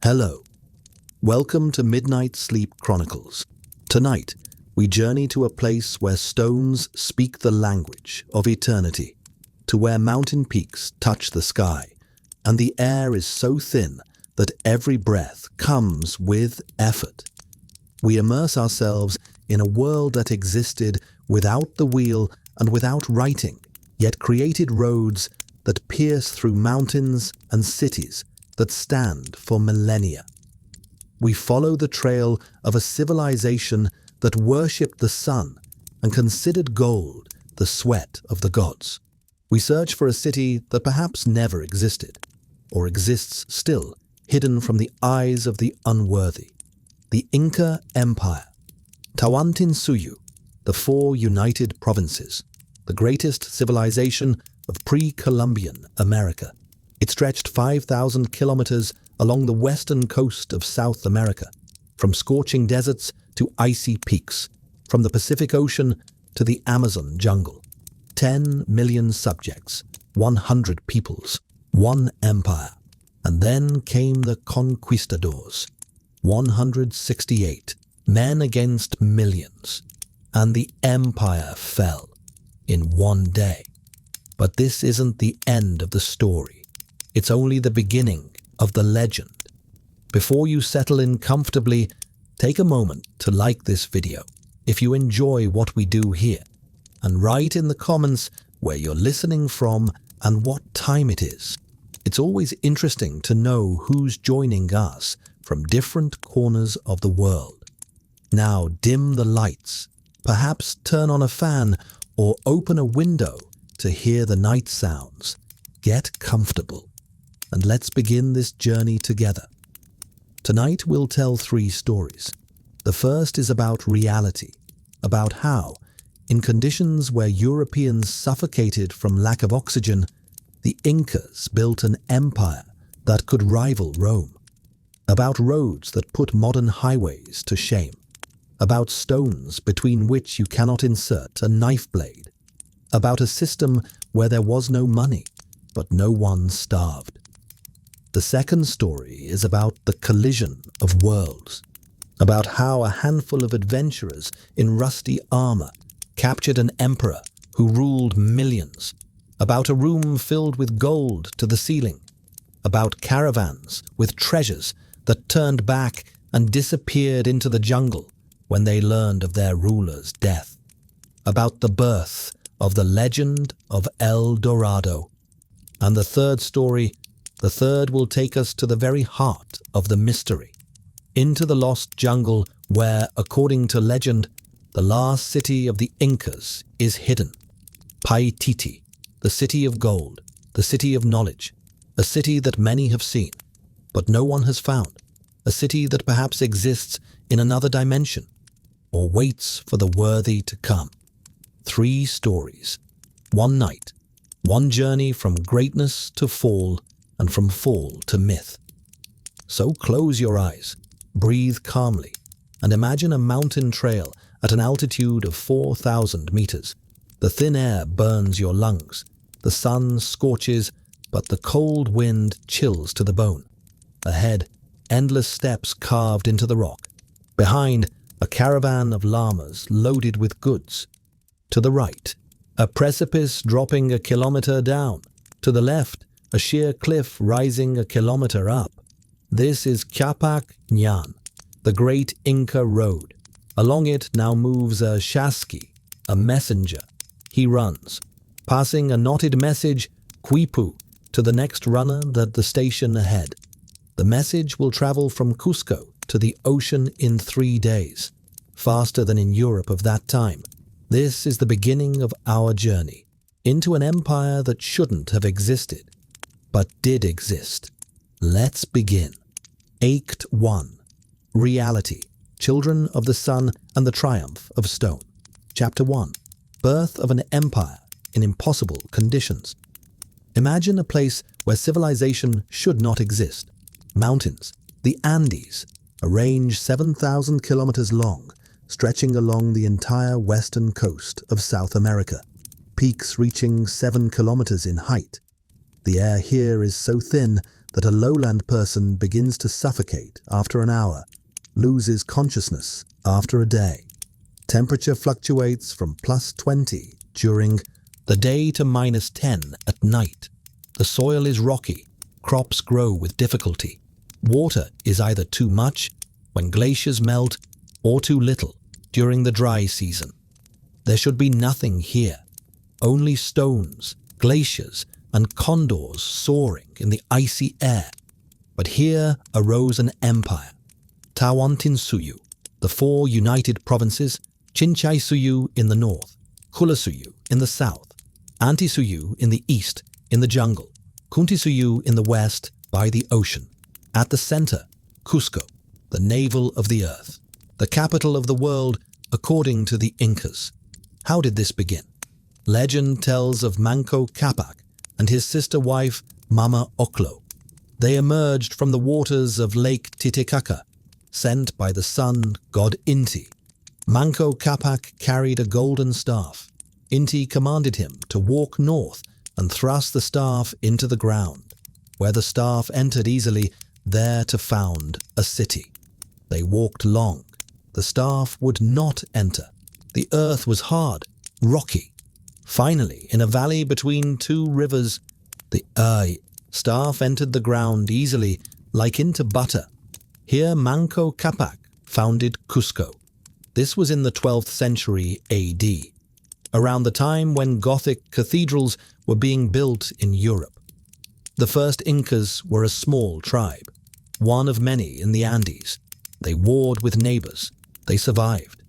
Hello. Welcome to Midnight Sleep Chronicles. Tonight, we journey to a place where stones speak the language of eternity, to where mountain peaks touch the sky, and the air is so thin that every breath comes with effort. We immerse ourselves in a world that existed without the wheel and without writing, yet created roads that pierce through mountains and cities that stand for millennia. We follow the trail of a civilization that worshipped the sun and considered gold the sweat of the gods. We search for a city that perhaps never existed, or exists still, hidden from the eyes of the unworthy. The Inca Empire. Tawantinsuyu, the four united provinces, the greatest civilization of pre-Columbian America. It stretched 5,000 kilometers along the western coast of South America, from scorching deserts to icy peaks, from the Pacific Ocean to the Amazon jungle. 10 million subjects, 100 peoples, one empire. And then came the Conquistadors, 168, men against millions, and the empire fell in one day. But this isn't the end of the story. It's only the beginning of the legend. Before you settle in comfortably, take a moment to like this video if you enjoy what we do here, and write in the comments where you're listening from and what time it is. It's always interesting to know who's joining us from different corners of the world. Now dim the lights, perhaps turn on a fan or open a window to hear the night sounds. Get comfortable, and let's begin this journey together. Tonight we'll tell 3 stories. The first is about reality, about how, in conditions where Europeans suffocated from lack of oxygen, the Incas built an empire that could rival Rome. About roads that put modern highways to shame. About stones between which you cannot insert a knife blade. About a system where there was no money, but no one starved. The second story is about the collision of worlds, about how a handful of adventurers in rusty armor captured an emperor who ruled millions, about a room filled with gold to the ceiling, about caravans with treasures that turned back and disappeared into the jungle when they learned of their ruler's death, about the birth of the legend of El Dorado. And the third story, the third will take us to the very heart of the mystery, into the lost jungle where, according to legend, the last city of the Incas is hidden. Paititi, the city of gold, the city of knowledge, a city that many have seen, but no one has found, a city that perhaps exists in another dimension, or waits for the worthy to come. 3 stories, one night, one journey from greatness to fall, and from fall to myth. So close your eyes, breathe calmly, and imagine a mountain trail at an altitude of 4,000 meters. The thin air burns your lungs, the sun scorches, but the cold wind chills to the bone. Ahead, endless steps carved into the rock. Behind, a caravan of llamas loaded with goods. To the right, a precipice dropping a kilometer down. To the left, a sheer cliff rising a kilometer up. This is Capac Ñan, the great Inca road. Along it now moves a Shasky, a messenger. He runs, passing a knotted message, Quipu, to the next runner at the station ahead. The message will travel from Cusco to the ocean in 3 days, faster than in Europe of that time. This is the beginning of our journey, into an empire that shouldn't have existed, but did exist. Let's begin. Act 1. Reality, Children of the Sun and the Triumph of Stone. Chapter 1. Birth of an empire in impossible conditions. Imagine a place where civilization should not exist. Mountains, the Andes, a range 7,000 kilometers long, stretching along the entire western coast of South America. Peaks reaching 7 kilometers in height. The air here is so thin that a lowland person begins to suffocate after an hour, loses consciousness after a day. Temperature fluctuates from +20 during the day to -10 at night. The soil is rocky, crops grow with difficulty. Water is either too much when glaciers melt or too little during the dry season. There should be nothing here, only stones, glaciers, and condors soaring in the icy air. But here arose an empire, Tawantinsuyu, the 4 united provinces, Chinchaisuyu in the north, Kulasuyu in the south, Antisuyu in the east, in the jungle, Kuntisuyu in the west, by the ocean. At the center, Cusco, the navel of the earth, the capital of the world according to the Incas. How did this begin? Legend tells of Manco Capac and his sister wife Mama Oclo. They emerged from the waters of Lake Titicaca, sent by the sun god Inti. Manco Capac carried a golden staff. Inti commanded him to walk north and thrust the staff into the ground. Where the staff entered easily, there to found a city. They walked long. The staff would not enter. The earth was hard, rocky. Finally, in a valley between 2 rivers, the staff entered the ground easily, like into butter. Here Manco Capac founded Cusco. This was in the 12th century AD, around the time when Gothic cathedrals were being built in Europe. The first Incas were a small tribe, one of many in the Andes. They warred with neighbors. They survived.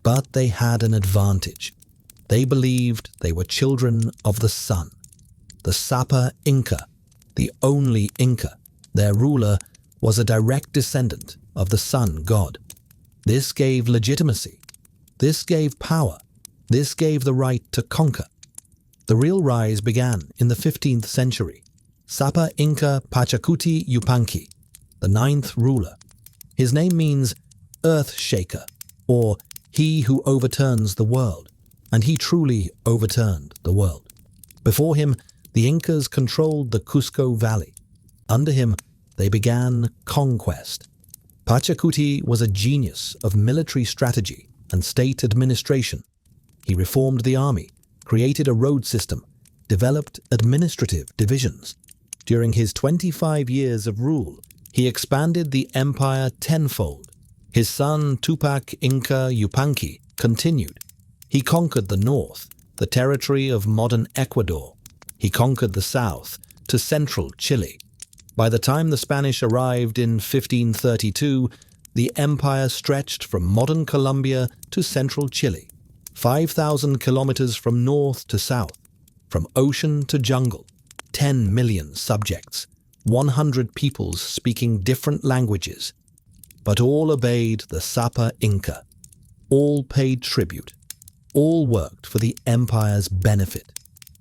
But they had an advantage. They believed they were children of the sun. The Sapa Inca, the only Inca, their ruler, was a direct descendant of the sun god. This gave legitimacy. This gave power. This gave the right to conquer. The real rise began in the 15th century. Sapa Inca Pachacuti Yupanqui, the 9th ruler. His name means earth shaker, or he who overturns the world, and he truly overturned the world. Before him, the Incas controlled the Cusco Valley. Under him, they began conquest. Pachacuti was a genius of military strategy and state administration. He reformed the army, created a road system, developed administrative divisions. During his 25 years of rule, he expanded the empire tenfold. His son Tupac Inca Yupanqui continued. He conquered the north, the territory of modern Ecuador. He conquered the south to central Chile. By the time the Spanish arrived in 1532, the empire stretched from modern Colombia to central Chile, 5,000 kilometers from north to south, from ocean to jungle, 10 million subjects, 100 peoples speaking different languages. But all obeyed the Sapa Inca. All paid tribute. All worked for the empire's benefit,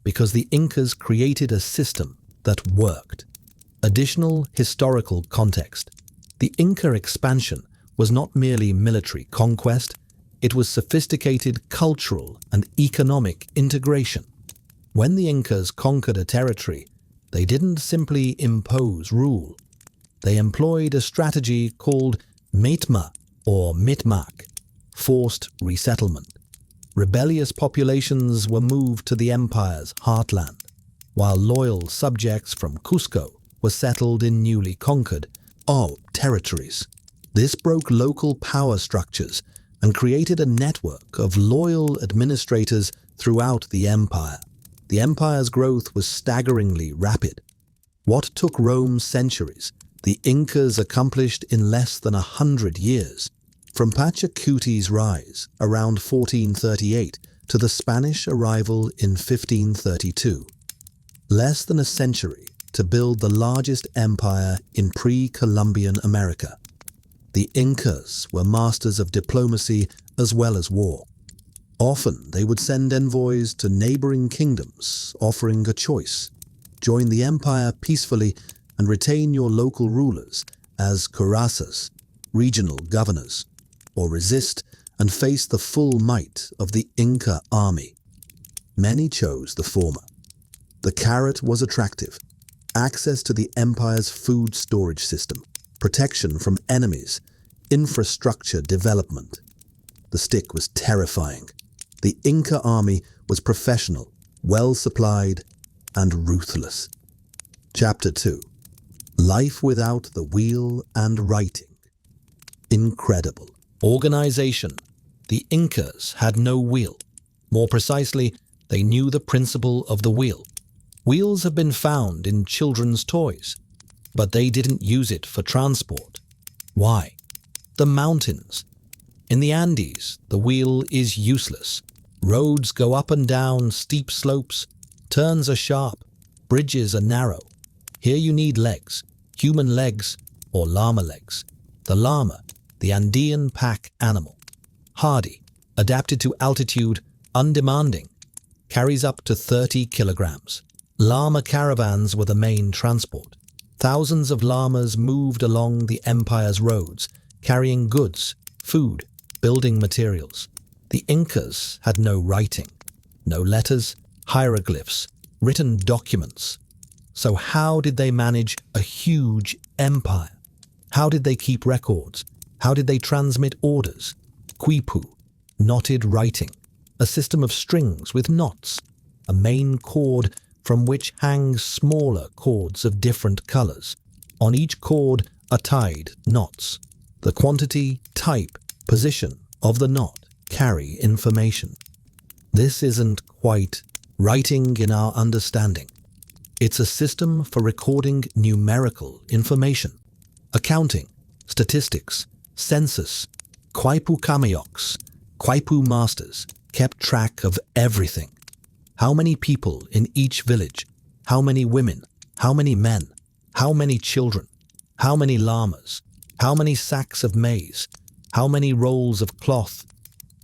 because the Incas created a system that worked. Additional historical context. The Inca expansion was not merely military conquest, it was sophisticated cultural and economic integration. When the Incas conquered a territory, they didn't simply impose rule. They employed a strategy called mitma or mitmak, forced resettlement. Rebellious populations were moved to the empire's heartland, while loyal subjects from Cusco were settled in newly conquered territories. This broke local power structures and created a network of loyal administrators throughout the empire. The empire's growth was staggeringly rapid. What took Rome centuries, the Incas accomplished in less than 100 years. From Pachacuti's rise around 1438 to the Spanish arrival in 1532. Less than a century to build the largest empire in pre-Columbian America. The Incas were masters of diplomacy as well as war. Often they would send envoys to neighboring kingdoms offering a choice. Join the empire peacefully and retain your local rulers as cuirassas, regional governors, or resist and face the full might of the Inca army. Many chose the former. The carrot was attractive. access to the empire's food storage system, protection from enemies, infrastructure development. The stick was terrifying. The Inca army was professional, well-supplied, and ruthless. Chapter 2. Life without the wheel and writing. Incredible. Organization. The Incas had no wheel. More precisely, they knew the principle of the wheel. Wheels have been found in children's toys, but they didn't use it for transport. Why? The mountains. In the Andes, the wheel is useless. Roads go up and down steep slopes, turns are sharp, bridges are narrow. Here you need legs, human legs or llama legs. The llama, the Andean pack animal. Hardy, adapted to altitude, undemanding, carries up to 30 kilograms. Llama caravans were the main transport. Thousands of llamas moved along the empire's roads, carrying goods, food, building materials. The Incas had no writing, no letters, hieroglyphs, written documents. So how did they manage a huge empire? How did they keep records? How did they transmit orders? Quipu, knotted writing, a system of strings with knots, a main cord from which hang smaller cords of different colors. On each cord are tied knots. The quantity, type, position of the knot carry information. This isn't quite writing in our understanding. It's a system for recording numerical information, accounting, statistics, census. Quipu Kamayoks, Quipu masters, kept track of everything. How many people in each village? How many women? How many men? How many children? How many llamas? How many sacks of maize? How many rolls of cloth?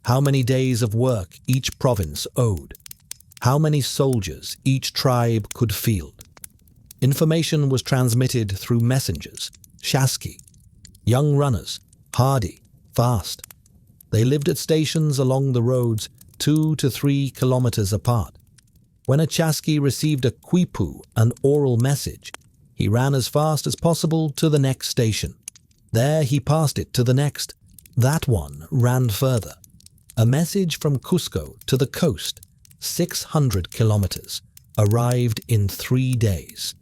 How many days of work each province owed? How many soldiers each tribe could field? Information was transmitted through messengers, shaski, young runners, hardy, fast. They lived at stations along the roads 2 to 3 kilometers apart. When a Chaski received a quipu, an oral message, he ran as fast as possible to the next station. There he passed it to the next. That one ran further. A message from Cusco to the coast, 600 kilometers, arrived in 3 days.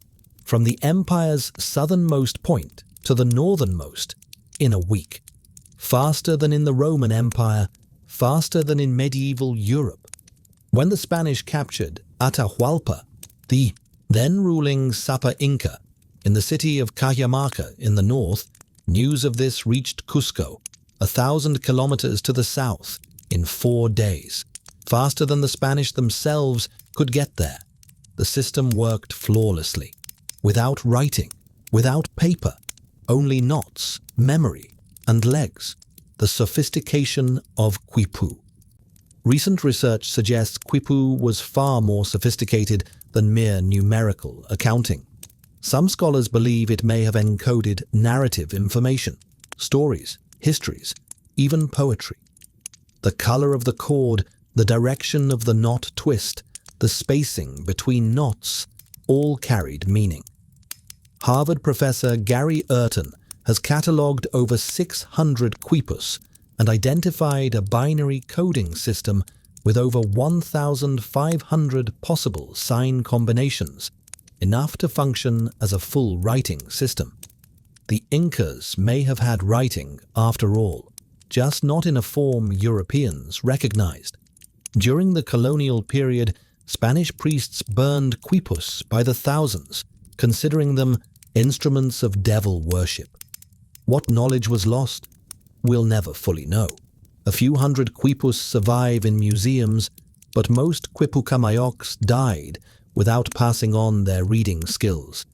From the empire's southernmost point to the northernmost, in a week. Faster than in the Roman Empire, faster than in medieval Europe. When the Spanish captured Atahualpa, the then ruling Sapa Inca, in the city of Cajamarca in the north, news of this reached Cusco, 1,000 kilometers to the south, in 4 days. Faster than the Spanish themselves could get there. The system worked flawlessly, without writing, without paper, only knots, memory, and legs, the sophistication of quipu. Recent research suggests quipu was far more sophisticated than mere numerical accounting. Some scholars believe it may have encoded narrative information, stories, histories, even poetry. The color of the cord, the direction of the knot twist, the spacing between knots, all carried meaning. Harvard professor Gary Urton has catalogued over 600 quipus and identified a binary coding system with over 1,500 possible sign combinations, enough to function as a full writing system. The Incas may have had writing after all, just not in a form Europeans recognized. During the colonial period, Spanish priests burned quipus by the thousands, considering them instruments of devil worship. What knowledge was lost? We'll never fully know. A few hundred quipus survive in museums, but most quipucamayocs died without passing on their reading skills.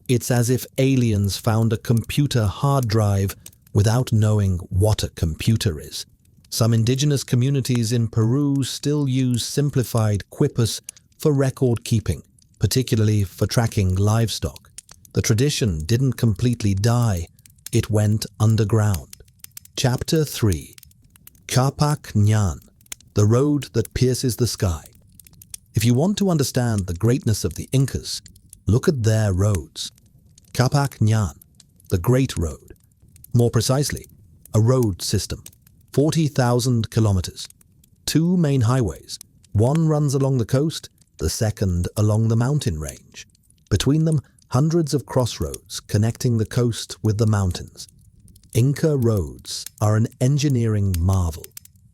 It's as if aliens found a computer hard drive without knowing what a computer is. Some indigenous communities in Peru still use simplified quipus for record keeping, particularly for tracking livestock. The tradition didn't completely die, it went underground. Chapter 3. Kapak Nyan, the road that pierces the sky. If you want to understand the greatness of the Incas, Look at their roads. Capac Ñan, the Great Road. More precisely, a road system, 40,000 kilometers. Two main highways. One runs along the coast, the second along the mountain range. Between them, hundreds of crossroads connecting the coast with the mountains. Inca roads are an engineering marvel.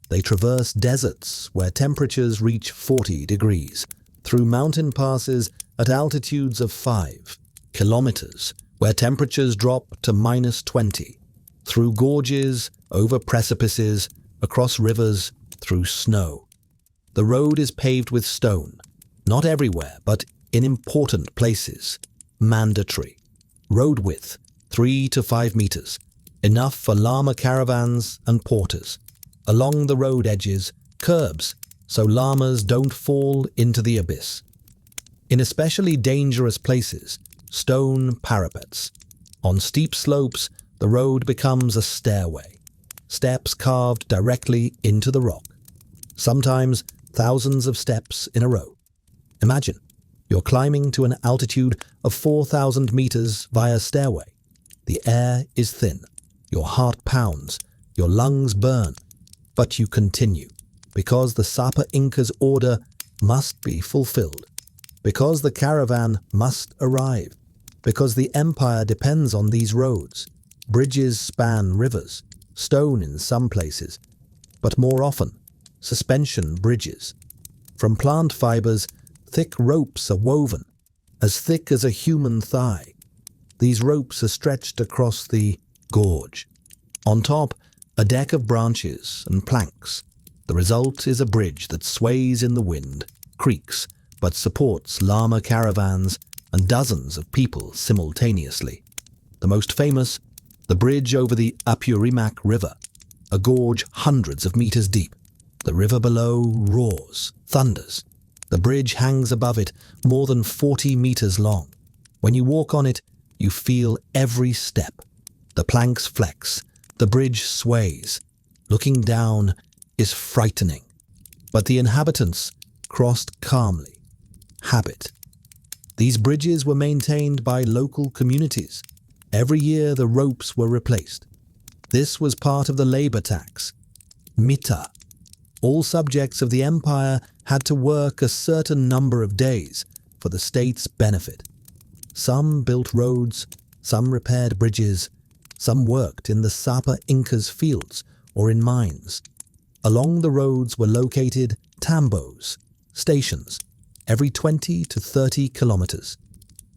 They traverse deserts where temperatures reach 40 degrees, through mountain passes at altitudes of 5 kilometers, where temperatures drop to -20, through gorges, over precipices, across rivers, through snow. The road is paved with stone, not everywhere, but in important places. Mandatory. Road width, 3 to 5 meters, enough for llama caravans and porters. Along the road edges, curbs, so llamas don't fall into the abyss. In especially dangerous places, stone parapets. On steep slopes, the road becomes a stairway, steps carved directly into the rock. Sometimes thousands of steps in a row. Imagine, you're climbing to an altitude of 4,000 meters via stairway. The air is thin, your heart pounds, your lungs burn, but you continue, because the Sapa Inca's order must be fulfilled, because the caravan must arrive, because the empire depends on these roads. Bridges span rivers, stone in some places, but more often, suspension bridges. From plant fibers, thick ropes are woven, as thick as a human thigh. These ropes are stretched across the gorge. On top, a deck of branches and planks. The result is a bridge that sways in the wind, creaks, but supports llama caravans and dozens of people simultaneously. The most famous, the bridge over the Apurimac River, a gorge hundreds of meters deep. The river below roars, thunders. The bridge hangs above it, more than 40 meters long. When you walk on it, you feel every step. The planks flex, the bridge sways. Looking down is frightening. But the inhabitants crossed calmly. Habit. These bridges were maintained by local communities. Every year the ropes were replaced. This was part of the labor tax. Mita. All subjects of the empire had to work a certain number of days for the state's benefit. Some built roads, some repaired bridges, some worked in the Sapa Inca's fields or in mines. Along the roads were located tambos, stations, every 20 to 30 kilometers.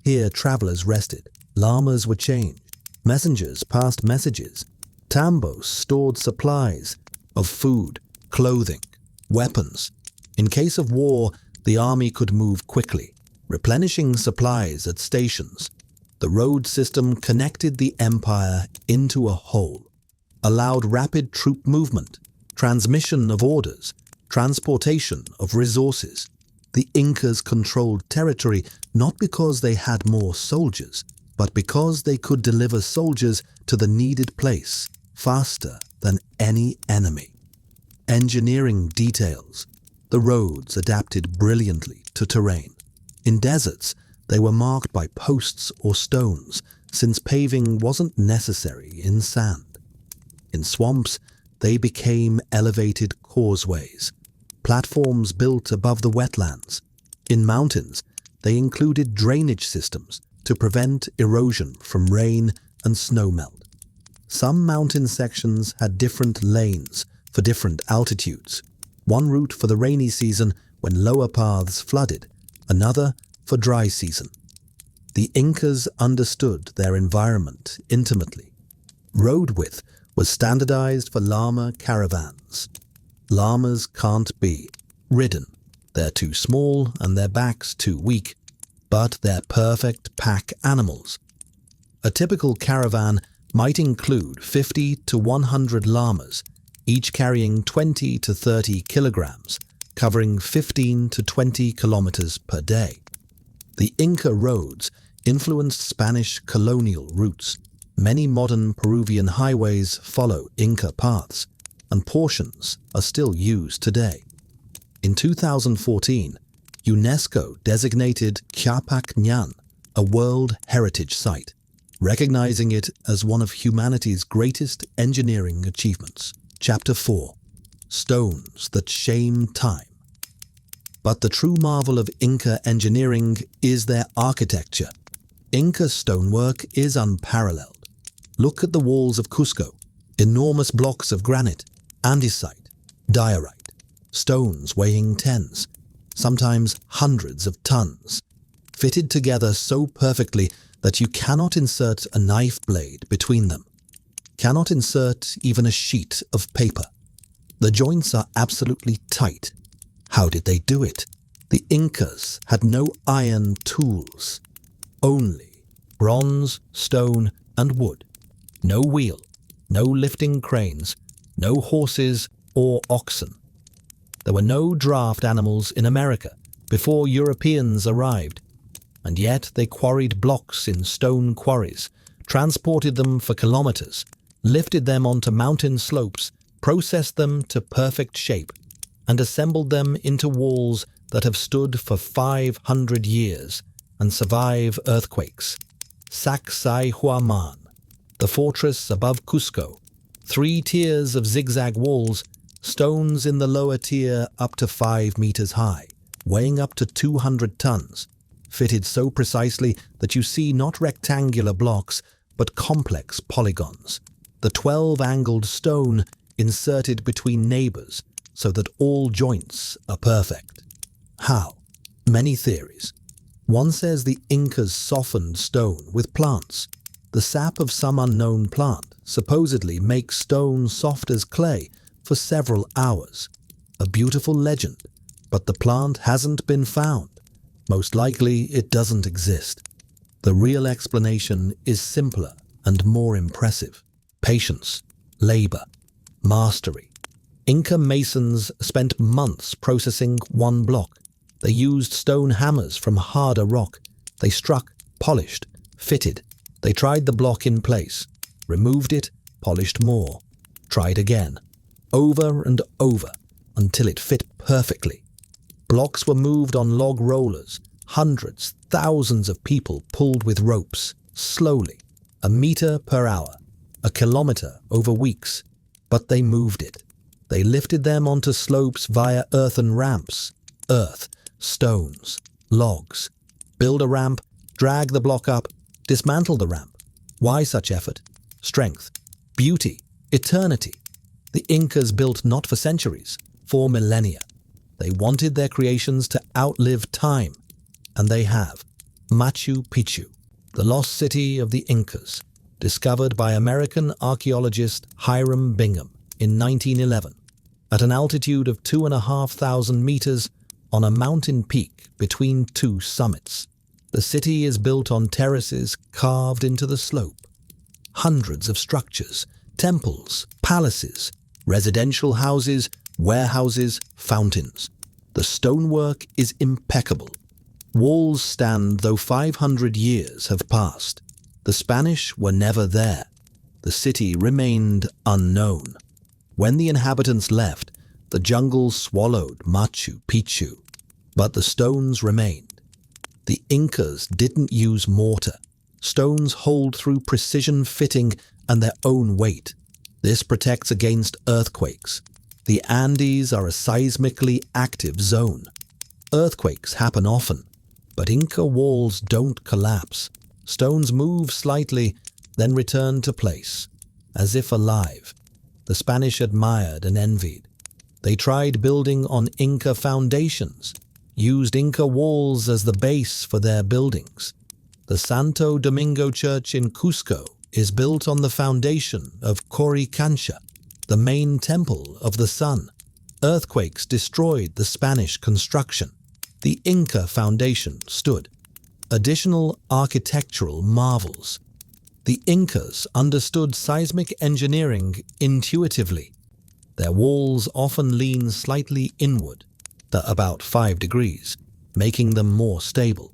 Here travelers rested, llamas were changed, messengers passed messages. Tambos stored supplies of food, clothing, weapons. In case of war, the army could move quickly, replenishing supplies at stations. The road system connected the empire into a whole, allowed rapid troop movement, transmission of orders, transportation of resources. The Incas controlled territory not because they had more soldiers, but because they could deliver soldiers to the needed place faster than any enemy. Engineering details. The roads adapted brilliantly to terrain. In deserts, they were marked by posts or stones, since paving wasn't necessary in sand. In swamps, they became elevated causeways, platforms built above the wetlands. In mountains, they included drainage systems to prevent erosion from rain and snowmelt. Some mountain sections had different lanes for different altitudes. One route for the rainy season when lower paths flooded, another for dry season. The Incas understood their environment intimately. Road width was standardized for llama caravans. Llamas can't be ridden. They're too small and their backs too weak, but they're perfect pack animals. A typical caravan might include 50 to 100 llamas, each carrying 20 to 30 kilograms, covering 15 to 20 kilometers per day. The Inca roads influenced Spanish colonial routes. Many modern Peruvian highways follow Inca paths, and portions are still used today. In 2014, UNESCO designated Capac Ñan a World Heritage Site, recognizing it as one of humanity's greatest engineering achievements. Chapter 4. Stones that Shame Time. But the true marvel of Inca engineering is their architecture. Inca stonework is unparalleled. Look at the walls of Cusco, enormous blocks of granite, andesite, diorite, stones weighing tens, sometimes hundreds of tons, fitted together so perfectly that you cannot insert a knife blade between them, cannot insert even a sheet of paper. The joints are absolutely tight. How did they do it? The Incas had no iron tools, only bronze, stone, and wood. No wheel, no lifting cranes, no horses or oxen. There were no draft animals in America before Europeans arrived, and yet they quarried blocks in stone quarries, transported them for kilometers, lifted them onto mountain slopes, processed them to perfect shape, and assembled them into walls that have stood for 500 years and survive earthquakes. Sacsayhuaman, the fortress above Cusco, 3 tiers of zigzag walls, stones in the lower tier up to 5 meters high, weighing up to 200 tons, fitted so precisely that you see not rectangular blocks but complex polygons. The 12-angled stone inserted between neighbors so that all joints are perfect. How? Many theories. One says the Incas softened stone with plants. The sap of some unknown plant supposedly makes stone soft as clay for several hours. A beautiful legend, but the plant hasn't been found. Most likely it doesn't exist. The real explanation is simpler and more impressive. Patience, labor, mastery. Inca masons spent months processing one block. They used stone hammers from harder rock. They struck, polished, fitted. They tried the block in place, removed it, polished more, tried again, over and over, until it fit perfectly. Blocks were moved on log rollers. Hundreds, thousands of people pulled with ropes, slowly, 1 meter per hour, 1 kilometer over weeks. But they moved it. They lifted them onto slopes via earthen ramps, earth, stones, logs. Build a ramp, drag the block up, dismantle the ramp. Why such effort? Strength, beauty, eternity. The Incas built not for centuries, for millennia. They wanted their creations to outlive time, and they have. Machu Picchu, the lost city of the Incas, discovered by American archaeologist Hiram Bingham in 1911, at an altitude of 2,500 meters on a mountain peak between 2 summits. The city is built on terraces carved into the slope. Hundreds of structures, temples, palaces, residential houses, warehouses, fountains. The stonework is impeccable. Walls stand though 500 years have passed. The Spanish were never there. The city remained unknown. When the inhabitants left, the jungle swallowed Machu Picchu, but the stones remained. The Incas didn't use mortar. Stones hold through precision fitting and their own weight. This protects against earthquakes. The Andes are a seismically active zone. Earthquakes happen often, but Inca walls don't collapse. Stones move slightly, then return to place, as if alive. The Spanish admired and envied. They tried building on Inca foundations, used Inca walls as the base for their buildings. The Santo Domingo Church in Cusco is built on the foundation of Coricancha, the main temple of the sun. Earthquakes destroyed the Spanish construction. The Inca foundation stood. Additional architectural marvels. The Incas understood seismic engineering intuitively. Their walls often lean slightly inward, about 5 degrees, making them more stable.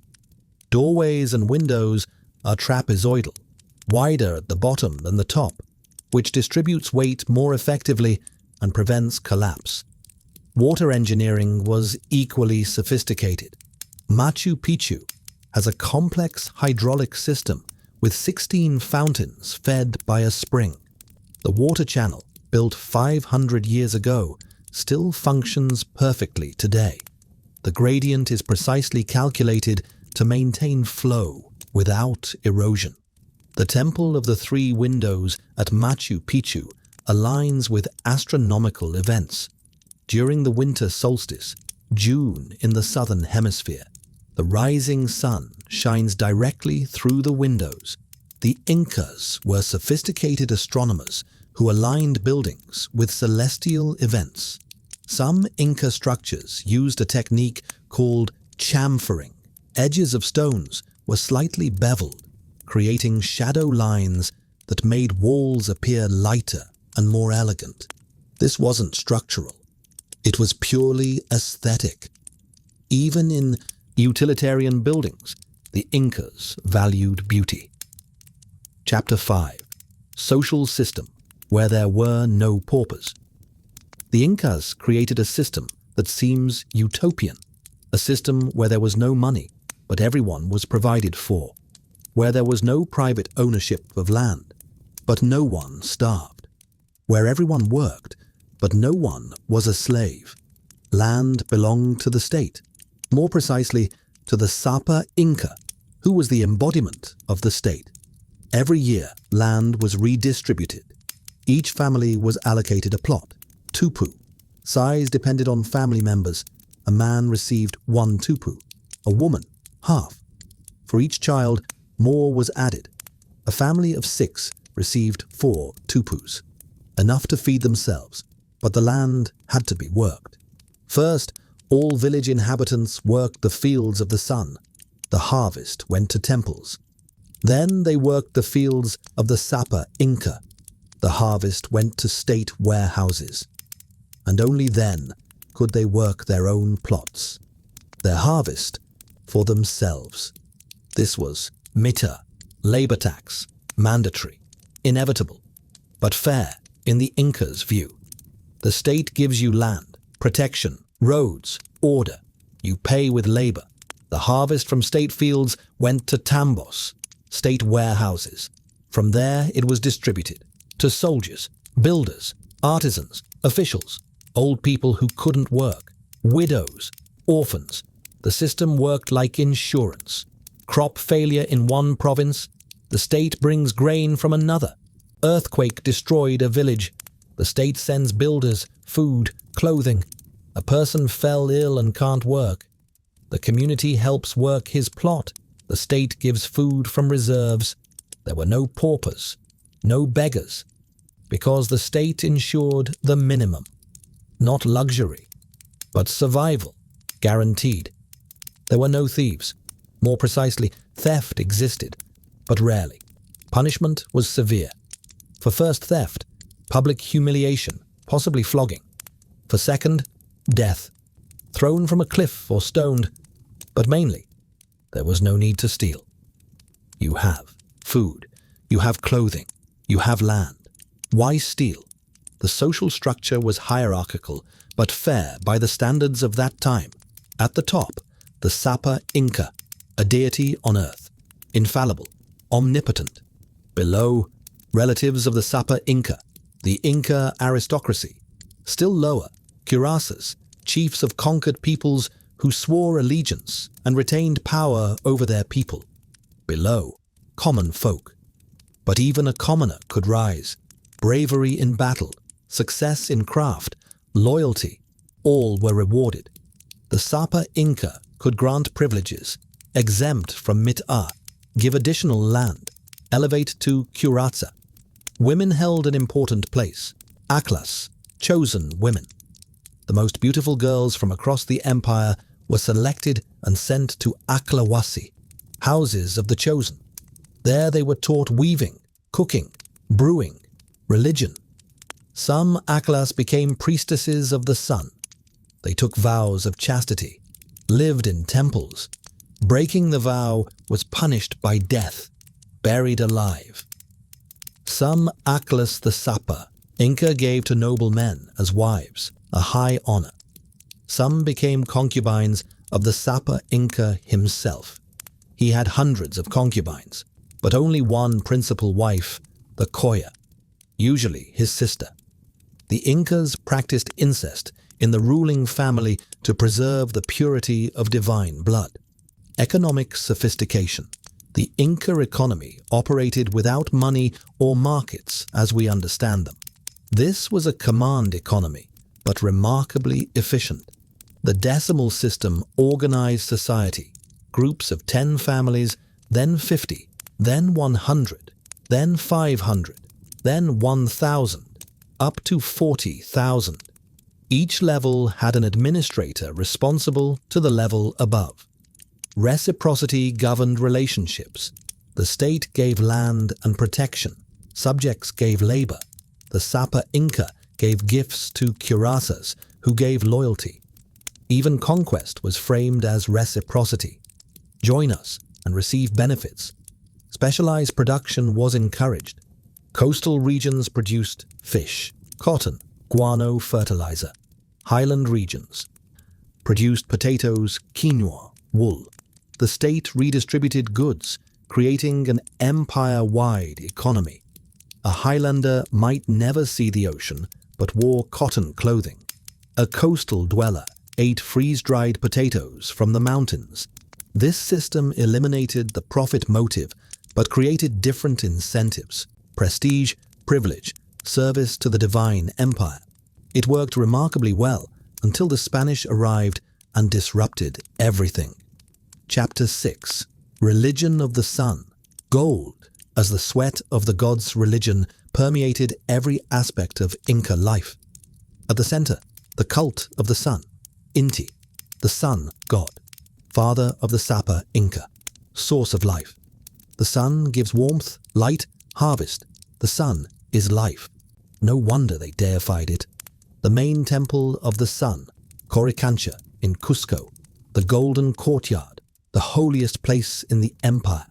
Doorways and windows are trapezoidal, wider at the bottom than the top, which distributes weight more effectively and prevents collapse. Water engineering was equally sophisticated. Machu Picchu has a complex hydraulic system with 16 fountains fed by a spring. The water channel, built 500 years ago, still functions perfectly today. The gradient is precisely calculated to maintain flow without erosion. The Temple of the Three Windows at Machu Picchu aligns with astronomical events. During the winter solstice, June in the southern hemisphere, the rising sun shines directly through the windows. The Incas were sophisticated astronomers who aligned buildings with celestial events. Some Inca structures used a technique called chamfering. Edges of stones were slightly beveled, creating shadow lines that made walls appear lighter and more elegant. This wasn't structural. It was purely aesthetic. Even in utilitarian buildings, the Incas valued beauty. Chapter 5. Social System, where there were no paupers. The Incas created a system that seems utopian, a system where there was no money, but everyone was provided for, where there was no private ownership of land, but no one starved, where everyone worked, but no one was a slave. Land belonged to the state, more precisely to the Sapa Inca, who was the embodiment of the state. Every year, land was redistributed. Each family was allocated a plot, tupu. Size depended on family members. A man received 1 tupu, a woman, half. For each child, more was added. A family of 6 received 4 tupus, enough to feed themselves, but the land had to be worked. First, all village inhabitants worked the fields of the sun. The harvest went to temples. Then they worked the fields of the Sapa Inca. The harvest went to state warehouses. And only then could they work their own plots, their harvest for themselves. This was mita, labor tax, mandatory, inevitable, but fair in the Incas' view. The state gives you land, protection, roads, order. You pay with labor. The harvest from state fields went to tambos, state warehouses. From there it was distributed to soldiers, builders, artisans, officials, old people who couldn't work, widows, orphans. The system worked like insurance. Crop failure in one province, the state brings grain from another. Earthquake destroyed a village. The state sends builders, food, clothing. A person fell ill and can't work. The community helps work his plot. The state gives food from reserves. There were no paupers, no beggars, because the state ensured the minimum. Not luxury, but survival, guaranteed. There were no thieves. More precisely, theft existed, but rarely. Punishment was severe. For first theft, public humiliation, possibly flogging. For second, death, thrown from a cliff or stoned. But mainly, there was no need to steal. You have food, you have clothing, you have land. Why steal? The social structure was hierarchical, but fair by the standards of that time. At the top, the Sapa Inca, a deity on earth, infallible, omnipotent. Below, relatives of the Sapa Inca, the Inca aristocracy. Still lower, cuirassas, chiefs of conquered peoples who swore allegiance and retained power over their people. Below, common folk. But even a commoner could rise. Bravery in battle, success in craft, loyalty, all were rewarded. The Sapa Inca could grant privileges, exempt from mit'a, give additional land, elevate to curatza. Women held an important place, aklas, chosen women. The most beautiful girls from across the empire were selected and sent to aklawasi, houses of the chosen. There they were taught weaving, cooking, brewing, religion. Some aklas became priestesses of the sun. They took vows of chastity, lived in temples. Breaking the vow was punished by death, buried alive. Some aklas the Sapa Inca gave to noble men as wives, a high honor. Some became concubines of the Sapa Inca himself. He had hundreds of concubines, but only one principal wife, the Coya, usually his sister. The Incas practiced incest in the ruling family to preserve the purity of divine blood. Economic sophistication. The Inca economy operated without money or markets as we understand them. This was a command economy, but remarkably efficient. The decimal system organized society. Groups of 10 families, then 50, then 100, then 500, then 1,000, up to 40,000. Each level had an administrator responsible to the level above. Reciprocity governed relationships. The state gave land and protection. Subjects gave labor. The Sapa Inca gave gifts to cuirassas, who gave loyalty. Even conquest was framed as reciprocity. Join us and receive benefits. Specialized production was encouraged. Coastal regions produced fish, cotton, guano fertilizer. Highland regions produced potatoes, quinoa, wool. The state redistributed goods, creating an empire-wide economy. A Highlander might never see the ocean, but wore cotton clothing. A coastal dweller ate freeze-dried potatoes from the mountains. This system eliminated the profit motive, but created different incentives: prestige, privilege, service to the divine empire. It worked remarkably well until the Spanish arrived and disrupted everything. Chapter 6. Religion of the Sun. Gold, as the sweat of the gods' religion, permeated every aspect of Inca life. At the center, the cult of the sun, Inti, the sun god, father of the Sapa Inca, source of life. The sun gives warmth, light, harvest. The sun is life. No wonder they deified it. The main temple of the sun, Coricancha in Cusco, the golden courtyard, the holiest place in the empire.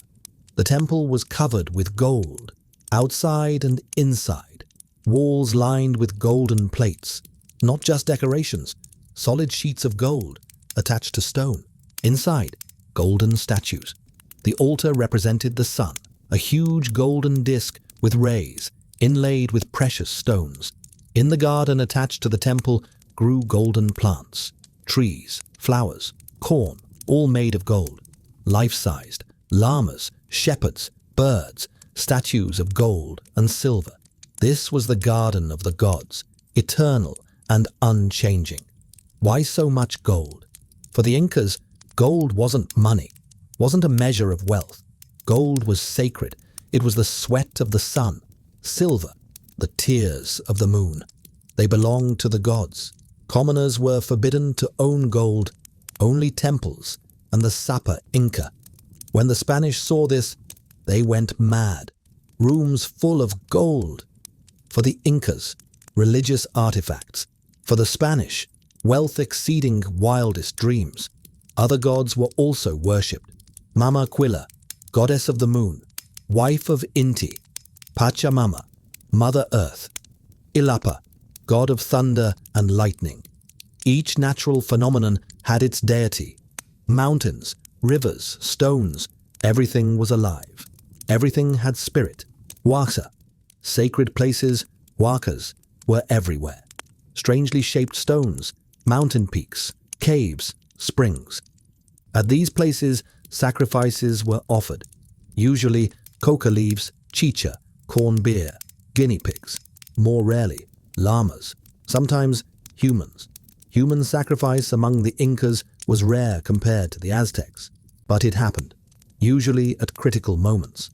The temple was covered with gold, outside and inside, walls lined with golden plates, not just decorations, solid sheets of gold attached to stone. Inside, golden statues. The altar represented the sun, a huge golden disc with rays, inlaid with precious stones. In the garden attached to the temple grew golden plants, trees, flowers, corn, all made of gold. Life-sized, llamas, shepherds, birds, statues of gold and silver. This was the garden of the gods, eternal and unchanging. Why so much gold? For the Incas, gold wasn't money, wasn't a measure of wealth. Gold was sacred. It was the sweat of the sun. Silver, the tears of the moon. They belonged to the gods. Commoners were forbidden to own gold, only temples and the Sapa Inca. When the Spanish saw this, they went mad. Rooms full of gold. For the Incas, religious artifacts. For the Spanish, wealth exceeding wildest dreams. Other gods were also worshipped. Mama Quilla, goddess of the moon, wife of Inti. Pachamama, Mother Earth. Ilapa, god of thunder and lightning. Each natural phenomenon had its deity. Mountains, rivers, stones, everything was alive. Everything had spirit. Waka, sacred places, wakas, were everywhere. Strangely shaped stones, mountain peaks, caves, springs. At these places, sacrifices were offered. Usually, coca leaves, chicha, corn beer, guinea pigs. More rarely, llamas. Sometimes, humans. Human sacrifice among the Incas was rare compared to the Aztecs. But it happened, usually at critical moments.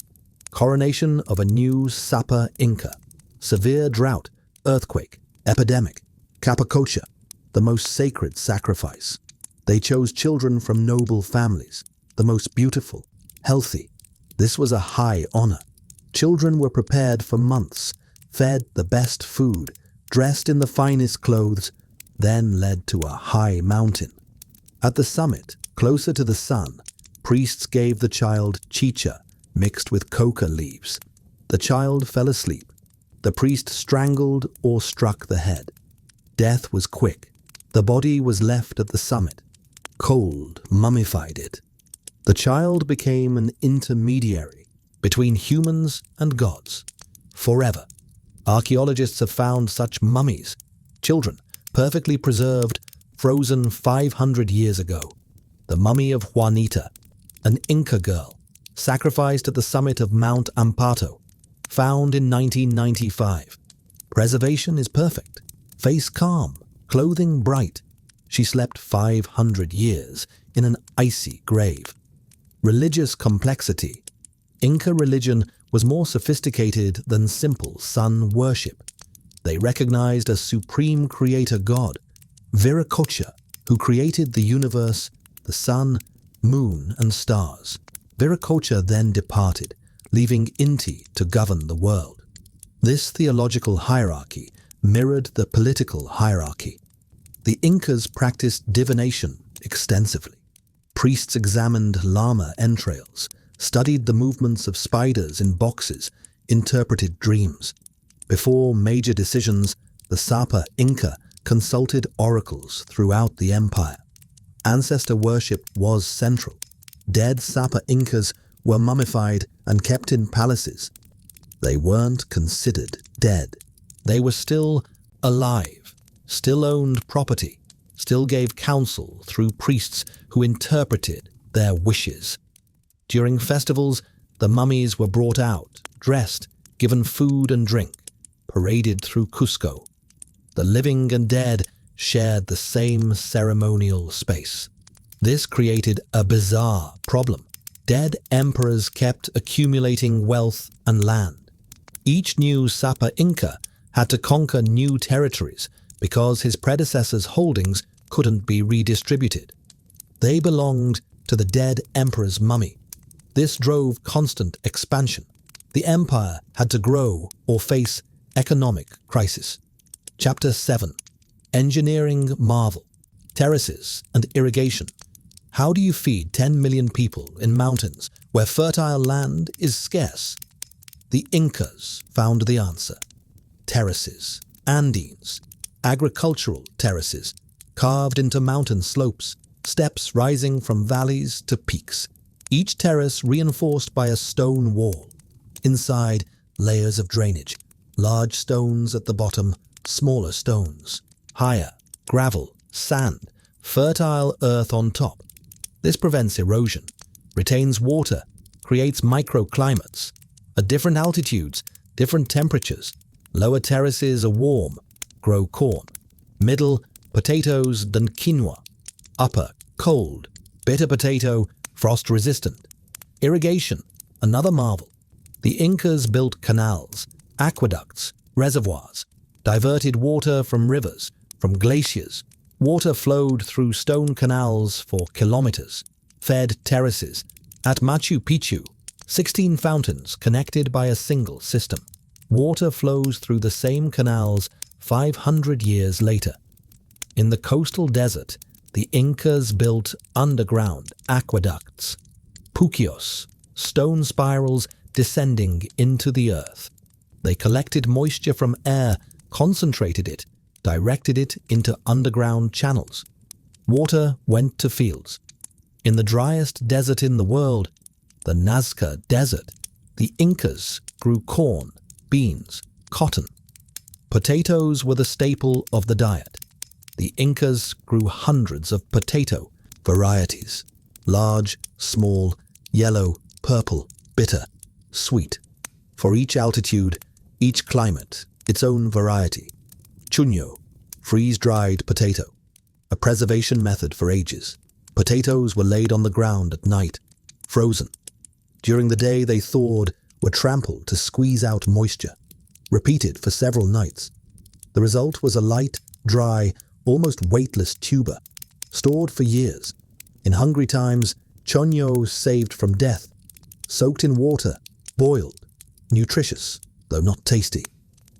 Coronation of a new Sapa Inca. Severe drought, earthquake, epidemic. Capacocha, the most sacred sacrifice. They chose children from noble families, the most beautiful, healthy. This was a high honor. Children were prepared for months, fed the best food, dressed in the finest clothes, then led to a high mountain. At the summit, closer to the sun, priests gave the child chicha mixed with coca leaves. The child fell asleep. The priest strangled or struck the head. Death was quick. The body was left at the summit. Cold mummified it. The child became an intermediary between humans and gods, forever. Archaeologists have found such mummies, children, perfectly preserved, frozen 500 years ago. The mummy of Juanita, an Inca girl, sacrificed at the summit of Mount Ampato, found in 1995. Preservation is perfect. Face calm, clothing bright. She slept 500 years in an icy grave. Religious complexity. Inca religion was more sophisticated than simple sun worship. They recognized a supreme creator god, Viracocha, who created the universe, the sun, moon, and stars. Viracocha then departed, leaving Inti to govern the world. This theological hierarchy mirrored the political hierarchy. The Incas practiced divination extensively. Priests examined llama entrails, studied the movements of spiders in boxes, interpreted dreams. Before major decisions, the Sapa Inca consulted oracles throughout the empire. Ancestor worship was central. Dead Sapa Incas were mummified and kept in palaces. They weren't considered dead. They were still alive, still owned property, still gave counsel through priests who interpreted their wishes. During festivals, the mummies were brought out, dressed, given food and drink, paraded through Cusco. The living and dead shared the same ceremonial space. This created a bizarre problem. Dead emperors kept accumulating wealth and land. Each new Sapa Inca had to conquer new territories because his predecessors' holdings couldn't be redistributed. They belonged to the dead emperor's mummy. This drove constant expansion. The empire had to grow or face economic crisis. Chapter 7. Engineering Marvel. Terraces and irrigation. How do you feed 10 million people in mountains where fertile land is scarce? The Incas found the answer. Terraces, Andines, agricultural terraces, carved into mountain slopes, steps rising from valleys to peaks. Each terrace reinforced by a stone wall. Inside, layers of drainage. Large stones at the bottom, smaller stones. Higher, gravel, sand, fertile earth on top. This prevents erosion, retains water, creates microclimates. At different altitudes, different temperatures. Lower terraces are warm, grow corn. Middle, potatoes then quinoa. Upper, cold, bitter potato, frost-resistant. Irrigation, another marvel. The Incas built canals, aqueducts, reservoirs, diverted water from rivers, from glaciers. Water flowed through stone canals for kilometers, fed terraces. At Machu Picchu, 16 fountains connected by a single system. Water flows through the same canals 500 years later. In the coastal desert, the Incas built underground aqueducts, puquios, stone spirals descending into the earth. They collected moisture from air, concentrated it, directed it into underground channels. Water went to fields. In the driest desert in the world, the Nazca Desert, the Incas grew corn, beans, cotton. Potatoes were the staple of the diet. The Incas grew hundreds of potato varieties. Large, small, yellow, purple, bitter, sweet. For each altitude, each climate, its own variety. Chuño, freeze-dried potato, a preservation method for ages. Potatoes were laid on the ground at night, frozen. During the day they thawed, were trampled to squeeze out moisture, repeated for several nights. The result was a light, dry, almost weightless tuber, stored for years. In hungry times, chuño saved from death, soaked in water, boiled, nutritious, though not tasty.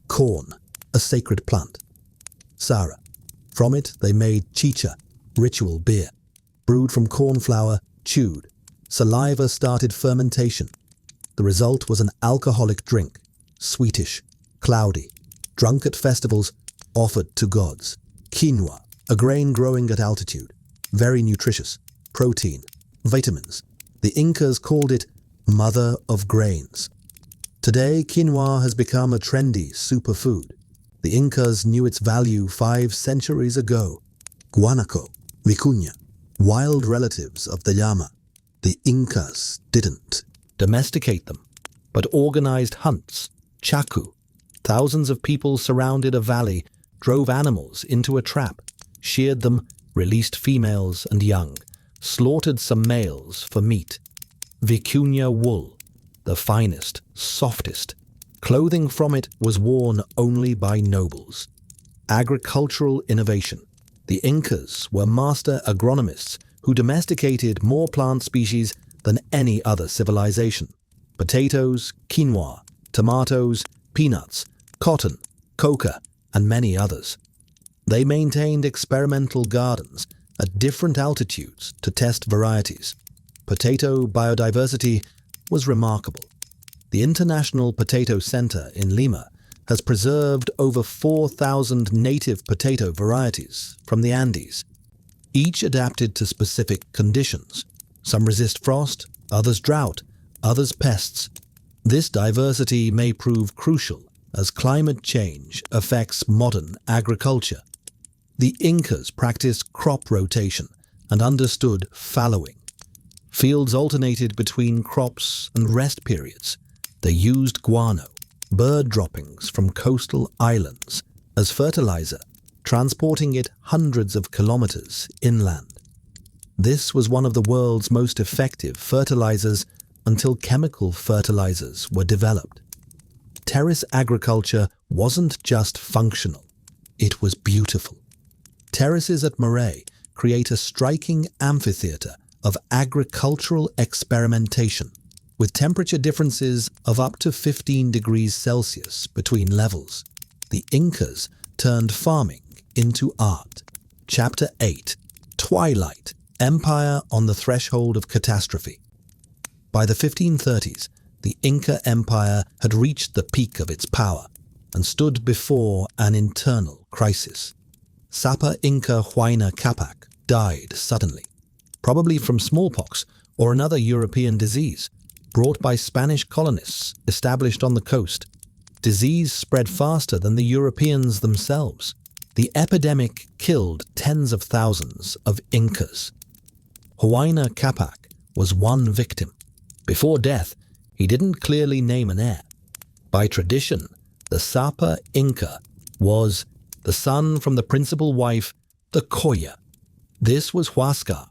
Corn, a sacred plant. Sara. From it they made chicha, ritual beer. Brewed from corn flour, chewed. Saliva started fermentation. The result was an alcoholic drink, sweetish, cloudy, drunk at festivals, offered to gods. Quinoa, a grain growing at altitude, very nutritious, protein, vitamins. The Incas called it Mother of Grains. Today, quinoa has become a trendy superfood. The Incas knew its value 5 centuries ago. Guanaco, vicuña, wild relatives of the llama. The Incas didn't domesticate them, but organized hunts, chaku. Thousands of people surrounded a valley, drove animals into a trap, sheared them, released females and young, slaughtered some males for meat. Vicuña wool, the finest, softest. Clothing from it was worn only by nobles. Agricultural innovation. The Incas were master agronomists who domesticated more plant species than any other civilization. Potatoes, quinoa, tomatoes, peanuts, cotton, coca, and many others. They maintained experimental gardens at different altitudes to test varieties. Potato biodiversity was remarkable. The International Potato Center in Lima has preserved over 4,000 native potato varieties from the Andes, each adapted to specific conditions. Some resist frost, others drought, others pests. This diversity may prove crucial as climate change affects modern agriculture. The Incas practiced crop rotation and understood fallowing. Fields alternated between crops and rest periods. They used guano, bird droppings from coastal islands, as fertilizer, transporting it hundreds of kilometers inland. This was one of the world's most effective fertilizers until chemical fertilizers were developed. Terrace agriculture wasn't just functional, it was beautiful. Terraces at Moray create a striking amphitheater of agricultural experimentation, with temperature differences of up to 15 degrees Celsius between levels. The Incas turned farming into art. Chapter 8. Twilight. Empire on the threshold of catastrophe. By the 1530s, the Inca Empire had reached the peak of its power and stood before an internal crisis. Sapa Inca Huayna Capac died suddenly, probably from smallpox or another European disease, brought by Spanish colonists established on the coast. Disease spread faster than the Europeans themselves. The epidemic killed tens of thousands of Incas. Huayna Capac was one victim. Before death, he didn't clearly name an heir. By tradition, the Sapa Inca was the son from the principal wife, the Coya. This was Huascar,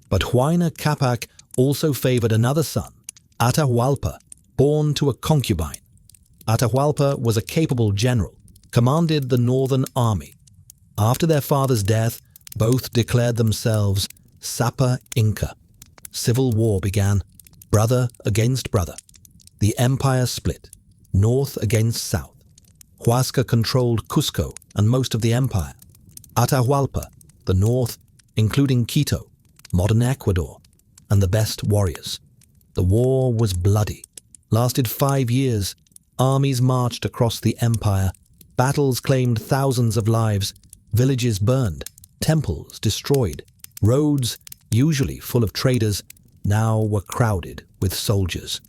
but Huayna Capac also favored another son, Atahualpa, born to a concubine. Atahualpa was a capable general, commanded the northern army. After their father's death, both declared themselves Sapa Inca. Civil war began, brother against brother. The empire split, north against south. Huascar controlled Cusco and most of the empire. Atahualpa, the north, including Quito, modern Ecuador, and the best warriors. The war was bloody, lasted 5 years. Armies marched across the empire. Battles claimed thousands of lives. Villages burned, temples destroyed. Roads, usually full of traders, now were crowded with soldiers.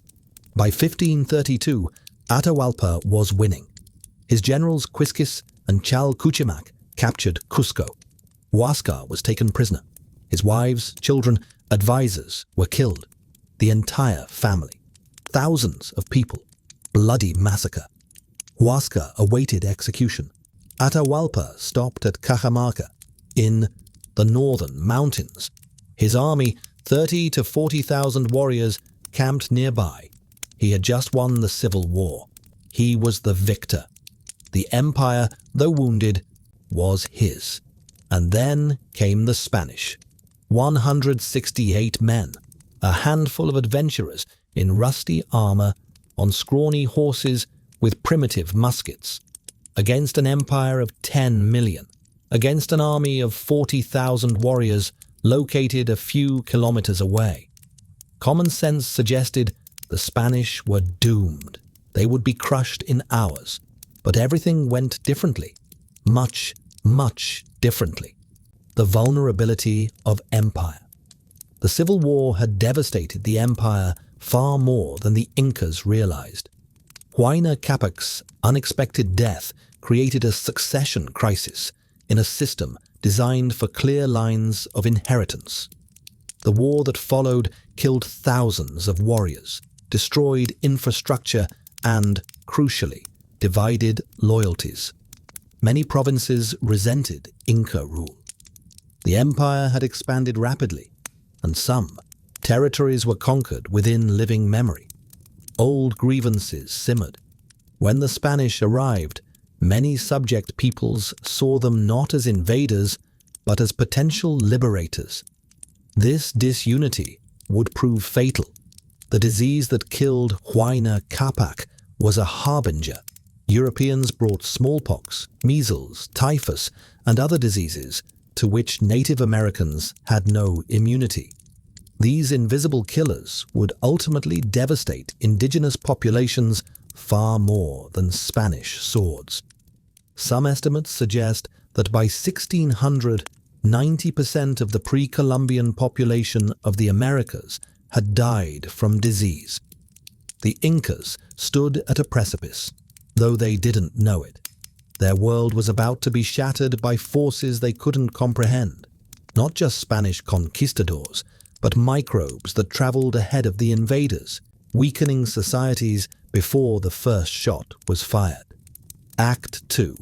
By 1532, Atahualpa was winning. His generals Quisquis and Chalcuchimac captured Cusco. Huascar was taken prisoner. His wives, children, advisors were killed. The entire family. Thousands of people. Bloody massacre. Huascar awaited execution. Atahualpa stopped at Cajamarca, in the northern mountains. His army, 30 to 40,000 warriors, camped nearby. He had just won the civil war. He was the victor. The empire, though wounded, was his. And then came the Spanish. 168 men, a handful of adventurers in rusty armor, on scrawny horses with primitive muskets, against an empire of 10 million, against an army of 40,000 warriors located a few kilometers away. Common sense suggested the Spanish were doomed. They would be crushed in hours. But everything went differently. Much, much differently. The vulnerability of empire. The civil war had devastated the empire far more than the Incas realized. Huayna Capac's unexpected death created a succession crisis in a system designed for clear lines of inheritance. The war that followed killed thousands of warriors, destroyed infrastructure, and, crucially, divided loyalties. Many provinces resented Inca rule. The empire had expanded rapidly, and some territories were conquered within living memory. Old grievances simmered. When the Spanish arrived, many subject peoples saw them not as invaders, but as potential liberators. This disunity would prove fatal. The disease that killed Huayna Capac was a harbinger. Europeans brought smallpox, measles, typhus, and other diseases to which Native Americans had no immunity. These invisible killers would ultimately devastate indigenous populations far more than Spanish swords. Some estimates suggest that by 1600, 90% of the pre-Columbian population of the Americas had died from disease. The Incas stood at a precipice, though they didn't know it. Their world was about to be shattered by forces they couldn't comprehend. Not just Spanish conquistadors, but microbes that traveled ahead of the invaders, weakening societies before the first shot was fired. Act 2.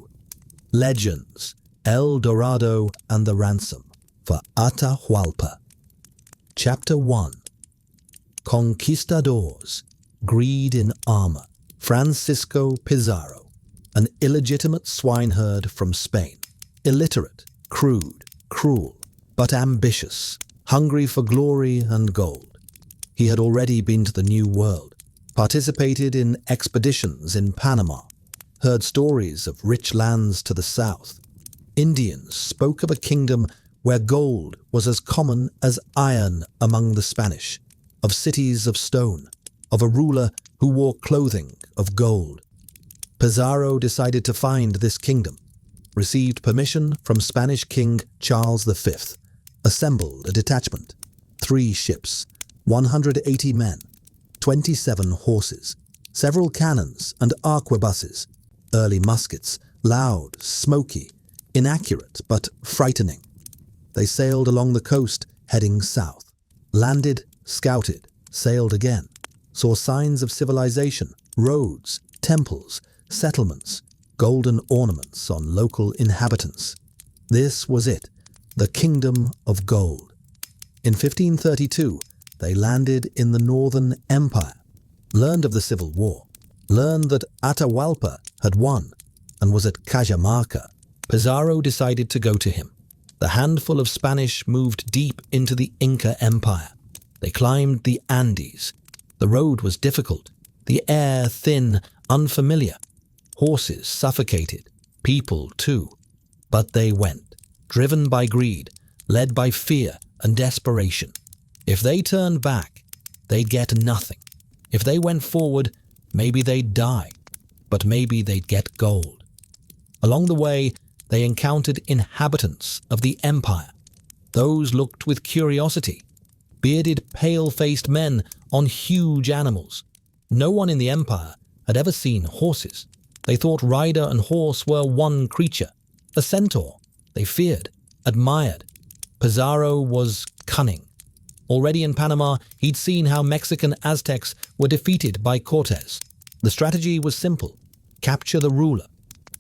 Legends, El Dorado and the Ransom for Atahualpa. Chapter 1. Conquistadors, Greed in Armor. Francisco Pizarro, an illegitimate swineherd from Spain. Illiterate, crude, cruel, but ambitious, hungry for glory and gold. He had already been to the New World, participated in expeditions in Panama, heard stories of rich lands to the south. Indians spoke of a kingdom where gold was as common as iron among the Spanish, of cities of stone, of a ruler who wore clothing of gold. Pizarro decided to find this kingdom, received permission from Spanish King Charles V, assembled a detachment, 3 ships, 180 men, 27 horses, several cannons and arquebuses, early muskets, loud, smoky, inaccurate but frightening. They sailed along the coast, heading south, landed, scouted, sailed again, saw signs of civilization, roads, temples, settlements, golden ornaments on local inhabitants. This was it, the Kingdom of Gold. In 1532, they landed in the Northern Empire, learned of the Civil War, learned that Atahualpa had won and was at Cajamarca. Pizarro decided to go to him. The handful of Spanish moved deep into the Inca Empire. They climbed the Andes. The road was difficult, the air thin, unfamiliar. Horses suffocated, people too. But they went, driven by greed, led by fear and desperation. If they turned back, they'd get nothing. If they went forward, maybe they'd die, but maybe they'd get gold. Along the way, they encountered inhabitants of the empire. Those looked with curiosity. Bearded, pale-faced men on huge animals. No one in the empire had ever seen horses. They thought rider and horse were one creature, a centaur. They feared, admired. Pizarro was cunning. Already in Panama, he'd seen how Mexican Aztecs were defeated by Cortés. The strategy was simple: capture the ruler,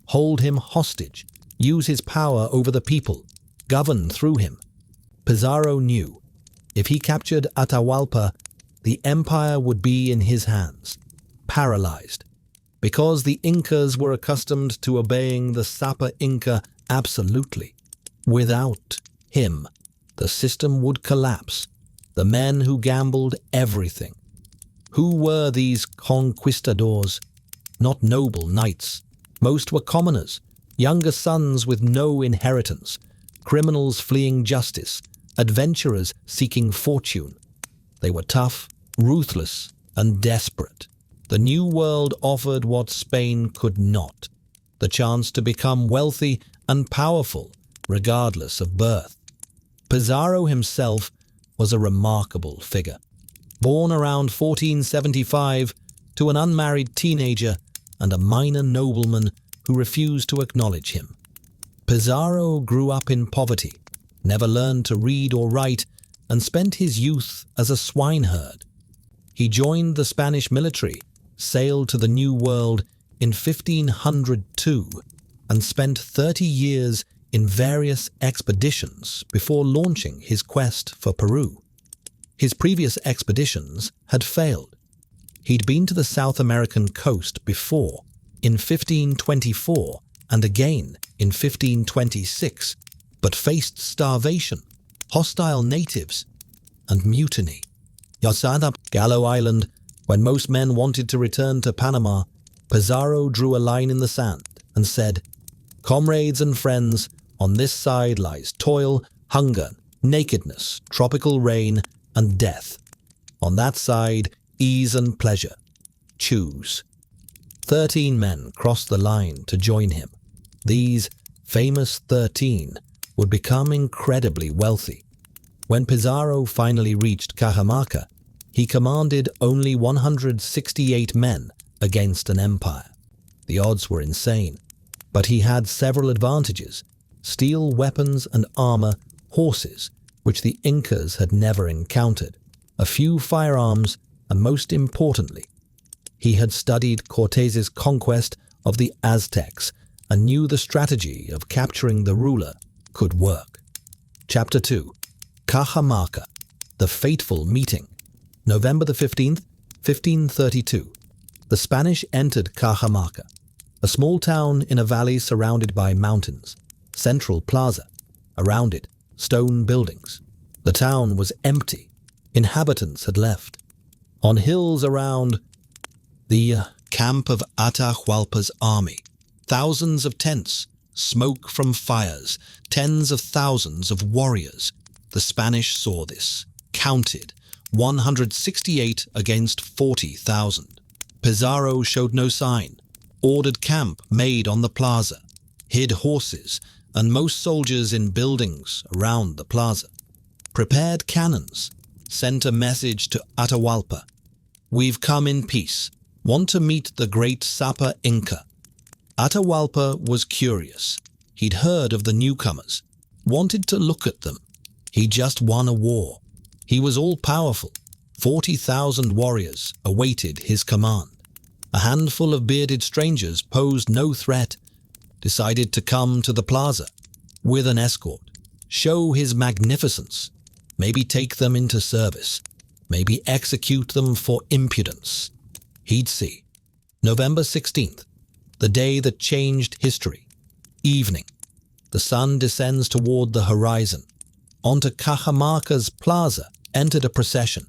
hold him hostage, use his power over the people, govern through him. Pizarro knew if he captured Atahualpa, the empire would be in his hands, paralyzed. Because the Incas were accustomed to obeying the Sapa Inca absolutely. Without him, the system would collapse. The men who gambled everything. Who were these conquistadors? Not noble knights. Most were commoners, younger sons with no inheritance, criminals fleeing justice, adventurers seeking fortune. They were tough, ruthless, and desperate. The New World offered what Spain could not: the chance to become wealthy and powerful, regardless of birth. Pizarro himself was a remarkable figure. Born around 1475 to an unmarried teenager and a minor nobleman who refused to acknowledge him. Pizarro grew up in poverty, never learned to read or write, and spent his youth as a swineherd. He joined the Spanish military, sailed to the New World in 1502, and spent 30 years in various expeditions before launching his quest for Peru. His previous expeditions had failed. He'd been to the South American coast before, in 1524 and again in 1526, but faced starvation, hostile natives, and mutiny. Yasada, Gallo Island, when most men wanted to return to Panama, Pizarro drew a line in the sand and said, "Comrades and friends, on this side lies toil, hunger, nakedness, tropical rain, and death. On that side, ease and pleasure. Choose." 13 men crossed the line to join him. These famous 13 would become incredibly wealthy. When Pizarro finally reached Cajamarca, he commanded only 168 men against an empire. The odds were insane, but he had several advantages: steel weapons and armor, horses, which the Incas had never encountered, a few firearms, and most importantly, he had studied Cortés's conquest of the Aztecs and knew the strategy of capturing the ruler could work. Chapter 2. Cajamarca, the fateful meeting. November the 15th, 1532. The Spanish entered Cajamarca, a small town in a valley surrounded by mountains. Central plaza. Around it, stone buildings. The town was empty. Inhabitants had left. On hills around, the camp of Atahualpa's army. Thousands of tents, smoke from fires, tens of thousands of warriors. The Spanish saw this, counted, 168 against 40,000. Pizarro showed no sign, ordered camp made on the plaza, hid horses and most soldiers in buildings around the plaza, prepared cannons, sent a message to Atahualpa. "We've come in peace, want to meet the great Sapa Inca." Atahualpa was curious. He'd heard of the newcomers, wanted to look at them. He just won a war. He was all-powerful. 40,000 warriors awaited his command. A handful of bearded strangers posed no threat, decided to come to the plaza with an escort, show his magnificence, maybe take them into service, maybe execute them for impudence. He'd see. November 16th, the day that changed history. Evening. The sun descends toward the horizon. Onto Cajamarca's plaza entered a procession.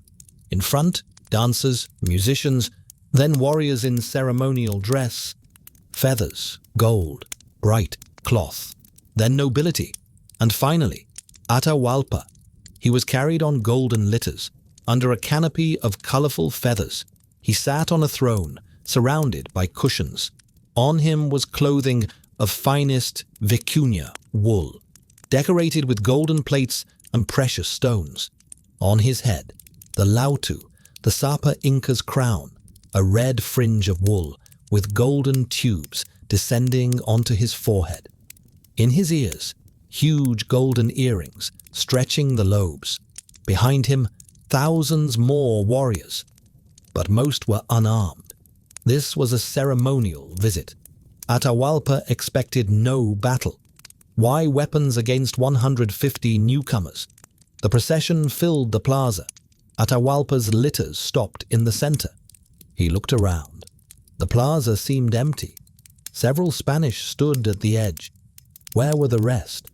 In front, dancers, musicians, then warriors in ceremonial dress, feathers, gold, bright cloth, then nobility, and finally, Atahualpa. He was carried on golden litters, under a canopy of colorful feathers. He sat on a throne, surrounded by cushions. On him was clothing of finest vicuña wool, decorated with golden plates and precious stones. On his head, the lautu, the Sapa Inca's crown, a red fringe of wool with golden tubes descending onto his forehead. In his ears, huge golden earrings stretching the lobes. Behind him, thousands more warriors, but most were unarmed. This was a ceremonial visit. Atahualpa expected no battle. Why weapons against 150 newcomers? The procession filled the plaza. Atahualpa's litters stopped in the center. He looked around. The plaza seemed empty. Several Spanish stood at the edge. Where were the rest?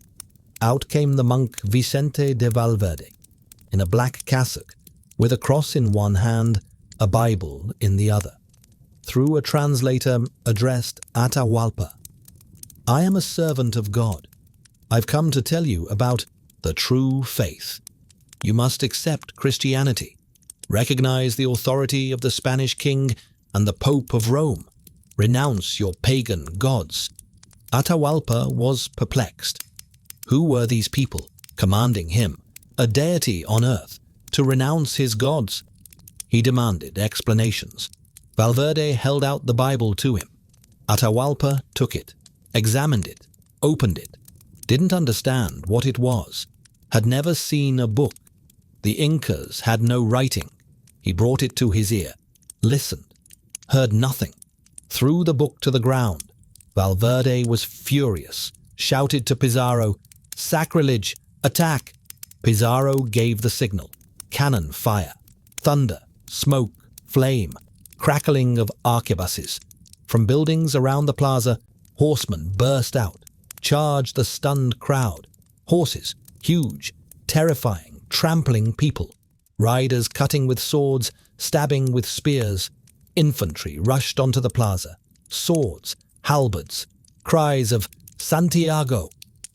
Out came the monk Vicente de Valverde, in a black cassock, with a cross in one hand, a Bible in the other. Through a translator addressed Atahualpa. "I am a servant of God. I've come to tell you about the true faith. You must accept Christianity, recognize the authority of the Spanish king and the Pope of Rome, renounce your pagan gods." Atahualpa was perplexed. Who were these people commanding him, a deity on earth, to renounce his gods. He demanded explanations. Valverde held out the Bible to him. Atahualpa took it, examined it, opened it, didn't understand what it was, had never seen a book. The Incas had no writing. He brought it to his ear, listened, heard nothing, threw the book to the ground. Valverde was furious, shouted to Pizarro, "Sacrilege! Attack!" Pizarro gave the signal. Cannon fire, thunder, smoke, flame, crackling of arquebuses. From buildings around the plaza, horsemen burst out, charged the stunned crowd. Horses, huge, terrifying, trampling people. Riders cutting with swords, stabbing with spears. Infantry rushed onto the plaza. Swords, halberds, cries of "Santiago!"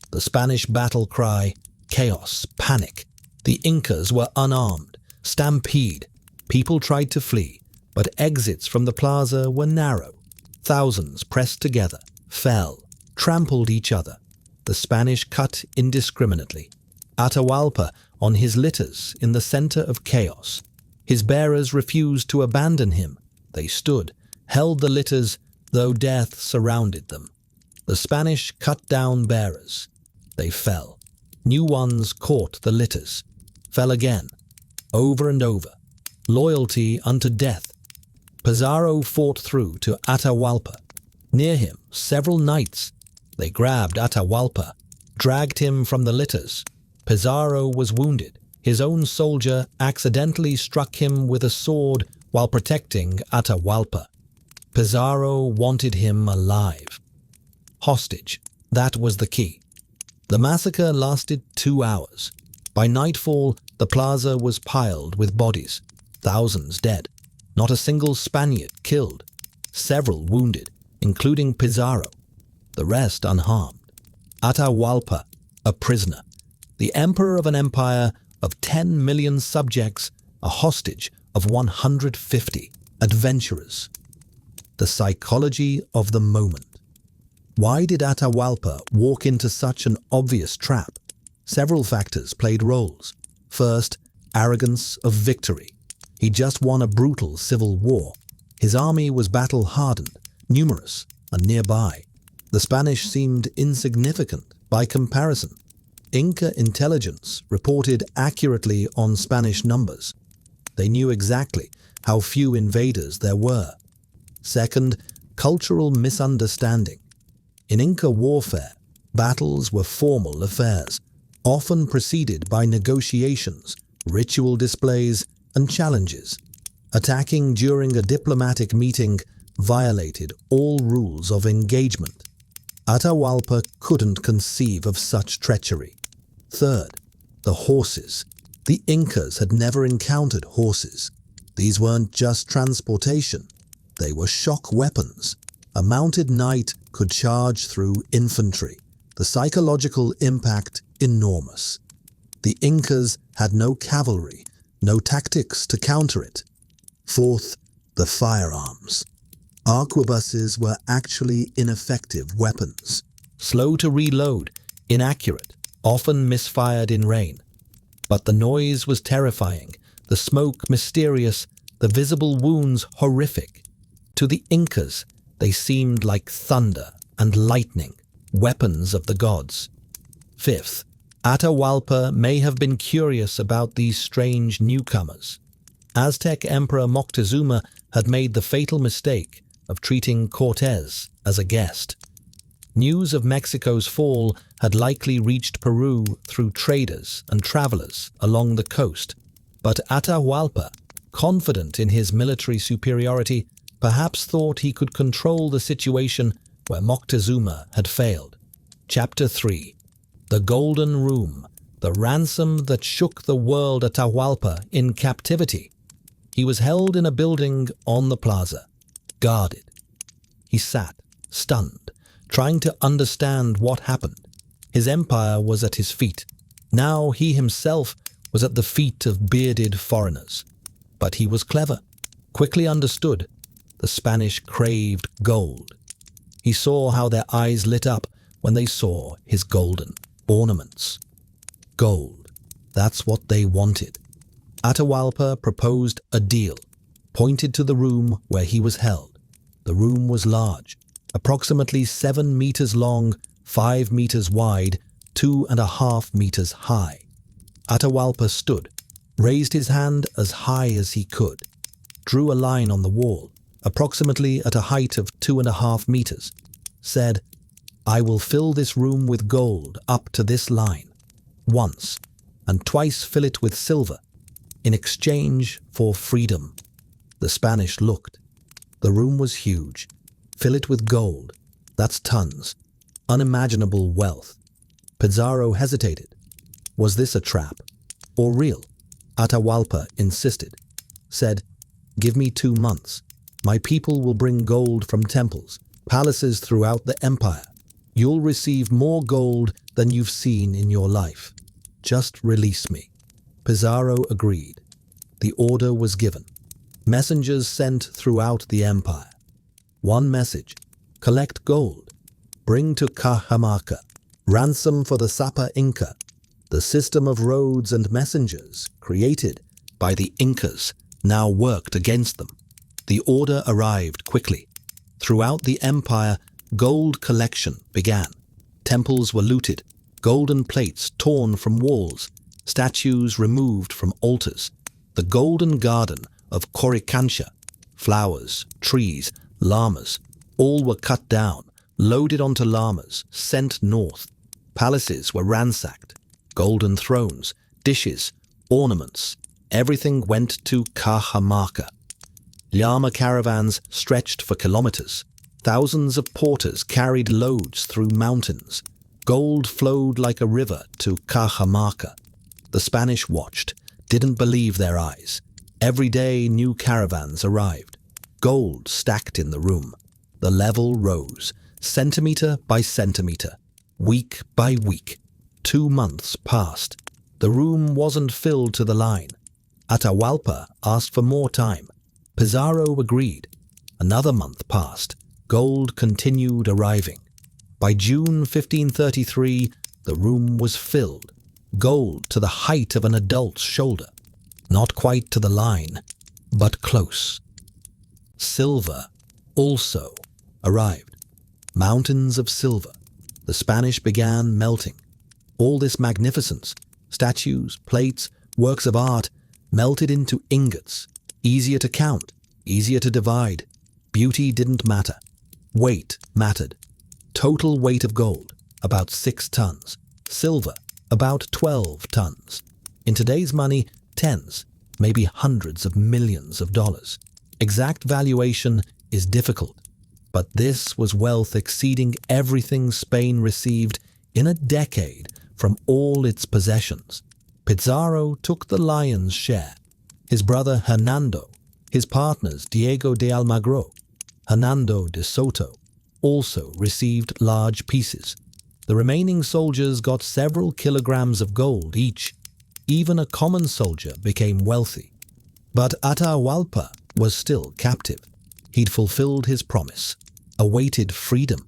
The Spanish battle cry, chaos, panic. The Incas were unarmed, stampede. People tried to flee, but exits from the plaza were narrow. Thousands pressed together, fell, trampled each other. The Spanish cut indiscriminately. Atahualpa on his litters in the center of chaos. His bearers refused to abandon him. They stood, held the litters, though death surrounded them. The Spanish cut down bearers. They fell. New ones caught the litters. Fell again, over and over. Loyalty unto death. Pizarro fought through to Atahualpa. Near him, several knights. They grabbed Atahualpa, dragged him from the litters. Pizarro was wounded. His own soldier accidentally struck him with a sword while protecting Atahualpa. Pizarro wanted him alive. Hostage, that was the key. The massacre lasted 2 hours. By nightfall, the plaza was piled with bodies. Thousands dead. Not a single Spaniard killed. Several wounded, including Pizarro. The rest unharmed. Atahualpa, a prisoner. The emperor of an empire of 10 million subjects, a hostage of 150 adventurers. The psychology of the moment. Why did Atahualpa walk into such an obvious trap? Several factors played roles. First, arrogance of victory. He just won a brutal civil war. His army was battle-hardened, numerous, and nearby. The Spanish seemed insignificant by comparison. Inca intelligence reported accurately on Spanish numbers. They knew exactly how few invaders there were. Second, cultural misunderstanding. In Inca warfare, battles were formal affairs, often preceded by negotiations, ritual displays, and challenges. Attacking during a diplomatic meeting violated all rules of engagement. Atahualpa couldn't conceive of such treachery. Third, the horses. The Incas had never encountered horses. These weren't just transportation. They were shock weapons. A mounted knight could charge through infantry. The psychological impact enormous. The Incas had no cavalry, no tactics to counter it. Fourth, the firearms. Arquebuses were actually ineffective weapons. Slow to reload, inaccurate, often misfired in rain. But the noise was terrifying, the smoke mysterious, the visible wounds horrific. To the Incas, they seemed like thunder and lightning, weapons of the gods. Fifth, Atahualpa may have been curious about these strange newcomers. Aztec Emperor Moctezuma had made the fatal mistake of treating Cortés as a guest. News of Mexico's fall had likely reached Peru through traders and travelers along the coast, but Atahualpa, confident in his military superiority, perhaps thought he could control the situation where Moctezuma had failed. Chapter 3. The Golden Room, the ransom that shook the world. Atahualpa in captivity. He was held in a building on the plaza, guarded. He sat, stunned, trying to understand what happened. His empire was at his feet. Now he himself was at the feet of bearded foreigners. But he was clever, quickly understood. The Spanish craved gold. He saw how their eyes lit up when they saw his golden ornaments. Gold, that's what they wanted. Atahualpa proposed a deal, pointed to the room where he was held. The room was large, approximately 7 meters long, 5 meters wide, 2.5 meters high. Atahualpa stood, raised his hand as high as he could, drew a line on the wall, approximately at a height of 2.5 meters, said, "I will fill this room with gold up to this line, once, and twice fill it with silver, in exchange for freedom." The Spanish looked. The room was huge. Fill it with gold. That's tons. Unimaginable wealth. Pizarro hesitated. Was this a trap? Or real? Atahualpa insisted. Said, "Give me 2 months. My people will bring gold from temples, palaces throughout the empire. You'll receive more gold than you've seen in your life. Just release me." Pizarro agreed. The order was given. Messengers sent throughout the empire. One message: collect gold. Bring to Cajamarca. Ransom for the Sapa Inca. The system of roads and messengers created by the Incas now worked against them. The order arrived quickly. Throughout the empire, gold collection began. Temples were looted, golden plates torn from walls, statues removed from altars. The golden garden of Coricancha, flowers, trees, llamas, all were cut down, loaded onto llamas, sent north. Palaces were ransacked. Golden thrones, dishes, ornaments, everything went to Cajamarca. Llama caravans stretched for kilometers. Thousands of porters carried loads through mountains. Gold flowed like a river to Cajamarca. The Spanish watched, didn't believe their eyes. Every day new caravans arrived. Gold stacked in the room. The level rose, centimeter by centimeter, week by week. 2 months passed. The room wasn't filled to the line. Atahualpa asked for more time. Pizarro agreed. Another month passed. Gold continued arriving. By June 1533, the room was filled. Gold to the height of an adult's shoulder. Not quite to the line, but close. Silver also arrived. Mountains of silver. The Spanish began melting. All this magnificence, statues, plates, works of art, melted into ingots. Easier to count, easier to divide. Beauty didn't matter. Weight mattered. Total weight of gold, about 6 tons. Silver, about 12 tons. In today's money, tens, maybe hundreds of millions of dollars. Exact valuation is difficult, but this was wealth exceeding everything Spain received in a decade from all its possessions. Pizarro took the lion's share. His brother Hernando, his partners Diego de Almagro, Hernando de Soto, also received large pieces. The remaining soldiers got several kilograms of gold each. Even a common soldier became wealthy. But Atahualpa was still captive. He'd fulfilled his promise, awaited freedom.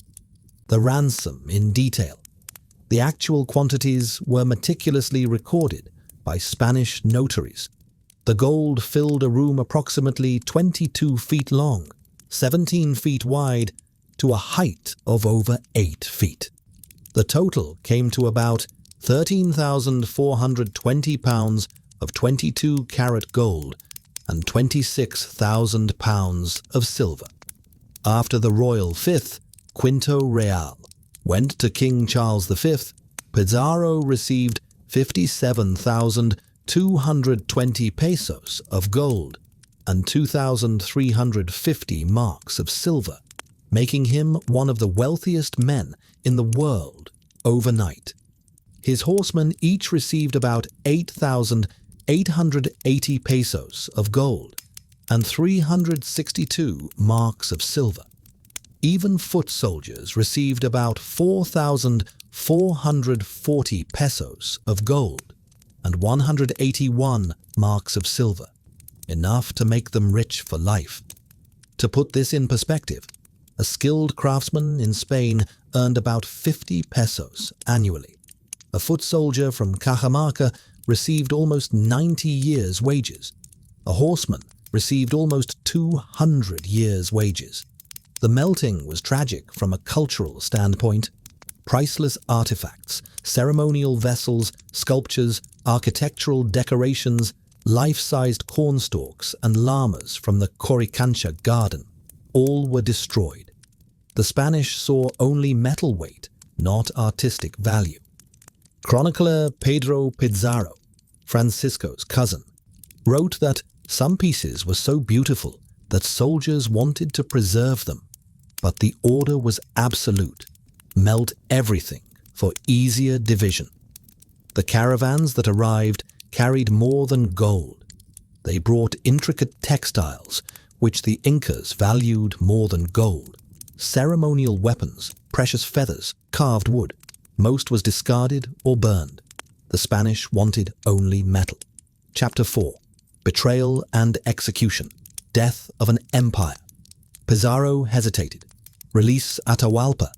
The ransom in detail. The actual quantities were meticulously recorded by Spanish notaries. The gold filled a room approximately 22 feet long, 17 feet wide, to a height of over 8 feet. The total came to about 13,420 pounds of 22-carat gold and 26,000 pounds of silver. After the royal fifth, Quinto Real, went to King Charles V, Pizarro received 57,220 pesos of gold and 2,350 marks of silver, making him one of the wealthiest men in the world overnight. His horsemen each received about 8,880 pesos of gold and 362 marks of silver. Even foot soldiers received about 4,440 pesos of gold and 181 marks of silver, enough to make them rich for life. To put this in perspective, a skilled craftsman in Spain earned about 50 pesos annually. A foot soldier from Cajamarca received almost 90 years' wages. A horseman received almost 200 years' wages. The melting was tragic from a cultural standpoint. Priceless artifacts, ceremonial vessels, sculptures, architectural decorations, life-sized cornstalks and llamas from the Coricancha garden, all were destroyed. The Spanish saw only metal weight, not artistic value. Chronicler Pedro Pizarro, Francisco's cousin, wrote that some pieces were so beautiful that soldiers wanted to preserve them, but the order was absolute: melt everything for easier division. The caravans that arrived carried more than gold. They brought intricate textiles, which the Incas valued more than gold, ceremonial weapons, precious feathers, carved wood. Most was discarded or burned. The Spanish wanted only metal. Chapter 4. Betrayal and Execution. Death of an Empire. Pizarro hesitated. Release Atahualpa?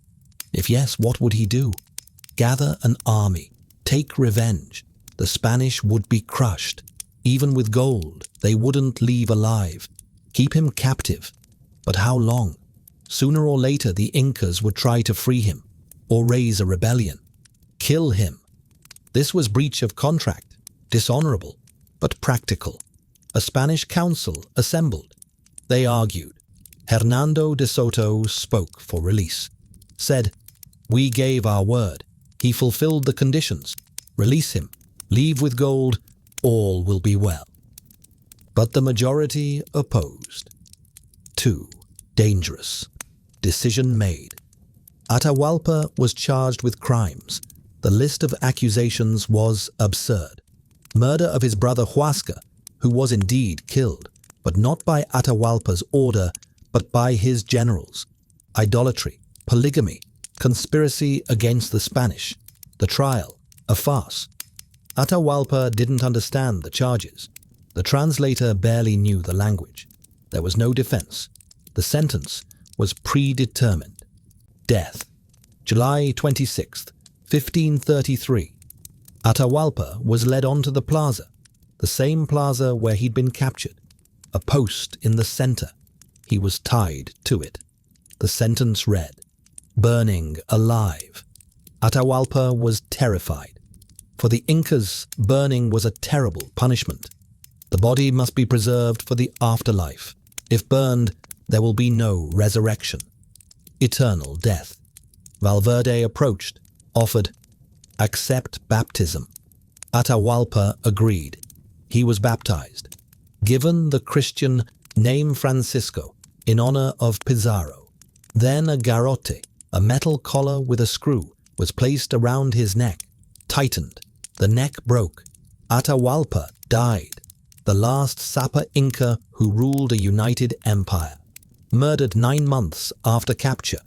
If yes, what would he do? Gather an army. Take revenge. The Spanish would be crushed. Even with gold, they wouldn't leave alive. Keep him captive. But how long? Sooner or later, the Incas would try to free him, or raise a rebellion. Kill him. This was breach of contract, dishonorable, but practical. A Spanish council assembled. They argued. Hernando de Soto spoke for release. Said, "We gave our word. He fulfilled the conditions. Release him. Leave with gold. All will be well." But the majority opposed. Too dangerous. Decision made. Atahualpa was charged with crimes. The list of accusations was absurd. Murder of his brother Huasca, who was indeed killed, but not by Atahualpa's order, but by his generals. Idolatry, polygamy, conspiracy against the Spanish. The trial, a farce. Atahualpa didn't understand the charges. The translator barely knew the language. There was no defense. The sentence was predetermined. Death. July 26th, 1533. Atahualpa was led onto the plaza, the same plaza where he'd been captured. A post in the center. He was tied to it. The sentence read, "Burning alive." Atahualpa was terrified. For the Incas, burning was a terrible punishment. The body must be preserved for the afterlife. If burned, there will be no resurrection. Eternal death. Valverde approached, offered, "Accept baptism." Atahualpa agreed. He was baptized. Given the Christian name Francisco in honor of Pizarro. Then a garrote, a metal collar with a screw, was placed around his neck, tightened. The neck broke. Atahualpa died. The last Sapa Inca who ruled a united empire. Murdered 9 months after capture.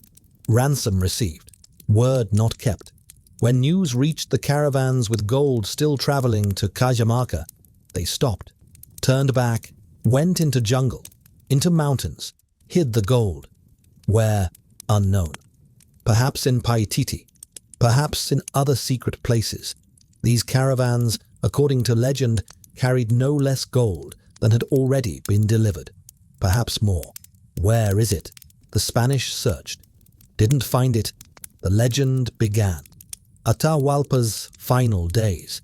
Ransom received. Word not kept. When news reached the caravans with gold still traveling to Cajamarca, they stopped, turned back, went into jungle, into mountains, hid the gold. Where? Unknown. Perhaps in Paititi, perhaps in other secret places. These caravans, according to legend, carried no less gold than had already been delivered. Perhaps more. Where is it? The Spanish searched. Didn't find it. The legend began. Atahualpa's final days.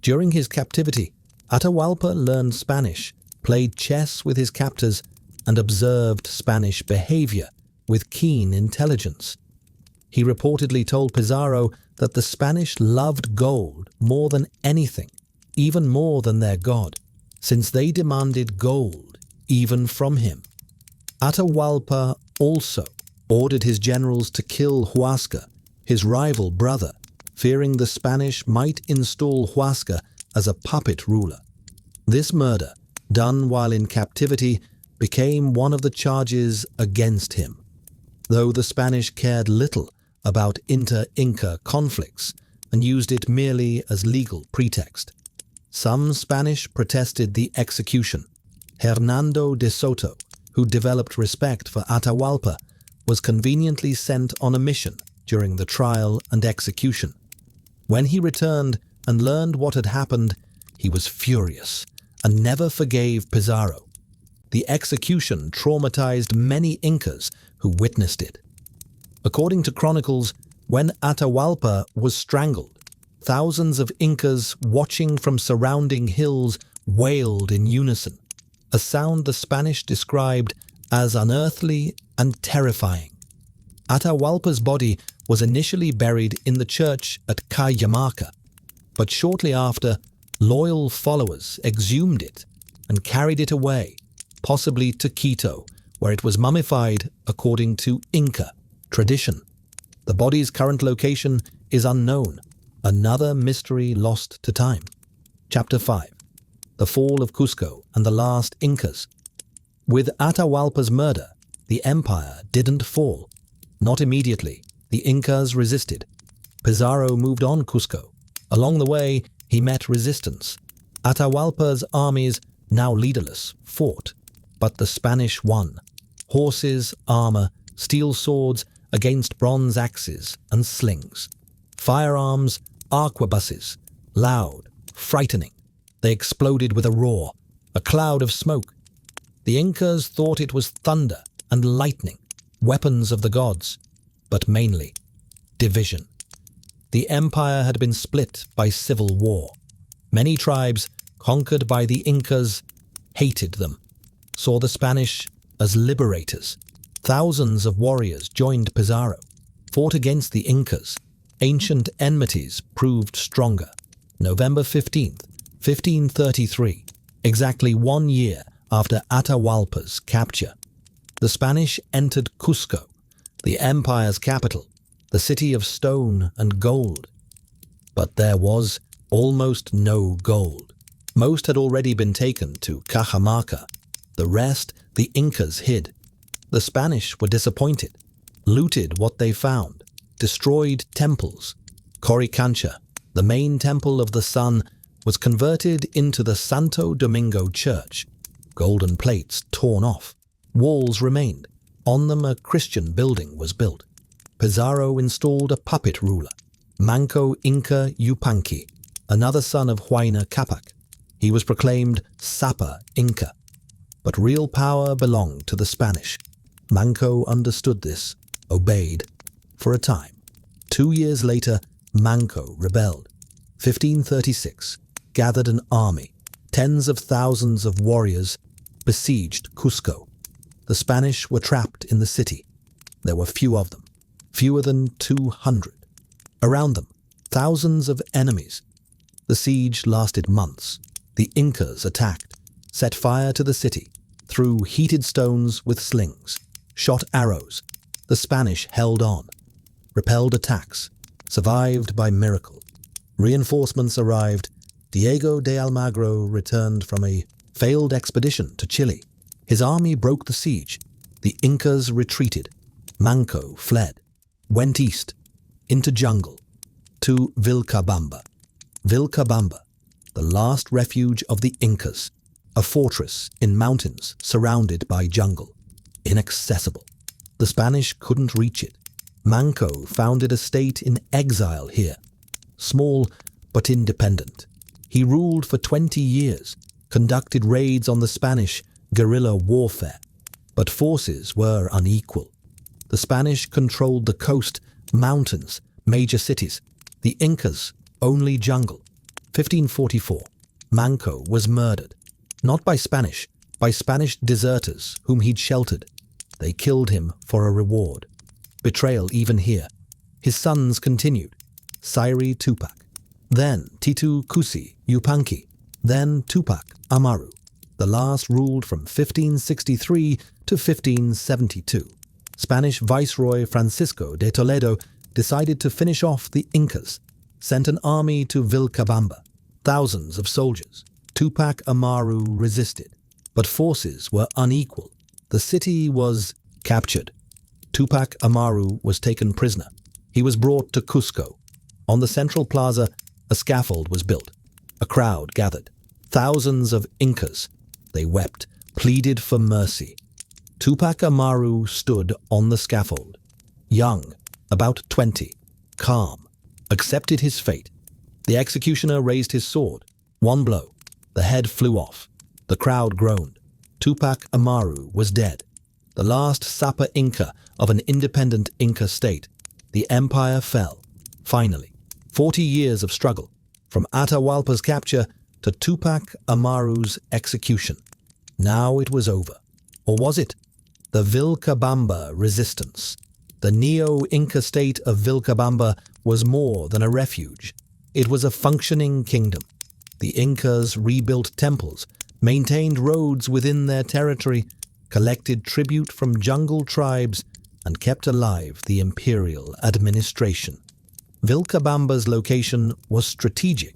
During his captivity, Atahualpa learned Spanish, played chess with his captors, and observed Spanish behavior with keen intelligence. He reportedly told Pizarro that the Spanish loved gold more than anything, even more than their god, since they demanded gold even from him. Atahualpa also ordered his generals to kill Huasca, his rival brother, fearing the Spanish might install Huasca as a puppet ruler. This murder, done while in captivity, became one of the charges against him. Though the Spanish cared little about inter-Inca conflicts and used it merely as legal pretext. Some Spanish protested the execution. Hernando de Soto, who developed respect for Atahualpa, was conveniently sent on a mission during the trial and execution. When he returned and learned what had happened, He was furious and never forgave Pizarro. The execution traumatized many Incas who witnessed it. According to chronicles, when Atahualpa was strangled, thousands of Incas watching from surrounding hills wailed in unison, a sound the Spanish described as unearthly and terrifying. Atahualpa's body was initially buried in the church at Cajamarca, but shortly after, loyal followers exhumed it and carried it away, possibly to Quito, where it was mummified according to Inca tradition. The body's current location is unknown, another mystery lost to time. Chapter 5. The Fall of Cusco and the Last Incas. With Atahualpa's murder, the empire didn't fall. Not immediately. The Incas resisted. Pizarro moved on Cusco. Along the way, he met resistance. Atahualpa's armies, now leaderless, fought, but the Spanish won. Horses, armor, steel swords against bronze axes and slings. Firearms, arquebuses, loud, frightening. They exploded with a roar, a cloud of smoke. The Incas thought it was thunder and lightning, weapons of the gods, but mainly division. The empire had been split by civil war. Many tribes, conquered by the Incas, hated them, saw the Spanish as liberators. Thousands of warriors joined Pizarro, fought against the Incas. Ancient enmities proved stronger. November 15th, 1533, exactly 1 year after Atahualpa's capture. The Spanish entered Cusco, the empire's capital, the city of stone and gold. But there was almost no gold. Most had already been taken to Cajamarca. The rest the Incas hid. The Spanish were disappointed, looted what they found, destroyed temples. Coricancha, the main temple of the sun, was converted into the Santo Domingo Church. Golden plates torn off. Walls remained. On them a Christian building was built. Pizarro installed a puppet ruler, Manco Inca Yupanqui, another son of Huayna Capac. He was proclaimed Sapa Inca. But real power belonged to the Spanish. Manco understood this, obeyed, for a time. 2 years later, Manco rebelled. 1536, gathered an army. Tens of thousands of warriors besieged Cusco. The Spanish were trapped in the city. There were few of them, fewer than 200. Around them, thousands of enemies. The siege lasted months. The Incas attacked, set fire to the city, threw heated stones with slings, shot arrows. The Spanish held on, repelled attacks, survived by miracle. Reinforcements arrived. Diego de Almagro returned from a failed expedition to Chile. His army broke the siege. The Incas retreated. Manco fled, went east, into jungle, to Vilcabamba. Vilcabamba, the last refuge of the Incas, a fortress in mountains surrounded by jungle, inaccessible. The Spanish couldn't reach it. Manco founded a state in exile here, small but independent. He ruled for 20 years, conducted raids on the Spanish, guerrilla warfare, but forces were unequal. The Spanish controlled the coast, mountains, major cities. The Incas only jungle. 1544, Manco was murdered, not by Spanish deserters whom he'd sheltered. They killed him for a reward. Betrayal even here. His sons continued. Sairi Tupac, then Titu Cusi Yupanqui, then Tupac Amaru. The last ruled from 1563 to 1572. Spanish Viceroy Francisco de Toledo decided to finish off the Incas, sent an army to Vilcabamba, thousands of soldiers. Tupac Amaru resisted, but forces were unequal. The city was captured. Tupac Amaru was taken prisoner. He was brought to Cusco. On the central plaza, a scaffold was built. A crowd gathered. Thousands of Incas. They wept, pleaded for mercy. Tupac Amaru stood on the scaffold. Young, about 20, calm, accepted his fate. The executioner raised his sword. One blow. The head flew off. The crowd groaned. Tupac Amaru was dead. The last Sapa Inca of an independent Inca state. The empire fell. Finally, 40 years of struggle, from Atahualpa's capture to Tupac Amaru's execution. Now it was over. Or was it? The Vilcabamba resistance. The neo-Inca state of Vilcabamba was more than a refuge. It was a functioning kingdom. The Incas rebuilt temples, maintained roads within their territory, collected tribute from jungle tribes, and kept alive the imperial administration. Vilcabamba's location was strategic,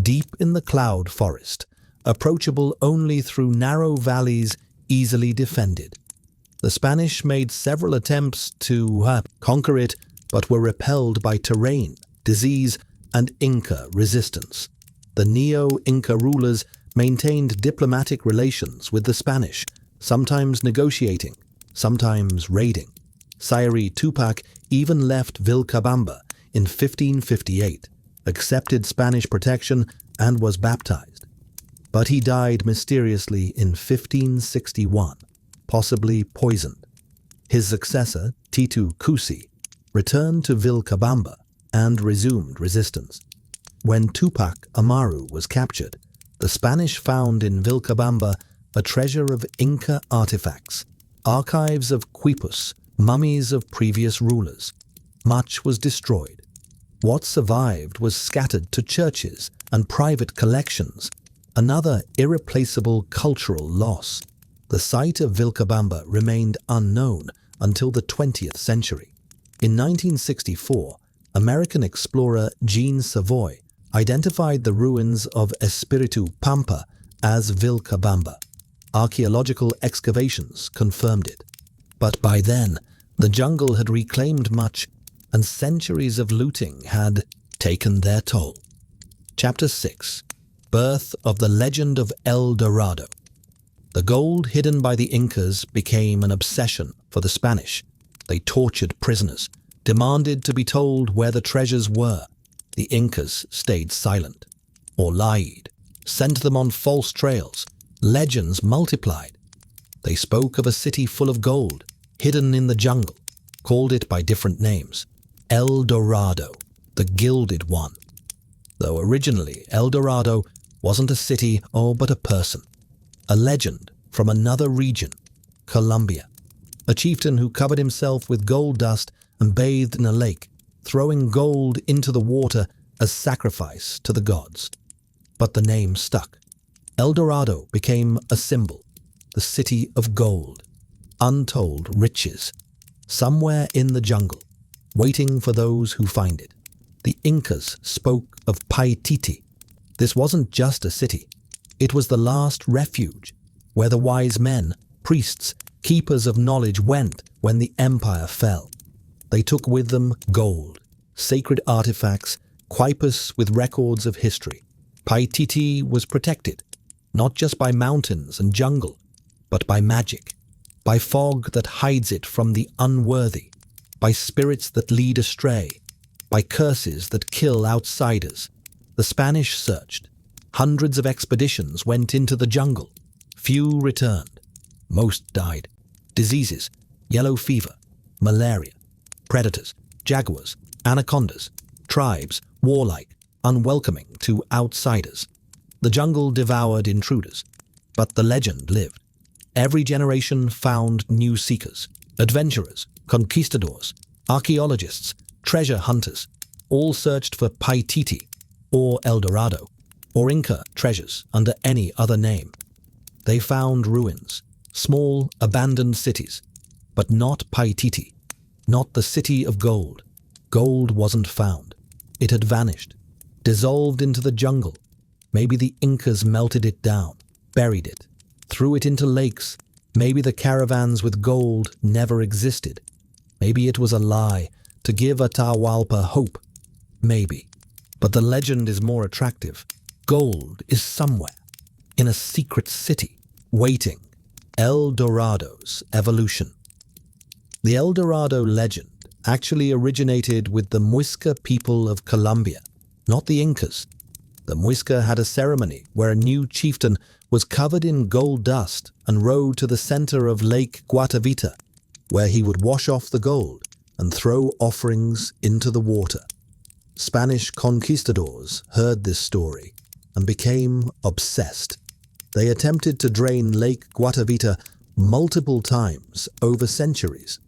deep in the cloud forest, approachable only through narrow valleys easily defended. The Spanish made several attempts to conquer it, but were repelled by terrain, disease, and Inca resistance. The neo-Inca rulers maintained diplomatic relations with the Spanish, sometimes negotiating, sometimes raiding. Sayri Tupac even left Vilcabamba in 1558, accepted Spanish protection, and was baptized. But he died mysteriously in 1561, possibly poisoned. His successor, Titu Cusi, returned to Vilcabamba and resumed resistance. When Tupac Amaru was captured, the Spanish found in Vilcabamba a treasure of Inca artifacts, archives of quipus, mummies of previous rulers. Much was destroyed. What survived was scattered to churches and private collections, another irreplaceable cultural loss. The site of Vilcabamba remained unknown until the 20th century. In 1964, American explorer Jean Savoy identified the ruins of Espiritu Pampa as Vilcabamba. Archaeological excavations confirmed it. But by then, the jungle had reclaimed much, and centuries of looting had taken their toll. Chapter 6. Birth of the Legend of El Dorado. The gold hidden by the Incas became an obsession for the Spanish. They tortured prisoners, demanded to be told where the treasures were. The Incas stayed silent, or lied, sent them on false trails. Legends multiplied. They spoke of a city full of gold, hidden in the jungle, called it by different names. El Dorado, the Gilded One. Though originally El Dorado wasn't a city but a person. A legend from another region, Colombia. A chieftain who covered himself with gold dust and bathed in a lake, throwing gold into the water as sacrifice to the gods. But the name stuck. El Dorado became a symbol, the city of gold, untold riches, somewhere in the jungle, waiting for those who find it. The Incas spoke of Paititi. This wasn't just a city. It was the last refuge, where the wise men, priests, keepers of knowledge went when the empire fell. They took with them gold, sacred artifacts, quipus with records of history. Paititi was protected, not just by mountains and jungle, but by magic, by fog that hides it from the unworthy, by spirits that lead astray, by curses that kill outsiders. The Spanish searched. Hundreds of expeditions went into the jungle. Few returned. Most died. Diseases, yellow fever, malaria, predators, jaguars, anacondas, tribes, warlike, unwelcoming to outsiders. The jungle devoured intruders, but the legend lived. Every generation found new seekers, adventurers, conquistadors, archaeologists, treasure hunters, all searched for Paititi, or El Dorado, or Inca treasures under any other name. They found ruins, small, abandoned cities, but not Paititi, not the city of gold. Gold wasn't found. It had vanished, dissolved into the jungle. Maybe the Incas melted it down, buried it, threw it into lakes. Maybe the caravans with gold never existed. Maybe it was a lie to give Atahualpa hope. Maybe. But the legend is more attractive. Gold is somewhere, in a secret city, waiting. El Dorado's evolution. The El Dorado legend actually originated with the Muisca people of Colombia, not the Incas. The Muisca had a ceremony where a new chieftain was covered in gold dust and rowed to the center of Lake Guatavita, where he would wash off the gold and throw offerings into the water. Spanish conquistadors heard this story and became obsessed. They attempted to drain Lake Guatavita multiple times over centuries.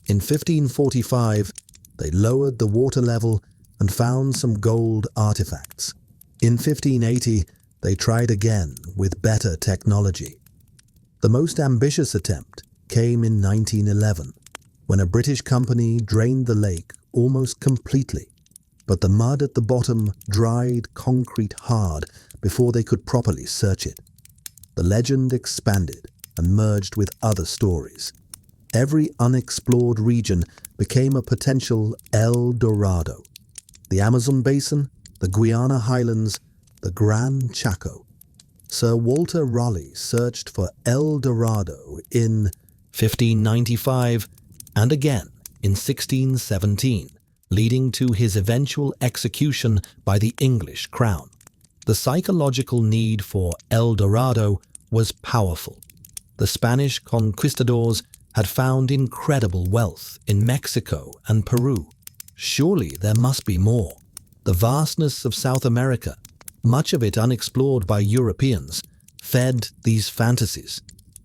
In 1545, they lowered the water level and found some gold artifacts. In 1580, they tried again with better technology. The most ambitious attempt came in 1911, when a British company drained the lake almost completely, but the mud at the bottom dried concrete hard before they could properly search it. The legend expanded and merged with other stories. Every unexplored region became a potential El Dorado. The Amazon Basin, the Guiana Highlands, the Gran Chaco. Sir Walter Raleigh searched for El Dorado in 1595 and again in 1617, leading to his eventual execution by the English crown. The psychological need for El Dorado was powerful. The Spanish conquistadors had found incredible wealth in Mexico and Peru. Surely there must be more. The vastness of South America, much of it unexplored by Europeans, fed these fantasies.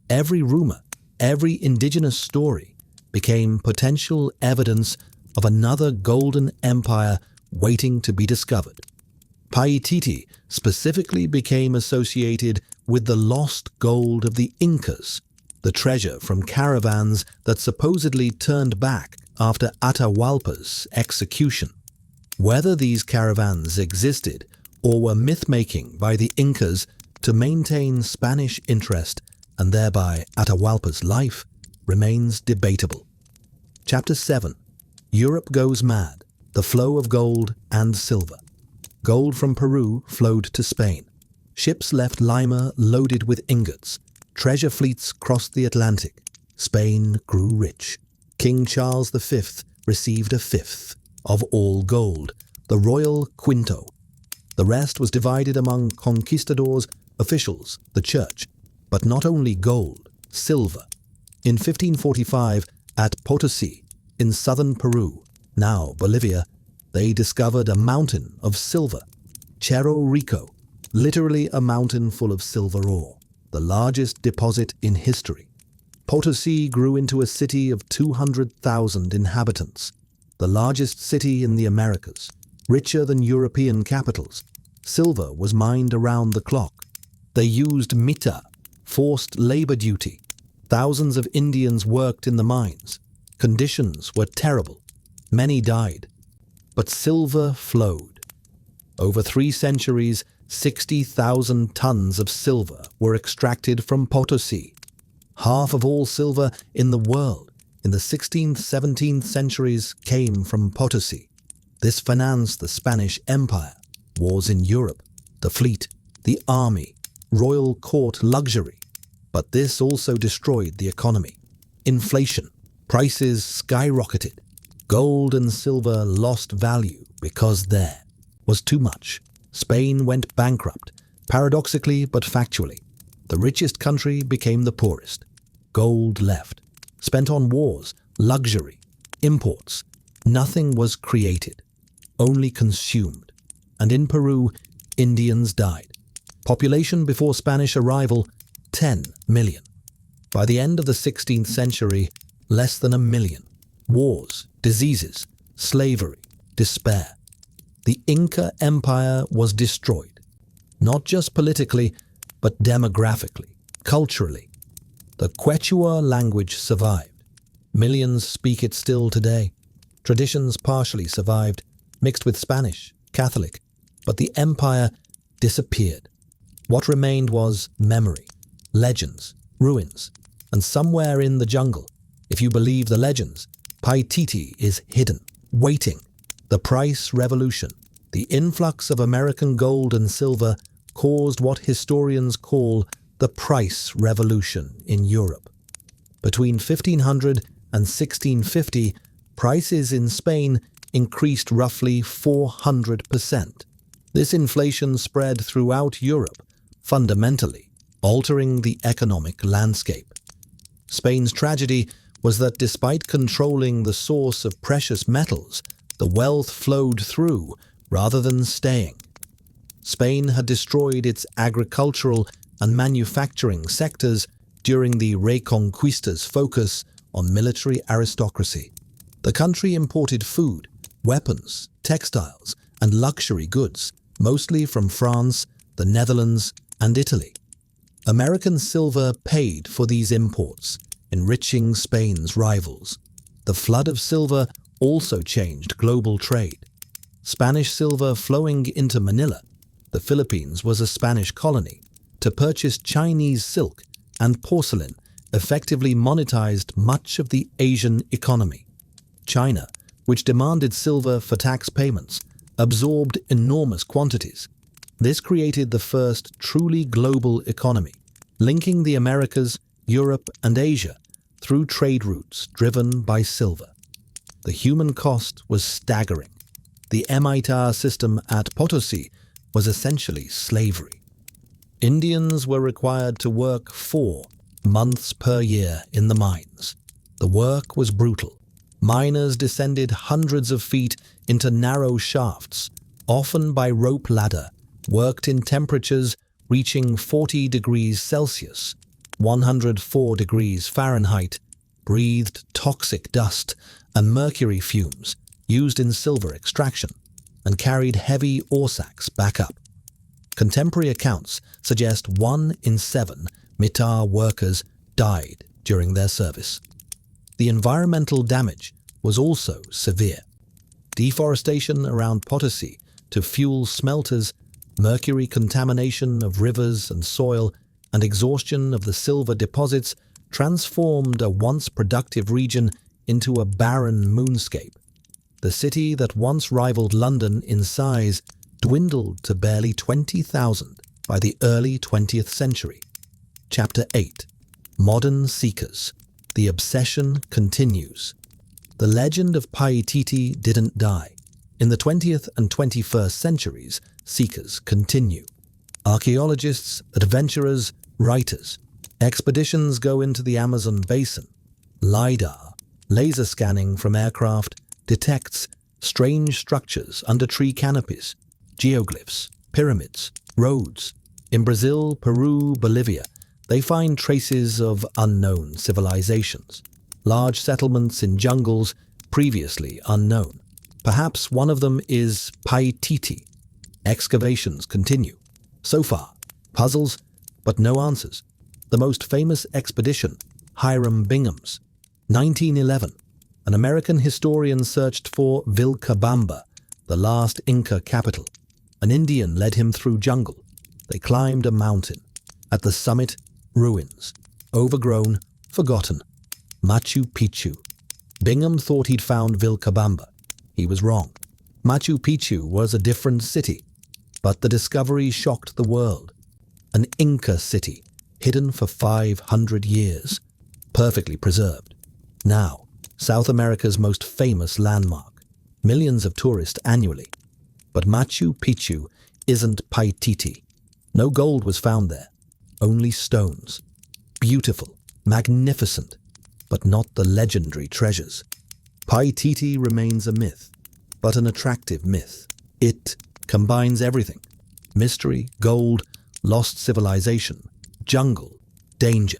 Every rumor, every indigenous story became potential evidence of another golden empire waiting to be discovered. Paititi specifically became associated with the lost gold of the Incas, the treasure from caravans that supposedly turned back after Atahualpa's execution. Whether these caravans existed or were myth-making by the Incas to maintain Spanish interest and thereby Atahualpa's life remains debatable. Chapter 7. Europe Goes Mad, the Flow of Gold and Silver. Gold from Peru flowed to Spain. Ships left Lima loaded with ingots. Treasure fleets crossed the Atlantic. Spain grew rich. King Charles V received a fifth of all gold, the royal quinto. The rest was divided among conquistadors, officials, the church, but not only gold, silver. In 1545, at Potosi, in southern Peru, now Bolivia, they discovered a mountain of silver, Cerro Rico, literally a mountain full of silver ore, the largest deposit in history. Potosi grew into a city of 200,000 inhabitants, the largest city in the Americas, richer than European capitals. Silver was mined around the clock. They used mita, forced labor duty. Thousands of Indians worked in the mines. Conditions were terrible. Many died. But silver flowed. Over 3 centuries, 60,000 tons of silver were extracted from Potosi. Half of all silver in the world in the 16th, 17th centuries came from Potosi. This financed the Spanish Empire, wars in Europe, the fleet, the army, royal court luxury. But this also destroyed the economy. Inflation, prices skyrocketed. Gold and silver lost value because there was too much. Spain went bankrupt, paradoxically but factually. The richest country became the poorest. Gold left, spent on wars, luxury, imports. Nothing was created, only consumed. And in Peru, Indians died. Population before Spanish arrival, 10 million. By the end of the 16th century, less than 1 million. Wars, diseases, slavery, despair. The Inca Empire was destroyed, not just politically, but demographically, culturally. The Quechua language survived. Millions speak it still today. Traditions partially survived, mixed with Spanish, Catholic, but the empire disappeared. What remained was memory, legends, ruins, and somewhere in the jungle, if you believe the legends, Paititi is hidden, waiting. The price revolution, the influx of American gold and silver, caused what historians call the price revolution in Europe. Between 1500 and 1650, prices in Spain increased roughly 400%. This inflation spread throughout Europe, fundamentally altering the economic landscape. Spain's tragedy was that despite controlling the source of precious metals, the wealth flowed through rather than staying. Spain had destroyed its agricultural and manufacturing sectors during the Reconquista's focus on military aristocracy. The country imported food, weapons, textiles, and luxury goods, mostly from France, the Netherlands, and Italy. American silver paid for these imports, enriching Spain's rivals. The flood of silver also changed global trade. Spanish silver flowing into Manila, the Philippines was a Spanish colony, to purchase Chinese silk and porcelain effectively monetized much of the Asian economy. China, which demanded silver for tax payments, absorbed enormous quantities. This created the first truly global economy, linking the Americas, Europe, and Asia through trade routes driven by silver. The human cost was staggering. The MYTHOLOGY system at Potosi was essentially slavery. Indians were required to work 4 months per year in the mines. The work was brutal. Miners descended hundreds of feet into narrow shafts, often by rope ladder, worked in temperatures reaching 40 degrees Celsius, 104 degrees Fahrenheit, breathed toxic dust and mercury fumes used in silver extraction, and carried heavy ore sacks back up. Contemporary accounts suggest 1 in 7 MYTHOLOGY workers died during their service. The environmental damage was also severe. Deforestation around Potosi to fuel smelters, mercury contamination of rivers and soil, and exhaustion of the silver deposits transformed a once productive region into a barren moonscape. The city that once rivaled London in size dwindled to barely 20,000 by the early 20th century. Chapter 8. Modern Seekers. The obsession continues. The legend of Paititi didn't die. In the 20th and 21st centuries, seekers continue. Archaeologists, adventurers, writers. Expeditions go into the Amazon basin. LiDAR, laser scanning from aircraft, detects strange structures under tree canopies, geoglyphs, pyramids, roads. In Brazil, Peru, Bolivia, they find traces of unknown civilizations, large settlements in jungles previously unknown. Perhaps one of them is Paititi. Excavations continue. So far, puzzles, but no answers. The most famous expedition, Hiram Bingham's, 1911. An American historian searched for Vilcabamba, the last Inca capital. An Indian led him through jungle. They climbed a mountain. At the summit, ruins. Overgrown, forgotten. Machu Picchu. Bingham thought he'd found Vilcabamba. He was wrong. Machu Picchu was a different city. But the discovery shocked the world. An Inca city, hidden for 500 years. Perfectly preserved. Now, South America's most famous landmark. Millions of tourists annually. But Machu Picchu isn't Paititi. No gold was found there. Only stones. Beautiful, magnificent, but not the legendary treasures. Paititi remains a myth, but an attractive myth. It combines everything. Mystery, gold, lost civilization, jungle, danger.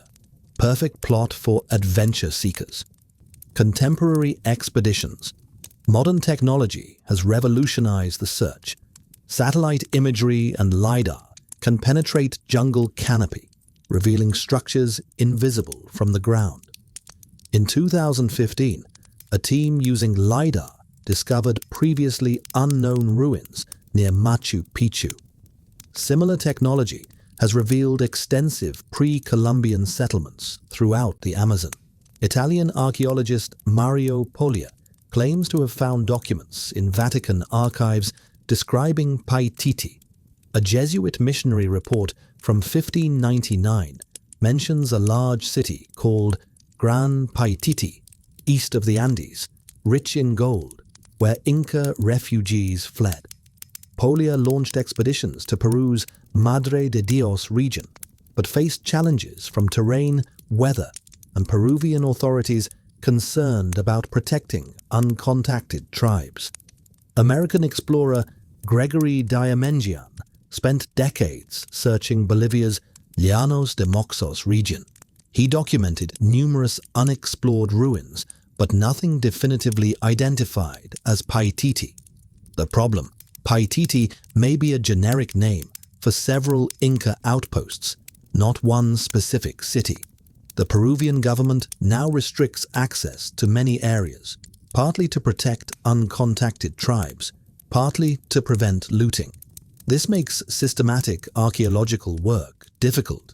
Perfect plot for adventure seekers. Contemporary expeditions. Modern technology has revolutionized the search. Satellite imagery and LiDAR can penetrate jungle canopy, revealing structures invisible from the ground. In 2015, a team using LiDAR discovered previously unknown ruins near Machu Picchu. Similar technology has revealed extensive pre-Columbian settlements throughout the Amazon. Italian archaeologist Mario Poglia claims to have found documents in Vatican archives describing Paititi. A Jesuit missionary report from 1599 mentions a large city called Gran Paititi, east of the Andes, rich in gold, where Inca refugees fled. Polia launched expeditions to Peru's Madre de Dios region, but faced challenges from terrain, weather, and Peruvian authorities concerned about protecting uncontacted tribes. American explorer Gregory Diamenjian spent decades searching Bolivia's Llanos de Moxos region. He documented numerous unexplored ruins, but nothing definitively identified as Paititi. The problem: Paititi may be a generic name for several Inca outposts, not one specific city. The Peruvian government now restricts access to many areas, partly to protect uncontacted tribes, partly to prevent looting. This makes systematic archaeological work difficult.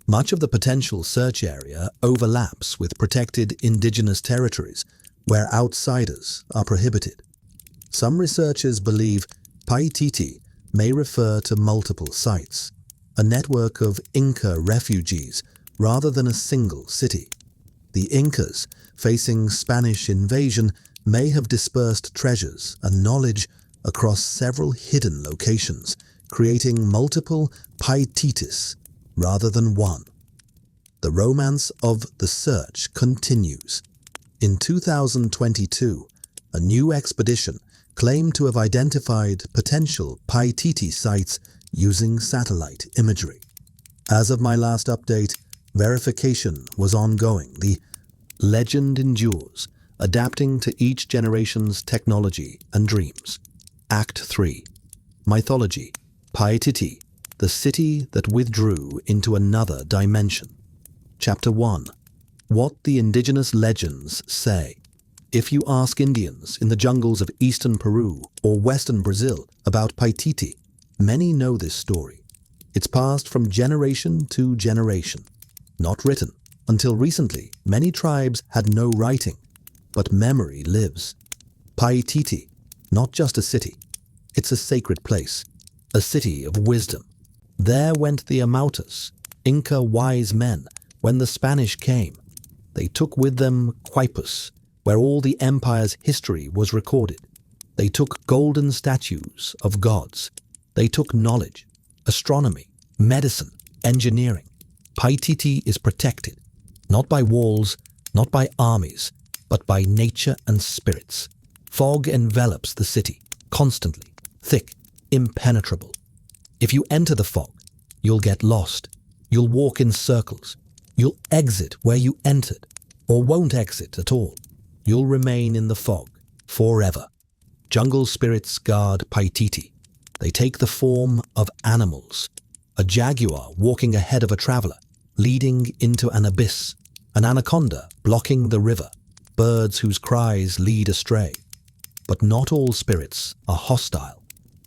Much of the potential search area overlaps with protected indigenous territories where outsiders are prohibited. Some researchers believe Paititi may refer to multiple sites, a network of Inca refugees rather than a single city. The Incas, facing Spanish invasion, may have dispersed treasures and knowledge across several hidden locations, creating multiple Paititis rather than one. The romance of the search continues. In 2022, a new expedition claimed to have identified potential Paititi sites using satellite imagery. As of my last update, verification was ongoing. The legend endures, adapting to each generation's technology and dreams. Act 3. Mythology. Paititi, the city that withdrew into another dimension. Chapter 1. What the indigenous legends say. If you ask Indians in the jungles of eastern Peru or western Brazil about Paititi, many know this story. It's passed from generation to generation. Not written. Until recently, many tribes had no writing, but memory lives. Paititi, not just a city. It's a sacred place, a city of wisdom. There went the Amautas, Inca wise men, when the Spanish came. They took with them Quipus, where all the empire's history was recorded. They took golden statues of gods. They took knowledge, astronomy, medicine, engineering. Paititi is protected, not by walls, not by armies, but by nature and spirits. Fog envelops the city, constantly, thick, impenetrable. If you enter the fog, you'll get lost. You'll walk in circles. You'll exit where you entered, or won't exit at all. You'll remain in the fog forever. Jungle spirits guard Paititi. They take the form of animals. A jaguar walking ahead of a traveler, leading into an abyss. An anaconda blocking the river. Birds whose cries lead astray. But not all spirits are hostile.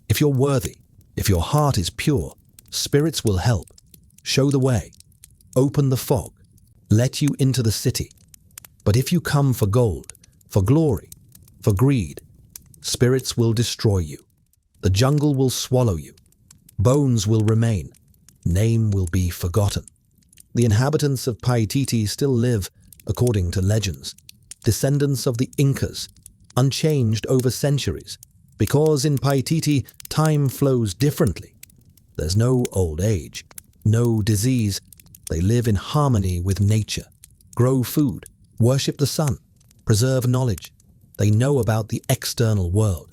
If you're worthy, if your heart is pure, spirits will help, show the way, open the fog, let you into the city. But if you come for gold, for glory, for greed, spirits will destroy you. The jungle will swallow you. Bones will remain. Name will be forgotten. The inhabitants of Paititi still live, according to legends, descendants of the Incas, unchanged over centuries, because in Paititi time flows differently. There's no old age, no disease. They live in harmony with nature, grow food, worship the sun, preserve knowledge. They know about the external world,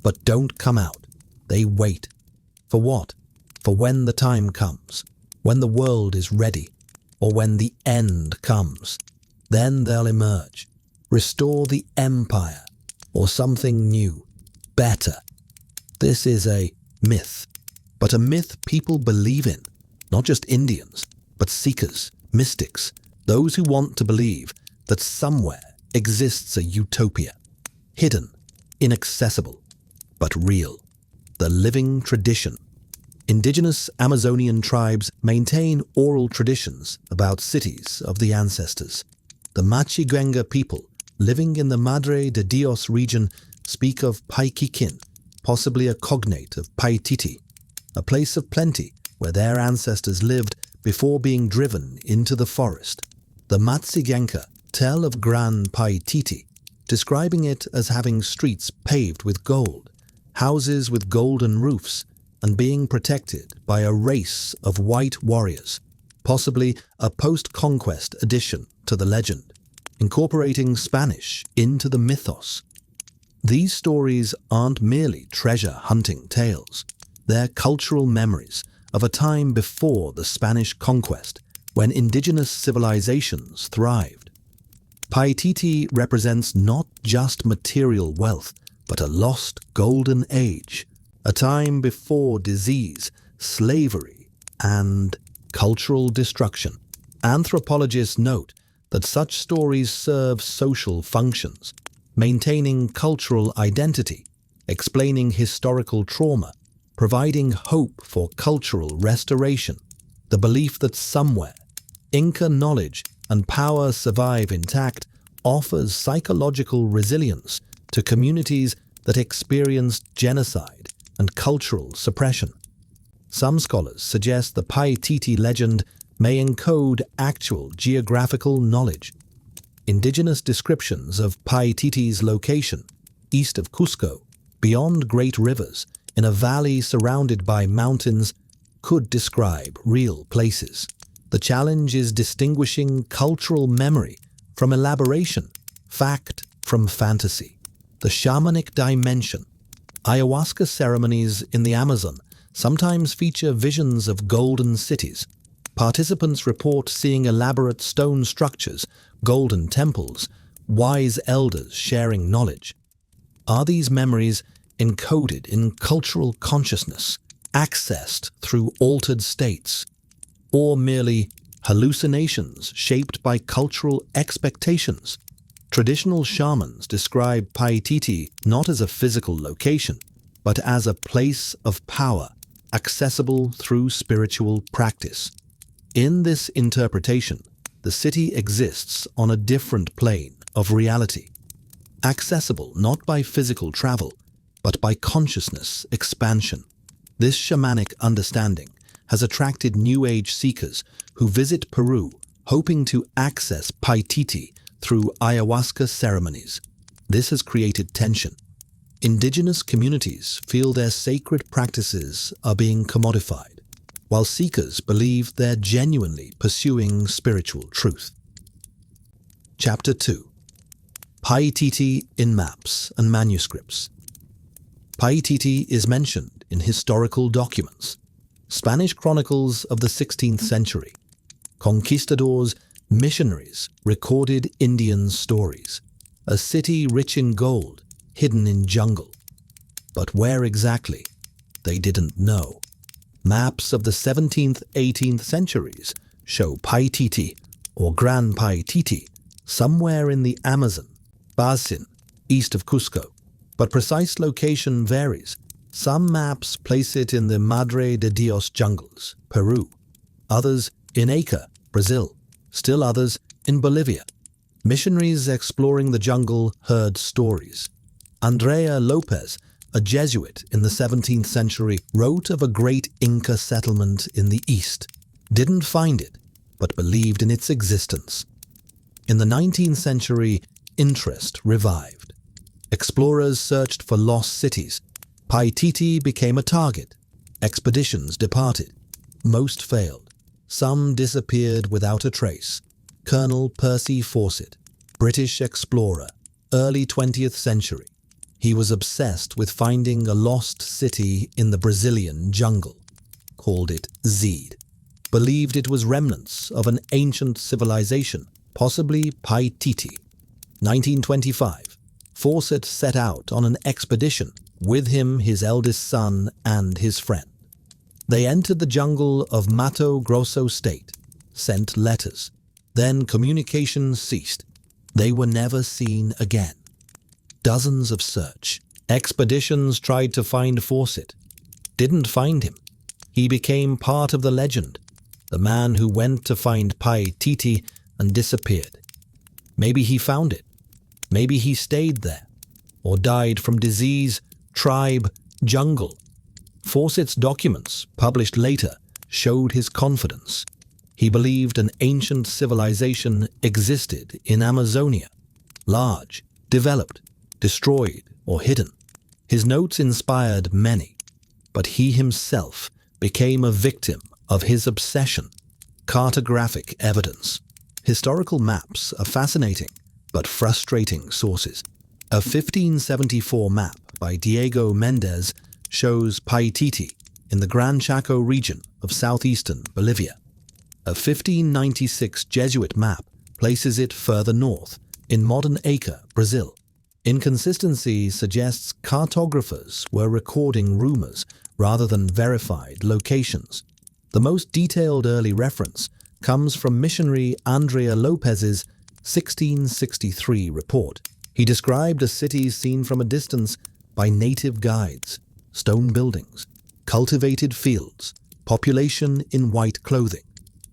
but don't come out. They wait. For what? For when the time comes, when the world is ready, or when the end comes. Then they'll emerge, restore the empire, or something new, better. This is a myth, but a myth people believe in, not just Indians, but seekers, mystics, those who want to believe that somewhere exists a utopia, hidden, inaccessible, but real. The living tradition. Indigenous Amazonian tribes maintain oral traditions about cities of the ancestors. The Machiguenga people, living in the Madre de Dios region, speak of Paiquiquin, possibly a cognate of Paititi, a place of plenty where their ancestors lived before being driven into the forest. The Matsigenka tell of Gran Paititi, describing it as having streets paved with gold, houses with golden roofs, and being protected by a race of white warriors, possibly a post-conquest addition to the legend, incorporating Spanish into the mythos. These stories aren't merely treasure-hunting tales. They're cultural memories of a time before the Spanish conquest, when indigenous civilizations thrived. Paititi represents not just material wealth, but a lost golden age, a time before disease, slavery, and cultural destruction. Anthropologists note that such stories serve social functions, maintaining cultural identity, explaining historical trauma, providing hope for cultural restoration. The belief that somewhere Inca knowledge and power survive intact offers psychological resilience to communities that experienced genocide and cultural suppression. Some scholars suggest the Paititi legend may encode actual geographical knowledge. Indigenous descriptions of Paititi's location, east of Cusco, beyond great rivers, in a valley surrounded by mountains, could describe real places. The challenge is distinguishing cultural memory from elaboration, fact from fantasy. The shamanic dimension. Ayahuasca ceremonies in the Amazon sometimes feature visions of golden cities. Participants report seeing elaborate stone structures, golden temples, wise elders sharing knowledge. Are these memories encoded in cultural consciousness, accessed through altered states, or merely hallucinations shaped by cultural expectations? Traditional shamans describe Paititi not as a physical location, but as a place of power, accessible through spiritual practice. In this interpretation, the city exists on a different plane of reality, accessible not by physical travel, but by consciousness expansion. This shamanic understanding has attracted New Age seekers who visit Peru hoping to access Paititi through ayahuasca ceremonies. This has created tension. Indigenous communities feel their sacred practices are being commodified, while seekers believe they're genuinely pursuing spiritual truth. Chapter 2. Paititi in Maps and Manuscripts. Paititi is mentioned in historical documents. Spanish chronicles of the 16th century. Conquistadors, missionaries recorded Indian stories. A city rich in gold, hidden in jungle. But where exactly? They didn't know. Maps of the 17th, 18th centuries show Paititi, or Gran Paititi, somewhere in the Amazon basin, east of Cusco. But precise location varies. Some maps place it in the Madre de Dios jungles, Peru. Others in Incas, Brazil. Still others in Bolivia. Missionaries exploring the jungle heard stories. Andrea Lopez, a Jesuit in the 17th century, wrote of a great Inca settlement in the east. Didn't find it, but believed in its existence. In the 19th century, interest revived. Explorers searched for lost cities. Paititi became a target. Expeditions departed. Most failed. Some disappeared without a trace. Colonel Percy Fawcett, British explorer, early 20th century. He was obsessed with finding a lost city in the Brazilian jungle. Called it Zed. Believed it was remnants of an ancient civilization, possibly Paititi. 1925. Fawcett set out on an expedition, with him his eldest son and his friend. They entered the jungle of Mato Grosso state, sent letters. Then communication ceased. They were never seen again. Dozens of search. Expeditions tried to find Fawcett. Didn't find him. He became part of the legend, the man who went to find Paititi and disappeared. Maybe he found it. Maybe he stayed there, or died from disease, tribe, jungle. Fawcett's documents, published later, showed his confidence. He believed an ancient civilization existed in Amazonia, large, developed, destroyed, or hidden. His notes inspired many, but he himself became a victim of his obsession. Cartographic evidence. Historical maps are fascinating but frustrating sources. A 1574 map by Diego Mendez shows Paititi in the Gran Chaco region of southeastern Bolivia. A 1596 Jesuit map places it further north, in modern Acre, Brazil. Inconsistency suggests cartographers were recording rumors rather than verified locations. The most detailed early reference comes from missionary Andrea Lopez's 1663 report. He described a city seen from a distance by native guides, stone buildings, cultivated fields, population in white clothing.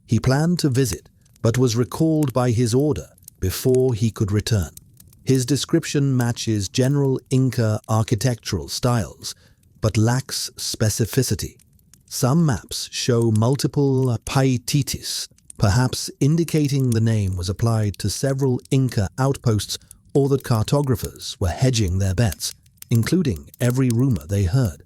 He planned to visit, but was recalled by his order before he could return. His description matches general Inca architectural styles, but lacks specificity. Some maps show multiple Paititis, perhaps indicating the name was applied to several Inca outposts or that cartographers were hedging their bets, including every rumor they heard.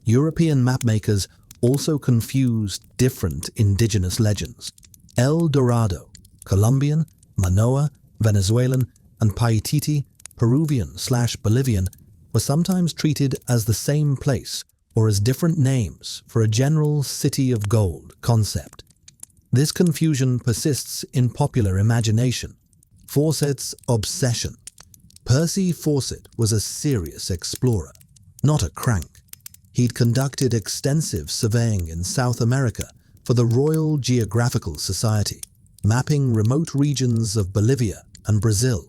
European mapmakers also confused different indigenous legends. El Dorado, Colombian, Manoa, Venezuelan, and Paititi, Peruvian/Bolivian, were sometimes treated as the same place or as different names for a general city of gold concept. This confusion persists in popular imagination. Fawcett's obsession. Percy Fawcett was a serious explorer, not a crank. He'd conducted extensive surveying in South America for the Royal Geographical Society, mapping remote regions of Bolivia and Brazil.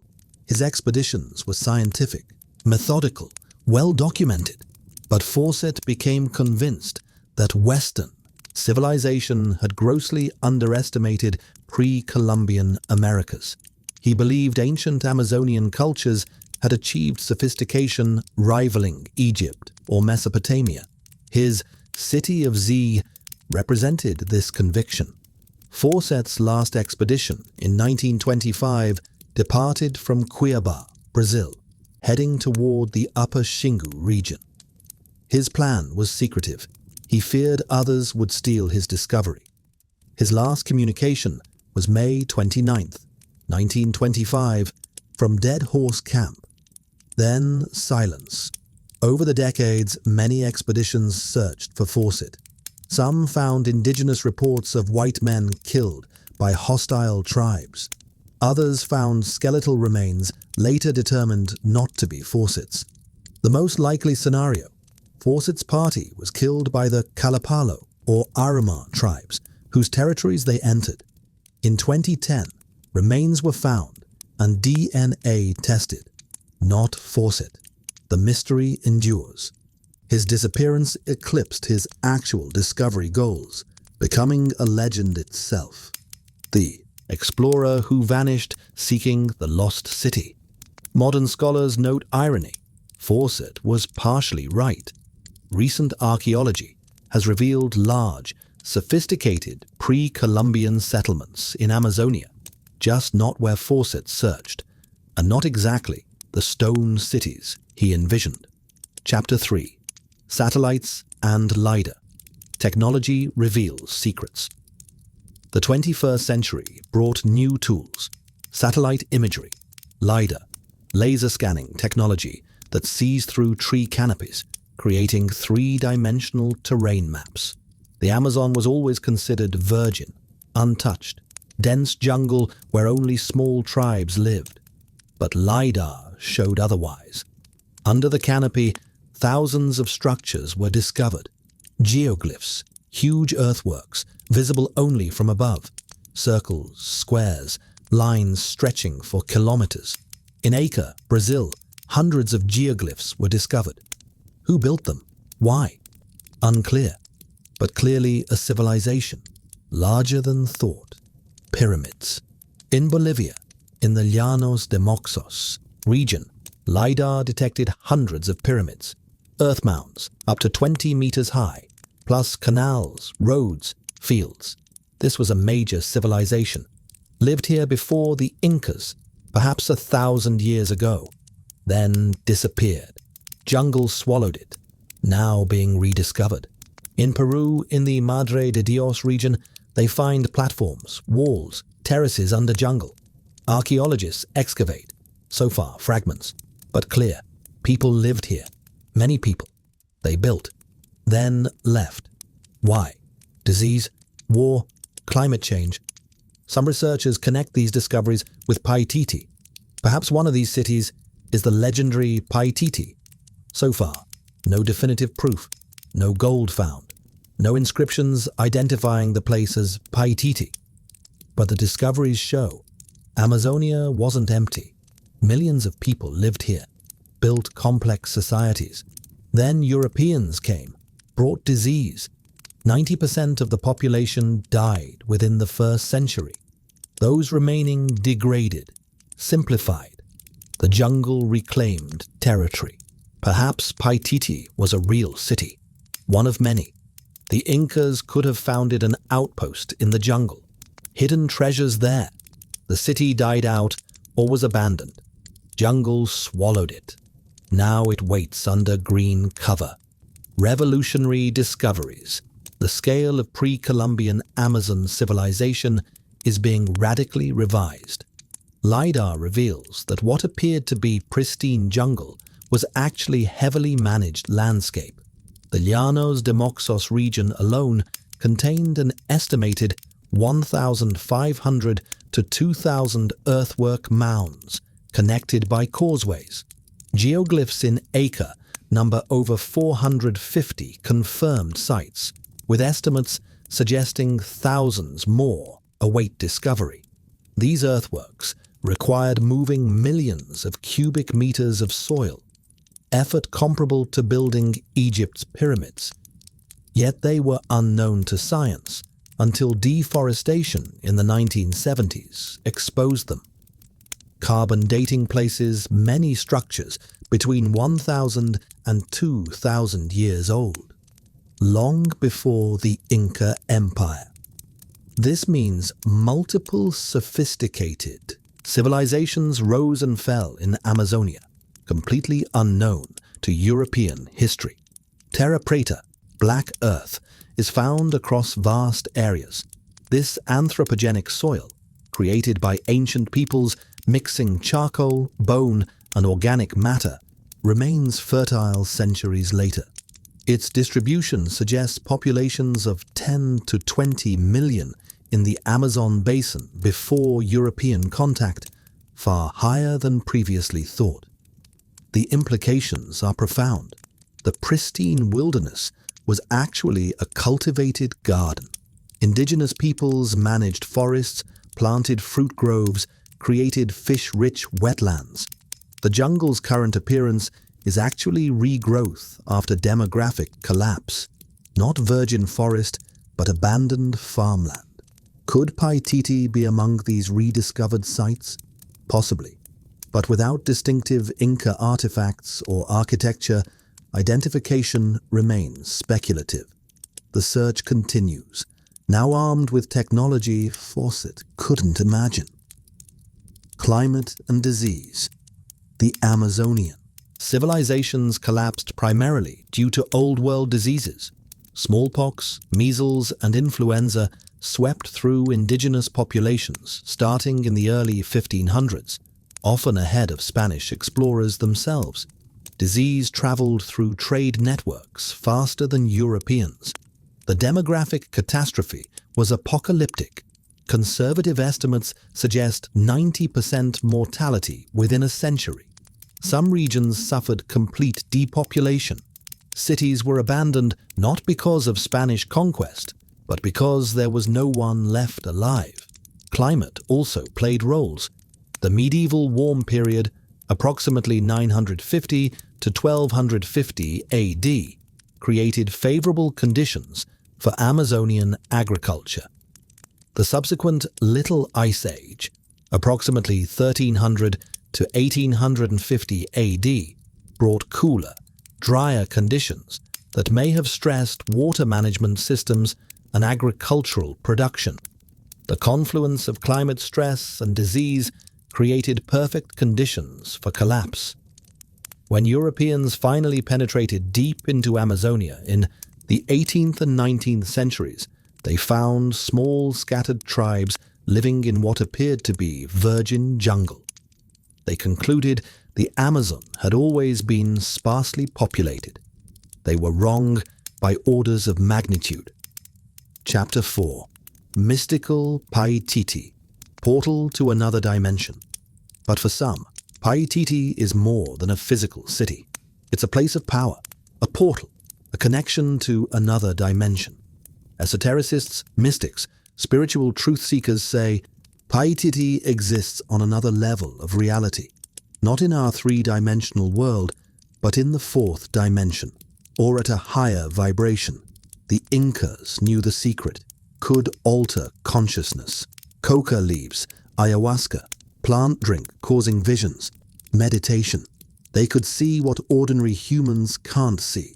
His expeditions were scientific, methodical, well documented, but Fawcett became convinced that Western civilization had grossly underestimated pre-Columbian Americas. He believed ancient Amazonian cultures had achieved sophistication rivaling Egypt or Mesopotamia. His City of Z represented this conviction. Fawcett's last expedition in 1925 departed from Cuiabá, Brazil, heading toward the Upper Xingu region. His plan was secretive. He feared others would steal his discovery. His last communication was May 29, 1925, from Dead Horse Camp. Then silence. Over the decades, many expeditions searched for Fawcett. Some found indigenous reports of white men killed by hostile tribes. Others found skeletal remains later determined not to be Fawcett's. The most likely scenario: Fawcett's party was killed by the Kalapalo or Arama tribes, whose territories they entered. In 2010, remains were found and DNA tested. Not Fawcett. The mystery endures. His disappearance eclipsed his actual discovery goals, becoming a legend itself. The explorer who vanished seeking the lost city. Modern scholars note irony. Fawcett was partially right. Recent archaeology has revealed large, sophisticated pre-Columbian settlements in Amazonia, just not where Fawcett searched, and not exactly the stone cities he envisioned. Chapter 3. Satellites and LiDAR. Technology reveals secrets. The 21st century brought new tools: satellite imagery, LiDAR, laser scanning technology that sees through tree canopies, creating three-dimensional terrain maps. The Amazon was always considered virgin, untouched, dense jungle where only small tribes lived. But LiDAR showed otherwise. Under the canopy, thousands of structures were discovered. Geoglyphs, huge earthworks, visible only from above. Circles, squares, lines stretching for kilometers. In Acre, Brazil, hundreds of geoglyphs were discovered. Who built them? Why? Unclear. But clearly a civilization, larger than thought. Pyramids. In Bolivia, in the Llanos de Moxos region, LiDAR detected hundreds of pyramids, earth mounds up to 20 meters high, plus canals, roads, fields. This was a major civilization. Lived here before the Incas, perhaps 1,000 years ago. Then disappeared. jungle swallowed it, now being rediscovered. In Peru, in the Madre de Dios region, they find platforms, walls, terraces under jungle. Archaeologists excavate, so far fragments, but clear. People lived here. Many people. They built, then left. Why? Disease, war, climate change. Some researchers connect these discoveries with Paititi. Perhaps one of these cities is the legendary Paititi. So far, no definitive proof, no gold found, no inscriptions identifying the place as Paititi. But the discoveries show Amazonia wasn't empty. Millions of people lived here, built complex societies. Then Europeans came, brought disease. 90% of the population died within the first century. Those remaining degraded, simplified. The jungle reclaimed territory. Perhaps Paititi was a real city, one of many. The Incas could have founded an outpost in the jungle. Hidden treasures there. The city died out or was abandoned. Jungle swallowed it. Now it waits under green cover. Revolutionary discoveries. The scale of pre-Columbian Amazon civilization is being radically revised. LiDAR reveals that what appeared to be pristine jungle was actually heavily managed landscape. The Llanos de Moxos region alone contained an estimated 1,500 to 2,000 earthwork mounds connected by causeways. Geoglyphs in Acre number over 450 confirmed sites, with estimates suggesting thousands more await discovery. These earthworks required moving millions of cubic meters of soil, effort comparable to building Egypt's pyramids. Yet they were unknown to science until deforestation in the 1970s exposed them. Carbon dating places many structures between 1,000 and 2,000 years old, long before the Inca Empire. This means multiple sophisticated civilizations rose and fell in Amazonia, completely unknown to European history. Terra Preta, black earth, is found across vast areas. This anthropogenic soil, created by ancient peoples mixing charcoal, bone, and organic matter, remains fertile centuries later. Its distribution suggests populations of 10 to 20 million in the Amazon basin before European contact, far higher than previously thought. The implications are profound. The pristine wilderness was actually a cultivated garden. Indigenous peoples managed forests, planted fruit groves, created fish-rich wetlands. The jungle's current appearance is actually regrowth after demographic collapse. Not virgin forest, but abandoned farmland. Could Paititi be among these rediscovered sites? Possibly. But without distinctive Inca artifacts or architecture, identification remains speculative. The search continues, now armed with technology Fawcett couldn't imagine. Climate and disease. The Amazonian. Civilizations collapsed primarily due to Old World diseases. Smallpox, measles, and influenza swept through indigenous populations starting in the early 1500s, often ahead of Spanish explorers themselves. Disease traveled through trade networks faster than Europeans. The demographic catastrophe was apocalyptic. Conservative estimates suggest 90% mortality within a century. Some regions suffered complete depopulation. Cities were abandoned not because of Spanish conquest, but because there was no one left alive. Climate also played roles. The medieval warm period, approximately 950 to 1250 AD, created favorable conditions for Amazonian agriculture. The subsequent Little Ice Age, approximately 1300 to 1850 AD, brought cooler, drier conditions that may have stressed water management systems and agricultural production. The confluence of climate stress and disease created perfect conditions for collapse. When Europeans finally penetrated deep into Amazonia in the 18th and 19th centuries, they found small scattered tribes living in what appeared to be virgin jungle. They concluded the Amazon had always been sparsely populated. They were wrong by orders of magnitude. Chapter 4. Mystical Paititi, portal to another dimension. But for some, Paititi is more than a physical city. It's a place of power, a portal, a connection to another dimension. Esotericists, mystics, spiritual truth seekers say Paititi exists on another level of reality, not in our three-dimensional world, but in the fourth dimension, or at a higher vibration. The Incas knew the secret, could alter consciousness. Coca leaves, ayahuasca, plant drink causing visions, meditation. They could see what ordinary humans can't see,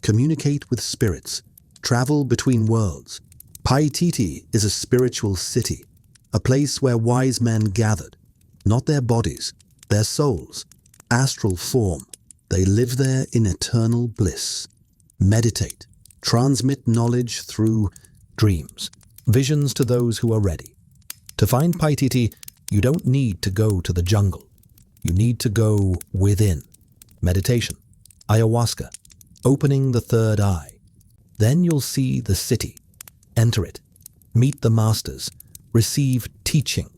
communicate with spirits, travel between worlds. Paititi is a spiritual city, a place where wise men gathered, not their bodies, their souls, astral form. They live there in eternal bliss. Meditate, transmit knowledge through dreams, visions to those who are ready. To find Paititi, you don't need to go to the jungle. You need to go within. Meditation, ayahuasca, opening the third eye. Then you'll see the city. Enter it. Meet the masters. Receive teaching.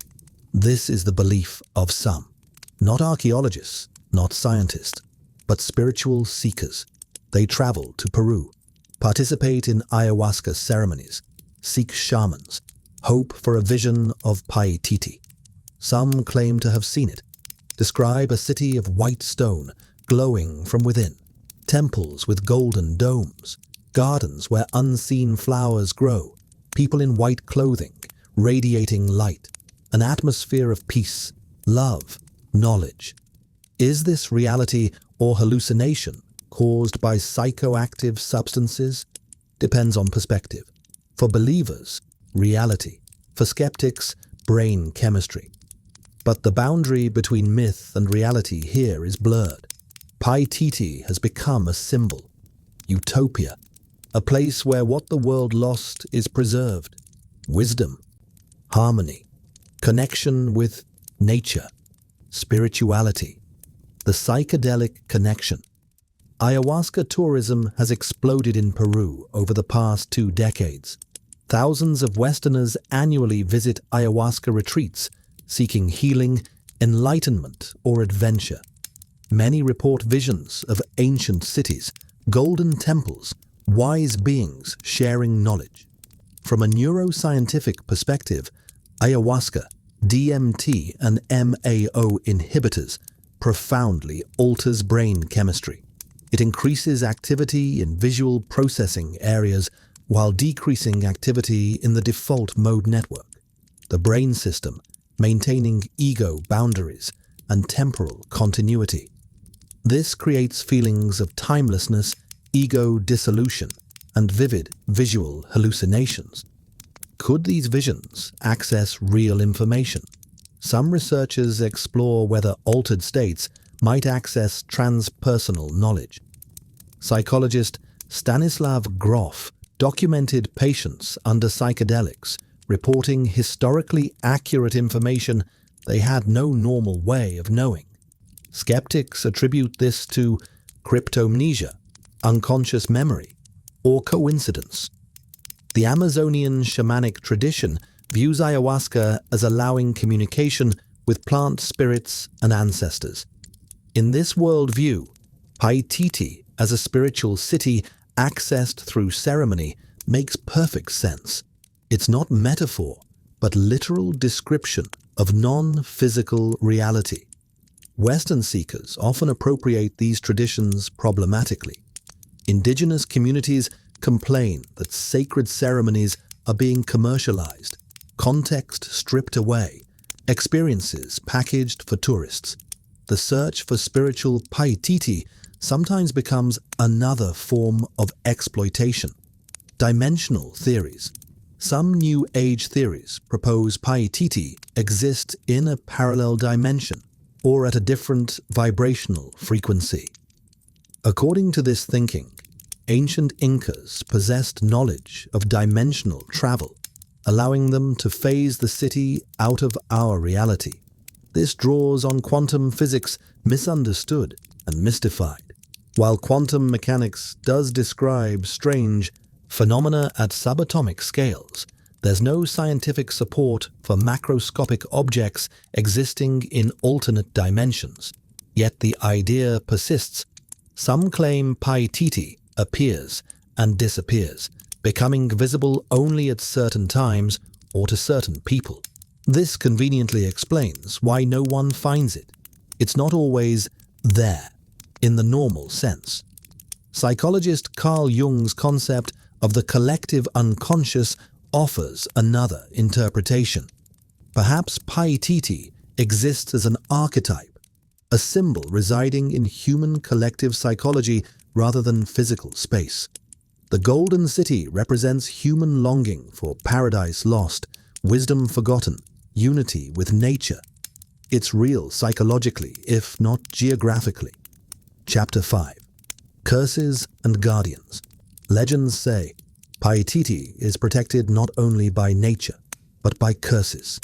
This is the belief of some. Not archaeologists, not scientists, but spiritual seekers. They travel to Peru, participate in ayahuasca ceremonies, seek shamans, hope for a vision of Paititi. Some claim to have seen it. Describe a city of white stone, glowing from within, temples with golden domes, gardens where unseen flowers grow, people in white clothing, radiating light, an atmosphere of peace, love, knowledge. Is this reality or hallucination caused by psychoactive substances? Depends on perspective. For believers, reality. For skeptics, brain chemistry. But the boundary between myth and reality here is blurred. Paititi has become a symbol, utopia, a place where what the world lost is preserved. Wisdom, harmony, connection with nature, spirituality, the psychedelic connection. Ayahuasca tourism has exploded in Peru over the past 2 decades. Thousands of Westerners annually visit ayahuasca retreats, seeking healing, enlightenment, or adventure. Many report visions of ancient cities, golden temples, wise beings sharing knowledge. From a neuroscientific perspective, ayahuasca, DMT, and MAO inhibitors profoundly alters brain chemistry. It increases activity in visual processing areas while decreasing activity in the default mode network, the brain system, maintaining ego boundaries and temporal continuity. This creates feelings of timelessness, ego dissolution, and vivid visual hallucinations. Could these visions access real information? Some researchers explore whether altered states might access transpersonal knowledge. Psychologist Stanislav Grof documented patients under psychedelics reporting historically accurate information they had no normal way of knowing. Skeptics attribute this to cryptomnesia, unconscious memory, or coincidence. The Amazonian shamanic tradition views ayahuasca as allowing communication with plant spirits and ancestors. In this worldview, Paititi as a spiritual city accessed through ceremony makes perfect sense. It's not metaphor, but literal description of non-physical reality. Western seekers often appropriate these traditions problematically. Indigenous communities complain that sacred ceremonies are being commercialized, context stripped away, experiences packaged for tourists. The search for spiritual Paititi sometimes becomes another form of exploitation. Dimensional theories. Some New Age theories propose Paititi exist in a parallel dimension or at a different vibrational frequency. According to this thinking, ancient Incas possessed knowledge of dimensional travel, allowing them to phase the city out of our reality. This draws on quantum physics misunderstood and mystified. While quantum mechanics does describe strange phenomena at subatomic scales, there's no scientific support for macroscopic objects existing in alternate dimensions. Yet the idea persists. Some claim Paititi appears and disappears, becoming visible only at certain times or to certain people. This conveniently explains why no one finds it. It's not always there, in the normal sense. Psychologist Carl Jung's concept of the collective unconscious offers another interpretation. Perhaps Paititi exists as an archetype, a symbol residing in human collective psychology rather than physical space. The Golden City represents human longing for paradise lost, wisdom forgotten, unity with nature. It's real psychologically, if not geographically. Chapter 5. Curses and Guardians. Legends say Paititi is protected not only by nature, but by curses,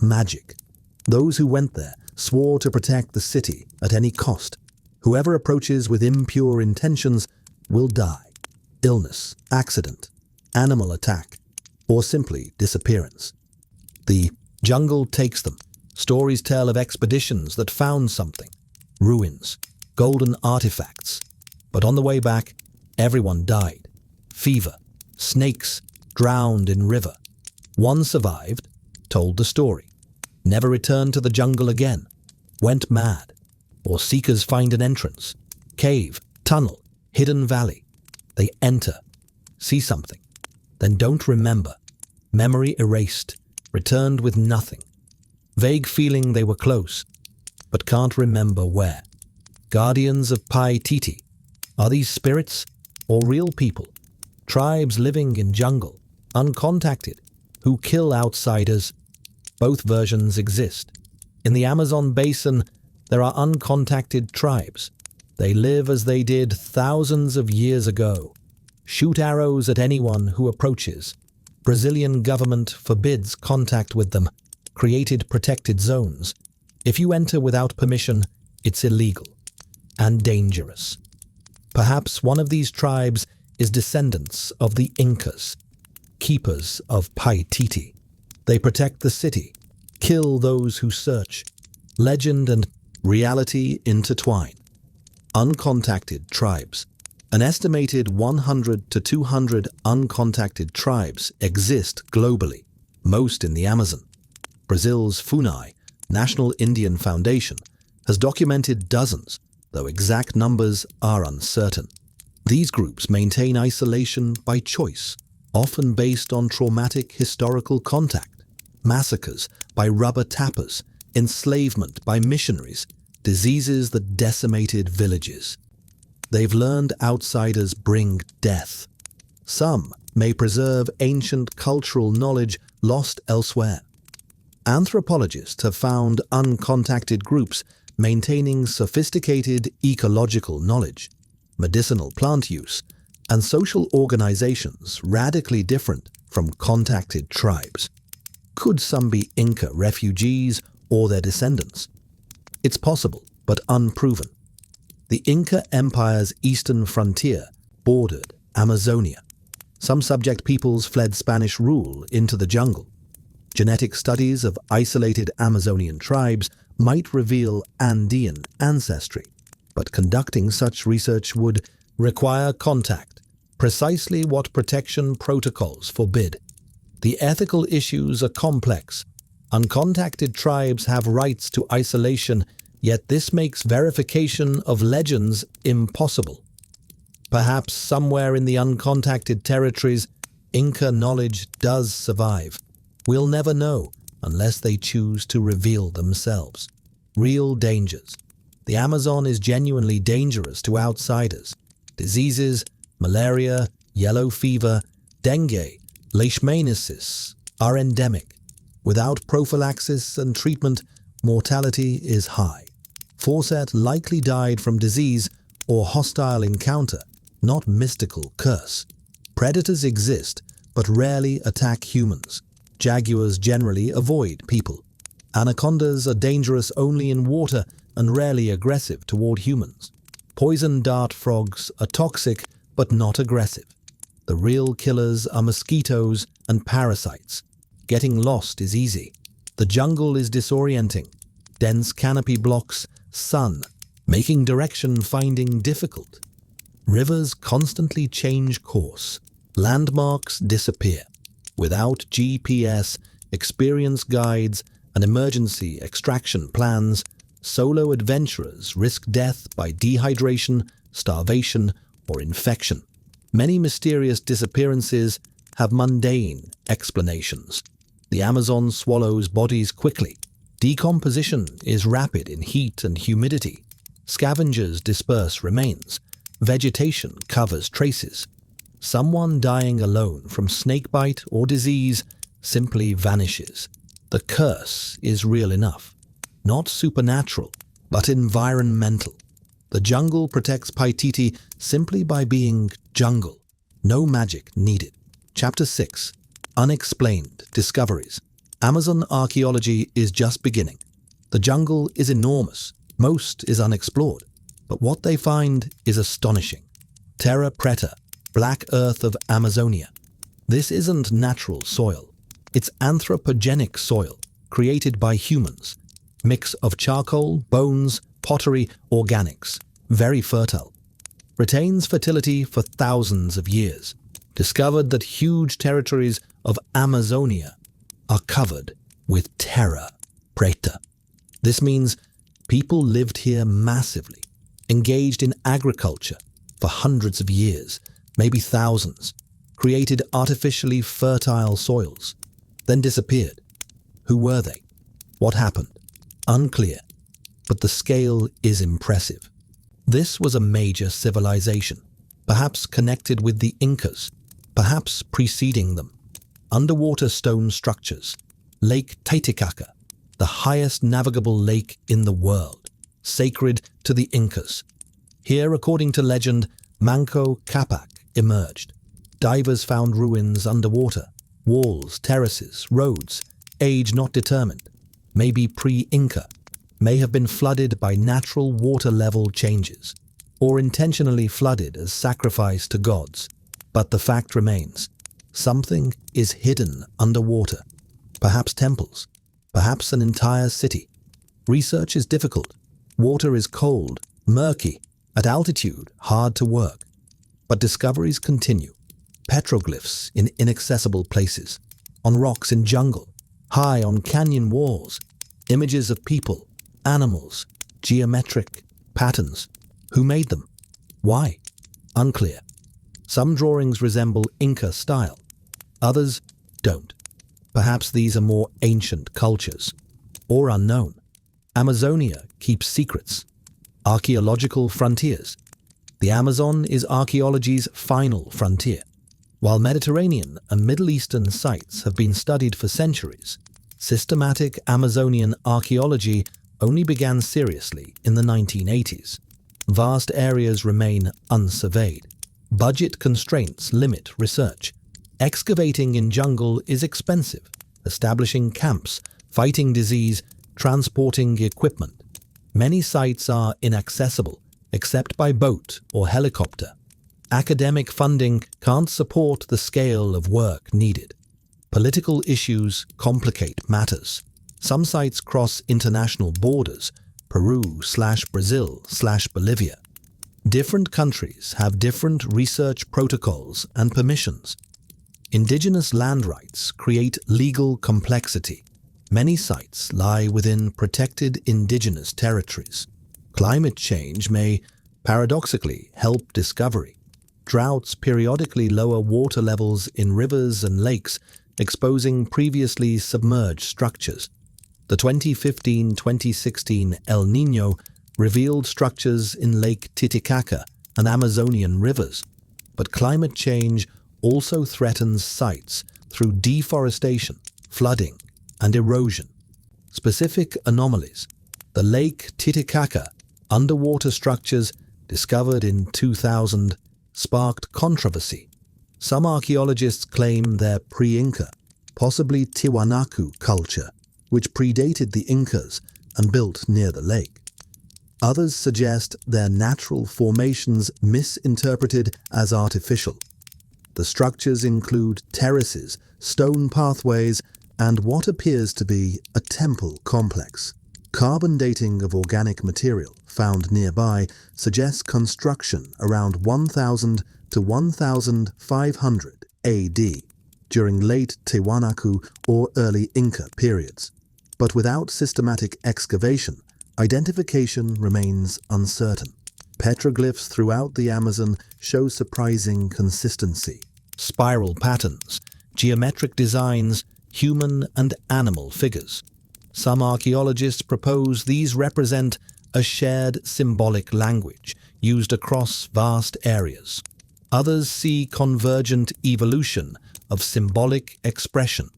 magic. Those who went there swore to protect the city at any cost. Whoever approaches with impure intentions will die. Illness, accident, animal attack, or simply disappearance. The jungle takes them. Stories tell of expeditions that found something, ruins, golden artifacts. But on the way back, everyone died. Fever, snakes, drowned in river. One survived, told the story, never returned to the jungle again, went mad. Or seekers find an entrance, cave, tunnel, hidden valley. They enter, see something, then don't remember. Memory erased, returned with nothing. Vague feeling they were close, but can't remember where. Guardians of Paititi. Are these spirits or real people? Tribes living in jungle, uncontacted, who kill outsiders. Both versions exist. In the Amazon basin, there are uncontacted tribes. They live as they did thousands of years ago. Shoot arrows at anyone who approaches. Brazilian government forbids contact with them. Created protected zones. If you enter without permission, it's illegal and dangerous. Perhaps one of these tribes is descendants of the Incas, keepers of Paititi. They protect the city, kill those who search. Legend and reality intertwine. Uncontacted tribes. An estimated 100 to 200 uncontacted tribes exist globally, most in the Amazon. Brazil's FUNAI, National Indian Foundation, has documented dozens, though exact numbers are uncertain. These groups maintain isolation by choice, often based on traumatic historical contact, massacres by rubber tappers, enslavement by missionaries, diseases that decimated villages. They've learned outsiders bring death. Some may preserve ancient cultural knowledge lost elsewhere. Anthropologists have found uncontacted groups maintaining sophisticated ecological knowledge, medicinal plant use, and social organizations radically different from contacted tribes. Could some be Inca refugees or their descendants? It's possible, but unproven. The Inca Empire's eastern frontier bordered Amazonia. Some subject peoples fled Spanish rule into the jungle. Genetic studies of isolated Amazonian tribes might reveal Andean ancestry, but conducting such research would require contact, precisely what protection protocols forbid. The ethical issues are complex. Uncontacted tribes have rights to isolation, yet this makes verification of legends impossible. Perhaps somewhere in the uncontacted territories, Inca knowledge does survive. We'll never know unless they choose to reveal themselves. Real dangers. The Amazon is genuinely dangerous to outsiders. Diseases, malaria, yellow fever, dengue, leishmaniasis are endemic. Without prophylaxis and treatment, mortality is high. Fawcett likely died from disease or hostile encounter, not mystical curse. Predators exist, but rarely attack humans. Jaguars generally avoid people. Anacondas are dangerous only in water and rarely aggressive toward humans. Poison dart frogs are toxic but not aggressive. The real killers are mosquitoes and parasites. Getting lost is easy. The jungle is disorienting. Dense canopy blocks sun, making direction finding difficult. Rivers constantly change course. Landmarks disappear. Without GPS, experience guides, and emergency extraction plans, solo adventurers risk death by dehydration, starvation, or infection. Many mysterious disappearances have mundane explanations. The Amazon swallows bodies quickly. Decomposition is rapid in heat and humidity. Scavengers disperse remains. Vegetation covers traces. Someone dying alone from snakebite or disease simply vanishes. The curse is real enough. Not supernatural, but environmental. The jungle protects Paititi simply by being jungle. No magic needed. Chapter 6. Unexplained Discoveries. Amazon archaeology is just beginning. The jungle is enormous. Most is unexplored. But what they find is astonishing. Terra preta, black earth of Amazonia. This isn't natural soil. It's anthropogenic soil, created by humans. Mix of charcoal, bones, pottery, organics. Very fertile. Retains fertility for thousands of years. Discovered that huge territories of Amazonia are covered with terra preta. This means people lived here massively, engaged in agriculture for hundreds of years, maybe thousands, created artificially fertile soils, then disappeared. Who were they? What happened? Unclear, but the scale is impressive. This was a major civilization, perhaps connected with the Incas, perhaps preceding them. Underwater stone structures. Lake Titicaca, the highest navigable lake in the world, sacred to the Incas. Here, according to legend, Manco Capac emerged. Divers found ruins underwater, walls, terraces, roads, age not determined, maybe pre-Inca, may have been flooded by natural water level changes, or intentionally flooded as sacrifice to gods. But the fact remains, something is hidden underwater, perhaps temples, perhaps an entire city. Research is difficult. Water is cold, murky, at altitude, hard to work. But discoveries continue. Petroglyphs in inaccessible places, on rocks in jungle, high on canyon walls, images of people, animals, geometric patterns. Who made them? Why? Unclear. Some drawings resemble Inca style, others don't. Perhaps these are more ancient cultures, or unknown. Amazonia keeps secrets. Archaeological frontiers. The Amazon is archaeology's final frontier. While Mediterranean and Middle Eastern sites have been studied for centuries, systematic Amazonian archaeology only began seriously in the 1980s. Vast areas remain unsurveyed. Budget constraints limit research. Excavating in jungle is expensive. Establishing camps, fighting disease, transporting equipment. Many sites are inaccessible, except by boat or helicopter. Academic funding can't support the scale of work needed. Political issues complicate matters. Some sites cross international borders, Peru/Brazil/Bolivia. Different countries have different research protocols and permissions. Indigenous land rights create legal complexity. Many sites lie within protected indigenous territories. Climate change may, paradoxically, help discovery. Droughts periodically lower water levels in rivers and lakes, exposing previously submerged structures. The 2015-2016 El Niño revealed structures in Lake Titicaca and Amazonian rivers. But climate change also threatens sites through deforestation, flooding, and erosion. Specific anomalies. The Lake Titicaca underwater structures discovered in 2000, sparked controversy. Some archaeologists claim they're pre-Inca, possibly Tiwanaku culture, which predated the Incas and built near the lake. Others suggest they're natural formations misinterpreted as artificial. The structures include terraces, stone pathways, and what appears to be a temple complex. Carbon dating of organic material found nearby suggests construction around 1000 to 1500 AD, during late Tiwanaku or early Inca periods. But without systematic excavation, identification remains uncertain. Petroglyphs throughout the Amazon show surprising consistency. Spiral patterns, geometric designs, human and animal figures. Some archaeologists propose these represent a shared symbolic language used across vast areas. Others see convergent evolution of symbolic expression.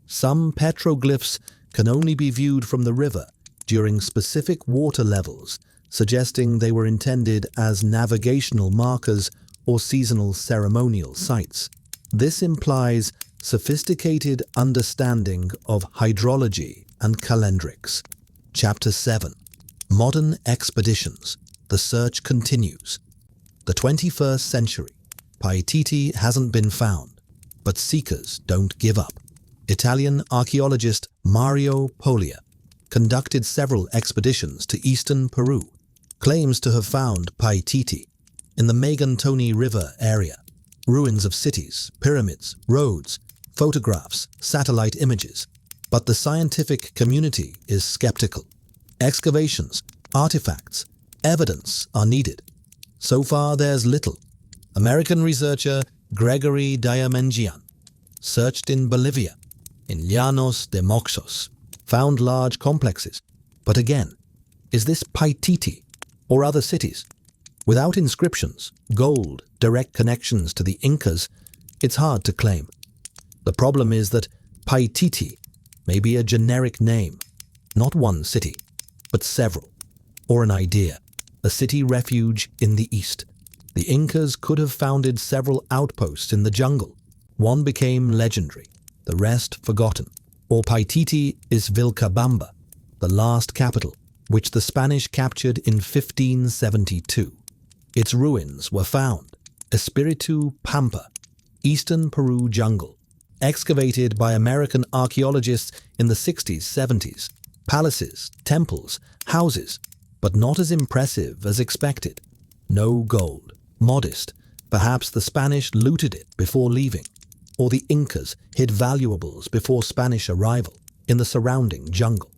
Some petroglyphs can only be viewed from the river during specific water levels, suggesting they were intended as navigational markers or seasonal ceremonial sites. This implies sophisticated understanding of hydrology and calendrics. Chapter 7. Modern Expeditions. The search continues. The 21st century. Paititi hasn't been found, but seekers don't give up. Italian archaeologist Mario Poglia conducted several expeditions to eastern Peru, claims to have found Paititi in the Magantoni River area. Ruins of cities, pyramids, roads, photographs, satellite images. But the scientific community is skeptical. Excavations, artifacts, evidence are needed. So far there's little. American researcher Gregory Diamenjian searched in Bolivia, in Llanos de Moxos, found large complexes. But again, is this Paititi or other cities? Without inscriptions, gold, direct connections to the Incas, it's hard to claim. The problem is that Paititi may be a generic name, not one city, but several, or an idea, a city refuge in the east. The Incas could have founded several outposts in the jungle. One became legendary, the rest forgotten. Or Paititi is Vilcabamba, the last capital, which the Spanish captured in 1572. Its ruins were found, Espiritu Pampa, eastern Peru jungle, excavated by American archaeologists in the 60s, 70s. Palaces, temples, houses, but not as impressive as expected. No gold, modest. Perhaps the Spanish looted it before leaving, or the Incas hid valuables before Spanish arrival in the surrounding jungle.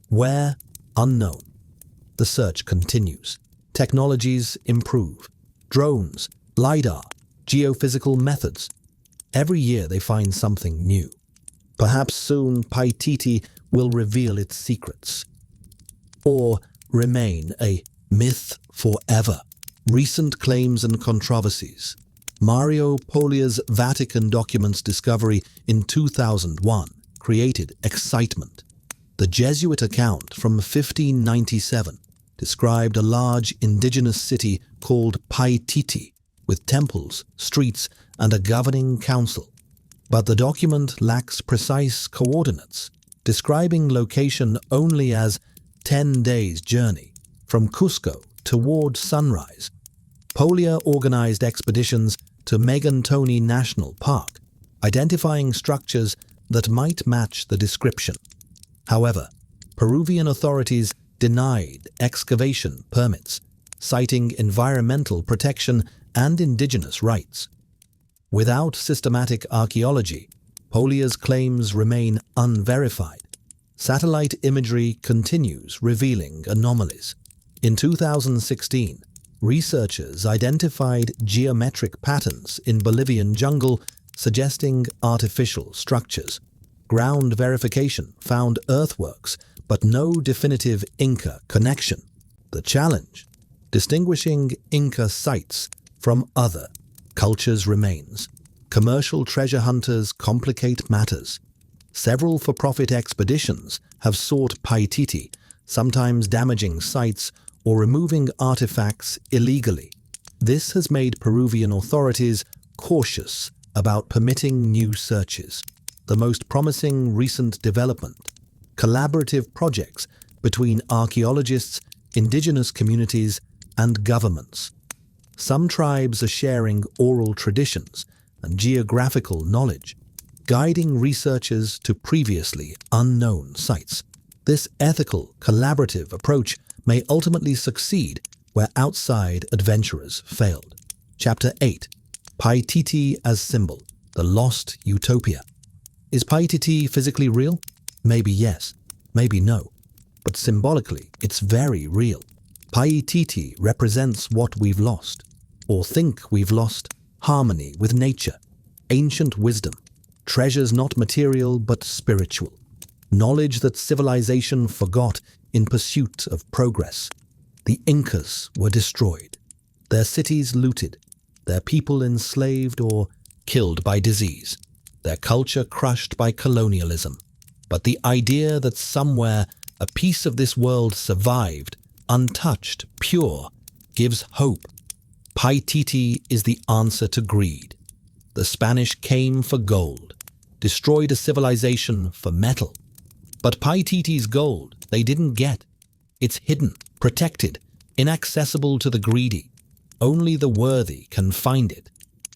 Where? Unknown. The search continues. Technologies improve. Drones, LiDAR, geophysical methods. Every year they find something new. Perhaps soon Paititi will reveal its secrets. Or remain a myth forever. Recent claims and controversies. Mario Poglia's Vatican documents discovery in 2001 created excitement. The Jesuit account from 1597 described a large indigenous city called Paititi, with temples, streets, and a governing council. But the document lacks precise coordinates, describing location only as 10 days' journey from Cusco toward sunrise. Poglia organized expeditions to Magantoni National Park, identifying structures that might match the description. However, Peruvian authorities denied excavation permits, citing environmental protection and indigenous rights. Without systematic archaeology, Poglia's claims remain unverified. Satellite imagery continues revealing anomalies. In 2016, researchers identified geometric patterns in Bolivian jungle suggesting artificial structures. Ground verification found earthworks, but no definitive Inca connection. The challenge, distinguishing Inca sites from other cultures, remains. Commercial treasure hunters complicate matters. Several for-profit expeditions have sought Paititi, sometimes damaging sites or removing artifacts illegally. This has made Peruvian authorities cautious about permitting new searches. The most promising recent development: collaborative projects between archaeologists, indigenous communities, and governments. Some tribes are sharing oral traditions and geographical knowledge, guiding researchers to previously unknown sites. This ethical, collaborative approach may ultimately succeed where outside adventurers failed. Chapter 8. Paititi as Symbol, the Lost Utopia. Is Paititi physically real? Maybe yes, maybe no. But symbolically, it's very real. Paititi represents what we've lost, or think we've lost: harmony with nature, ancient wisdom, treasures not material but spiritual, knowledge that civilization forgot in pursuit of progress. The Incas were destroyed, their cities looted, their people enslaved or killed by disease, their culture crushed by colonialism. But the idea that somewhere a piece of this world survived, untouched, pure, gives hope. Paititi is the answer to greed. The Spanish came for gold, destroyed a civilization for metal. But Paititi's gold they didn't get. It's hidden, protected, inaccessible to the greedy. Only the worthy can find it.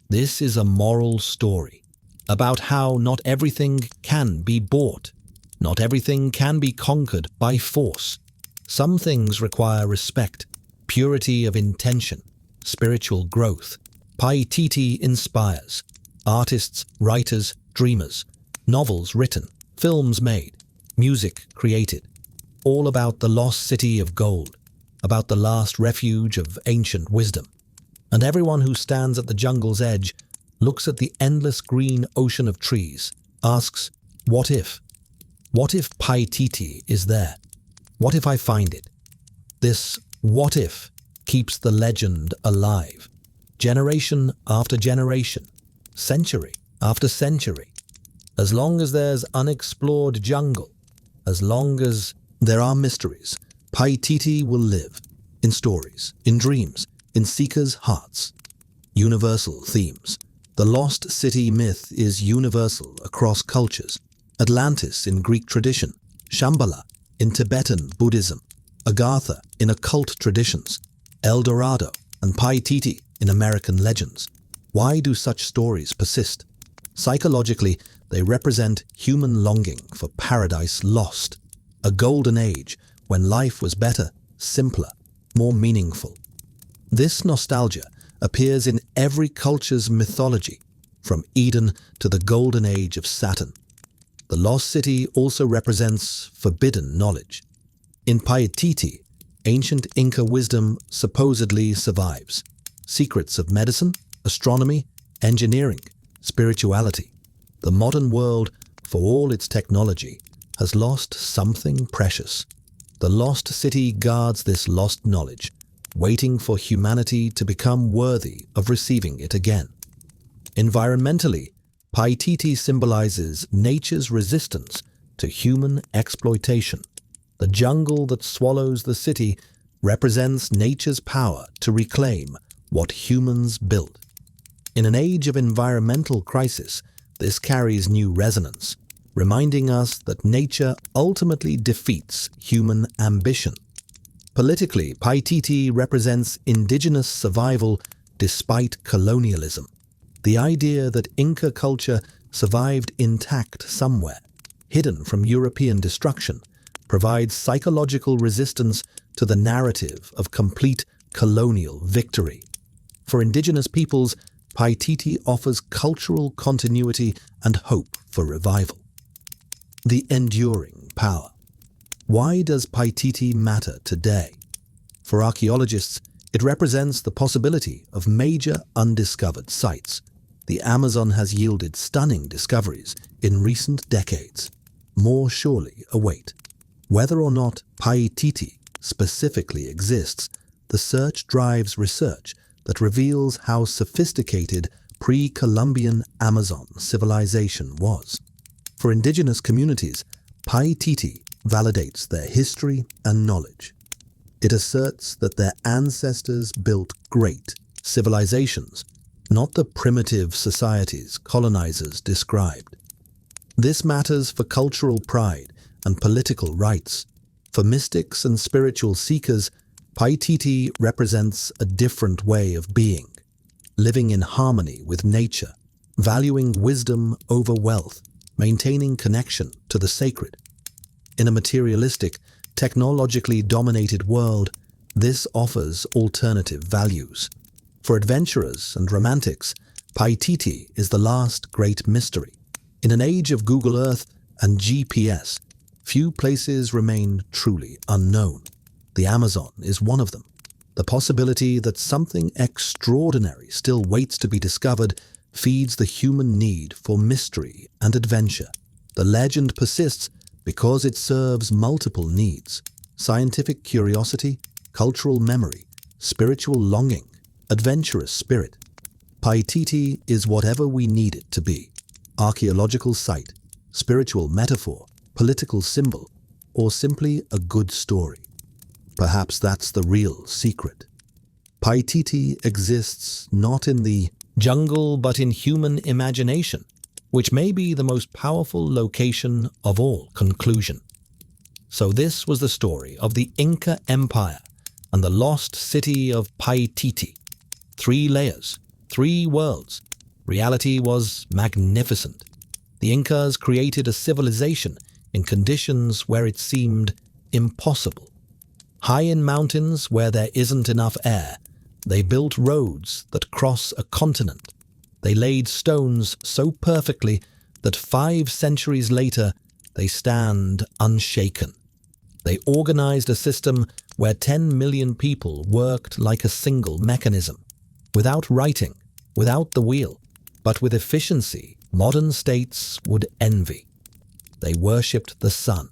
This is a moral story about how not everything can be bought. Not everything can be conquered by force. Some things require respect, purity of intention, spiritual growth. Paititi inspires artists, writers, dreamers, novels written, films made, music created, all about the lost city of gold, about the last refuge of ancient wisdom. And everyone who stands at the jungle's edge, looks at the endless green ocean of trees, asks, what if? What if Paititi is there? What if I find it? This what if keeps the legend alive, generation after generation, century after century. As long as there's unexplored jungle, as long as there are mysteries, Paititi will live in stories, in dreams, in seekers' hearts. Universal themes. The lost city myth is universal across cultures. Atlantis in Greek tradition, Shambhala in Tibetan Buddhism, Agartha in occult traditions, El Dorado and Paititi in American legends. Why do such stories persist? Psychologically, they represent human longing for paradise lost, a golden age when life was better, simpler, more meaningful. This nostalgia appears in every culture's mythology, from Eden to the golden age of Saturn. The lost city also represents forbidden knowledge. In Paititi, ancient Inca wisdom supposedly survives. Secrets of medicine, astronomy, engineering, spirituality. The modern world, for all its technology, has lost something precious. The lost city guards this lost knowledge, waiting for humanity to become worthy of receiving it again. Environmentally, Paititi symbolizes nature's resistance to human exploitation. The jungle that swallows the city represents nature's power to reclaim what humans built. In an age of environmental crisis, this carries new resonance, reminding us that nature ultimately defeats human ambition. Politically, Paititi represents indigenous survival despite colonialism. The idea that Inca culture survived intact somewhere, hidden from European destruction, provides psychological resistance to the narrative of complete colonial victory. For indigenous peoples, Paititi offers cultural continuity and hope for revival. The enduring power. Why does Paititi matter today? For archaeologists, it represents the possibility of major undiscovered sites. The Amazon has yielded stunning discoveries in recent decades. More surely await. Whether or not Paititi specifically exists, the search drives research that reveals how sophisticated pre-Columbian Amazon civilization was. For indigenous communities, Paititi validates their history and knowledge. It asserts that their ancestors built great civilizations, not the primitive societies colonizers described. This matters for cultural pride and political rights. For mystics and spiritual seekers, Paititi represents a different way of being, living in harmony with nature, valuing wisdom over wealth, maintaining connection to the sacred. In a materialistic, technologically dominated world, this offers alternative values. For adventurers and romantics, Paititi is the last great mystery. In an age of Google Earth and GPS, few places remain truly unknown. The Amazon is one of them. The possibility that something extraordinary still waits to be discovered feeds the human need for mystery and adventure. The legend persists because it serves multiple needs: scientific curiosity, cultural memory, spiritual longing, adventurous spirit. Paititi is whatever we need it to be: archaeological site, spiritual metaphor, political symbol, or simply a good story. Perhaps that's the real secret. Paititi exists not in the jungle but in human imagination, which may be the most powerful location of all. Conclusion. So this was the story of the Inca Empire and the lost city of Paititi. 3 layers, 3 worlds. Reality was magnificent. The Incas created a civilization in conditions where it seemed impossible. High in mountains where there isn't enough air, they built roads that cross a continent. They laid stones so perfectly that 5 centuries later they stand unshaken. They organized a system where 10 million people worked like a single mechanism, without writing, without the wheel, but with efficiency modern states would envy. They worshipped the sun,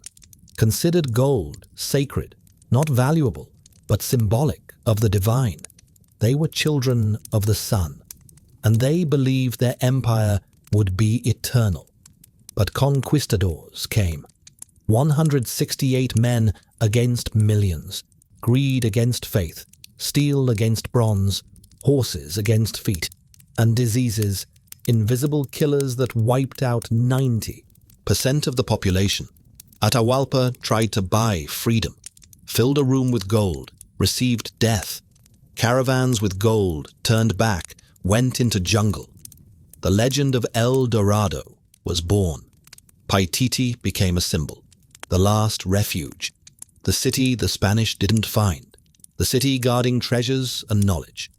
considered gold sacred, not valuable, but symbolic of the divine. They were children of the sun, and they believed their empire would be eternal. But conquistadors came. 168 men against millions, greed against faith, steel against bronze, horses against feet, and diseases, invisible killers that wiped out 90% of the population. Atahualpa tried to buy freedom, filled a room with gold, received death. Caravans with gold turned back, went into jungle. The legend of El Dorado was born. Paititi became a symbol, the last refuge, the city the Spanish didn't find, the city guarding treasures and knowledge.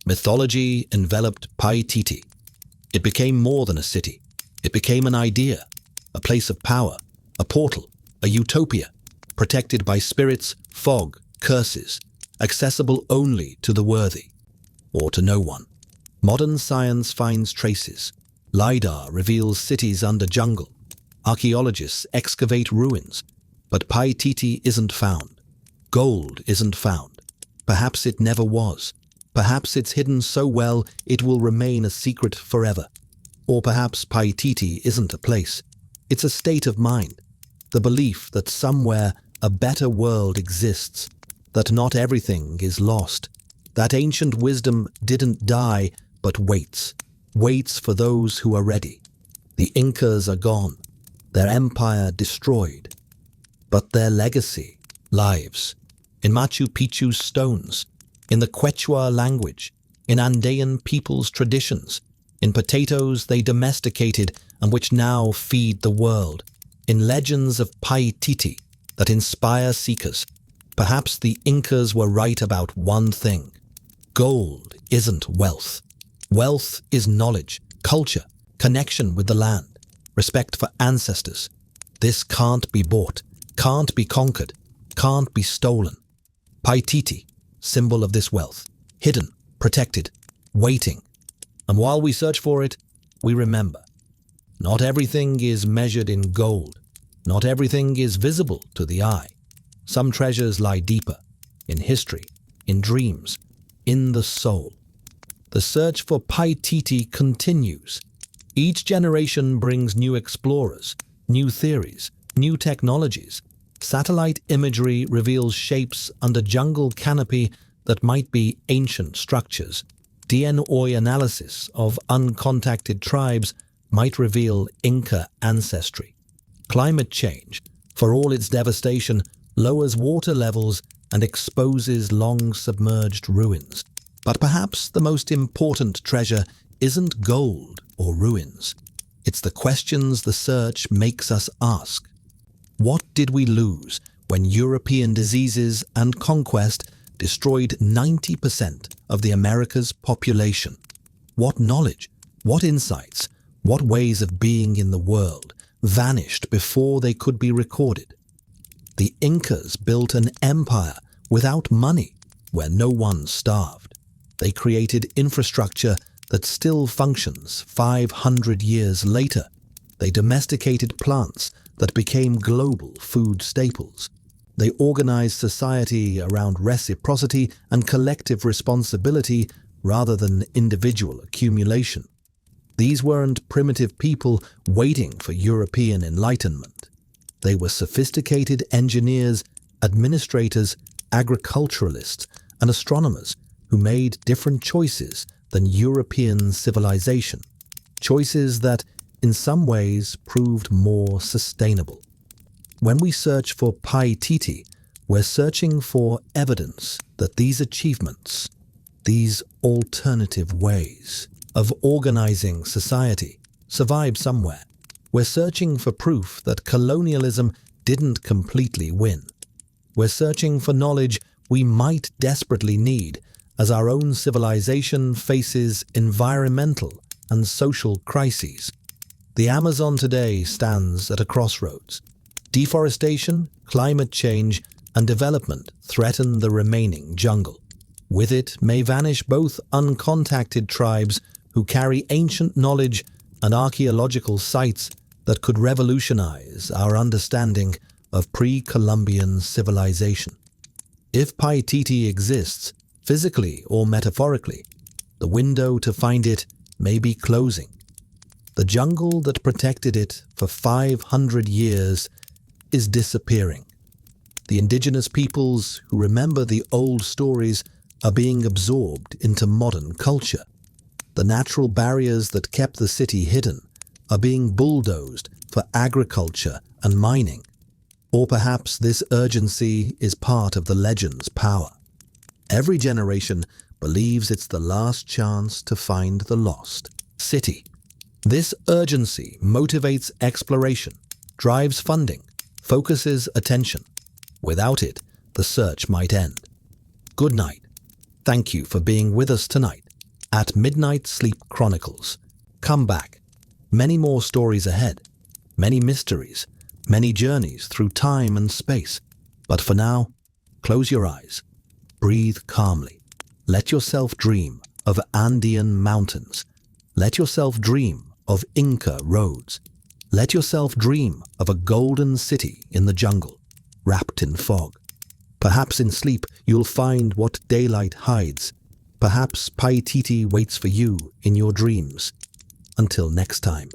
Mythology enveloped Paititi. It became more than a city. It became an idea, a place of power, a portal, a utopia, protected by spirits, fog, curses, accessible only to the worthy, or to no one. Modern science finds traces. LiDAR reveals cities under jungle. Archaeologists excavate ruins, but Paititi isn't found. Gold isn't found. Perhaps it never was. Perhaps it's hidden so well it will remain a secret forever. Or perhaps Paititi isn't a place. It's a state of mind, the belief that somewhere a better world exists, that not everything is lost, that ancient wisdom didn't die but waits for those who are ready. The Incas are gone, their empire destroyed, but their legacy lives in Machu Picchu's stones, in the Quechua language, in Andean people's traditions, in potatoes they domesticated and which now feed the world, in legends of Paititi that inspire seekers. Perhaps the Incas were right about one thing. Gold isn't wealth. Wealth is knowledge, culture, connection with the land, respect for ancestors. This can't be bought, can't be conquered, can't be stolen. Paititi, symbol of this wealth, hidden, protected, waiting. And while we search for it, we remember. Not everything is measured in gold. Not everything is visible to the eye. Some treasures lie deeper, in history, in dreams, in the soul. The search for Paititi continues. Each generation brings new explorers, new theories, new technologies, Satellite imagery reveals shapes under jungle canopy that might be ancient structures. DNA analysis of uncontacted tribes might reveal Inca ancestry. Climate change, for all its devastation, lowers water levels and exposes long-submerged ruins. But perhaps the most important treasure isn't gold or ruins. It's the questions the search makes us ask. What did we lose when European diseases and conquest destroyed 90% of the Americas' population? What knowledge, what insights, what ways of being in the world vanished before they could be recorded? The Incas built an empire without money, where no one starved. They created infrastructure that still functions 500 years later. They domesticated plants that became global food staples. They organized society around reciprocity and collective responsibility rather than individual accumulation. These weren't primitive people waiting for European enlightenment. They were sophisticated engineers, administrators, agriculturalists, and astronomers who made different choices than European civilization, choices that, in some ways, proved more sustainable. When we search for Paititi, we're searching for evidence that these achievements, these alternative ways of organizing society, survived somewhere. We're searching for proof that colonialism didn't completely win. We're searching for knowledge we might desperately need as our own civilization faces environmental and social crises. The Amazon today stands at a crossroads. Deforestation, climate change, and development threaten the remaining jungle. With it may vanish both uncontacted tribes who carry ancient knowledge and archaeological sites that could revolutionize our understanding of pre-Columbian civilization. If Paititi exists, physically or metaphorically, the window to find it may be closing. The jungle that protected it for 500 years is disappearing. The indigenous peoples who remember the old stories are being absorbed into modern culture. The natural barriers that kept the city hidden are being bulldozed for agriculture and mining. Or perhaps this urgency is part of the legend's power. Every generation believes it's the last chance to find the lost city. This urgency motivates exploration, drives funding, focuses attention. Without it, the search might end. Good night. Thank you for being with us tonight at Midnight Sleep Chronicles. Come back. Many more stories ahead. Many mysteries. Many journeys through time and space. But for now, close your eyes. Breathe calmly. Let yourself dream of Andean mountains. Let yourself dream of Inca roads. Let yourself dream of a golden city in the jungle, wrapped in fog. Perhaps in sleep you'll find what daylight hides. Perhaps Paititi waits for you in your dreams. Until next time.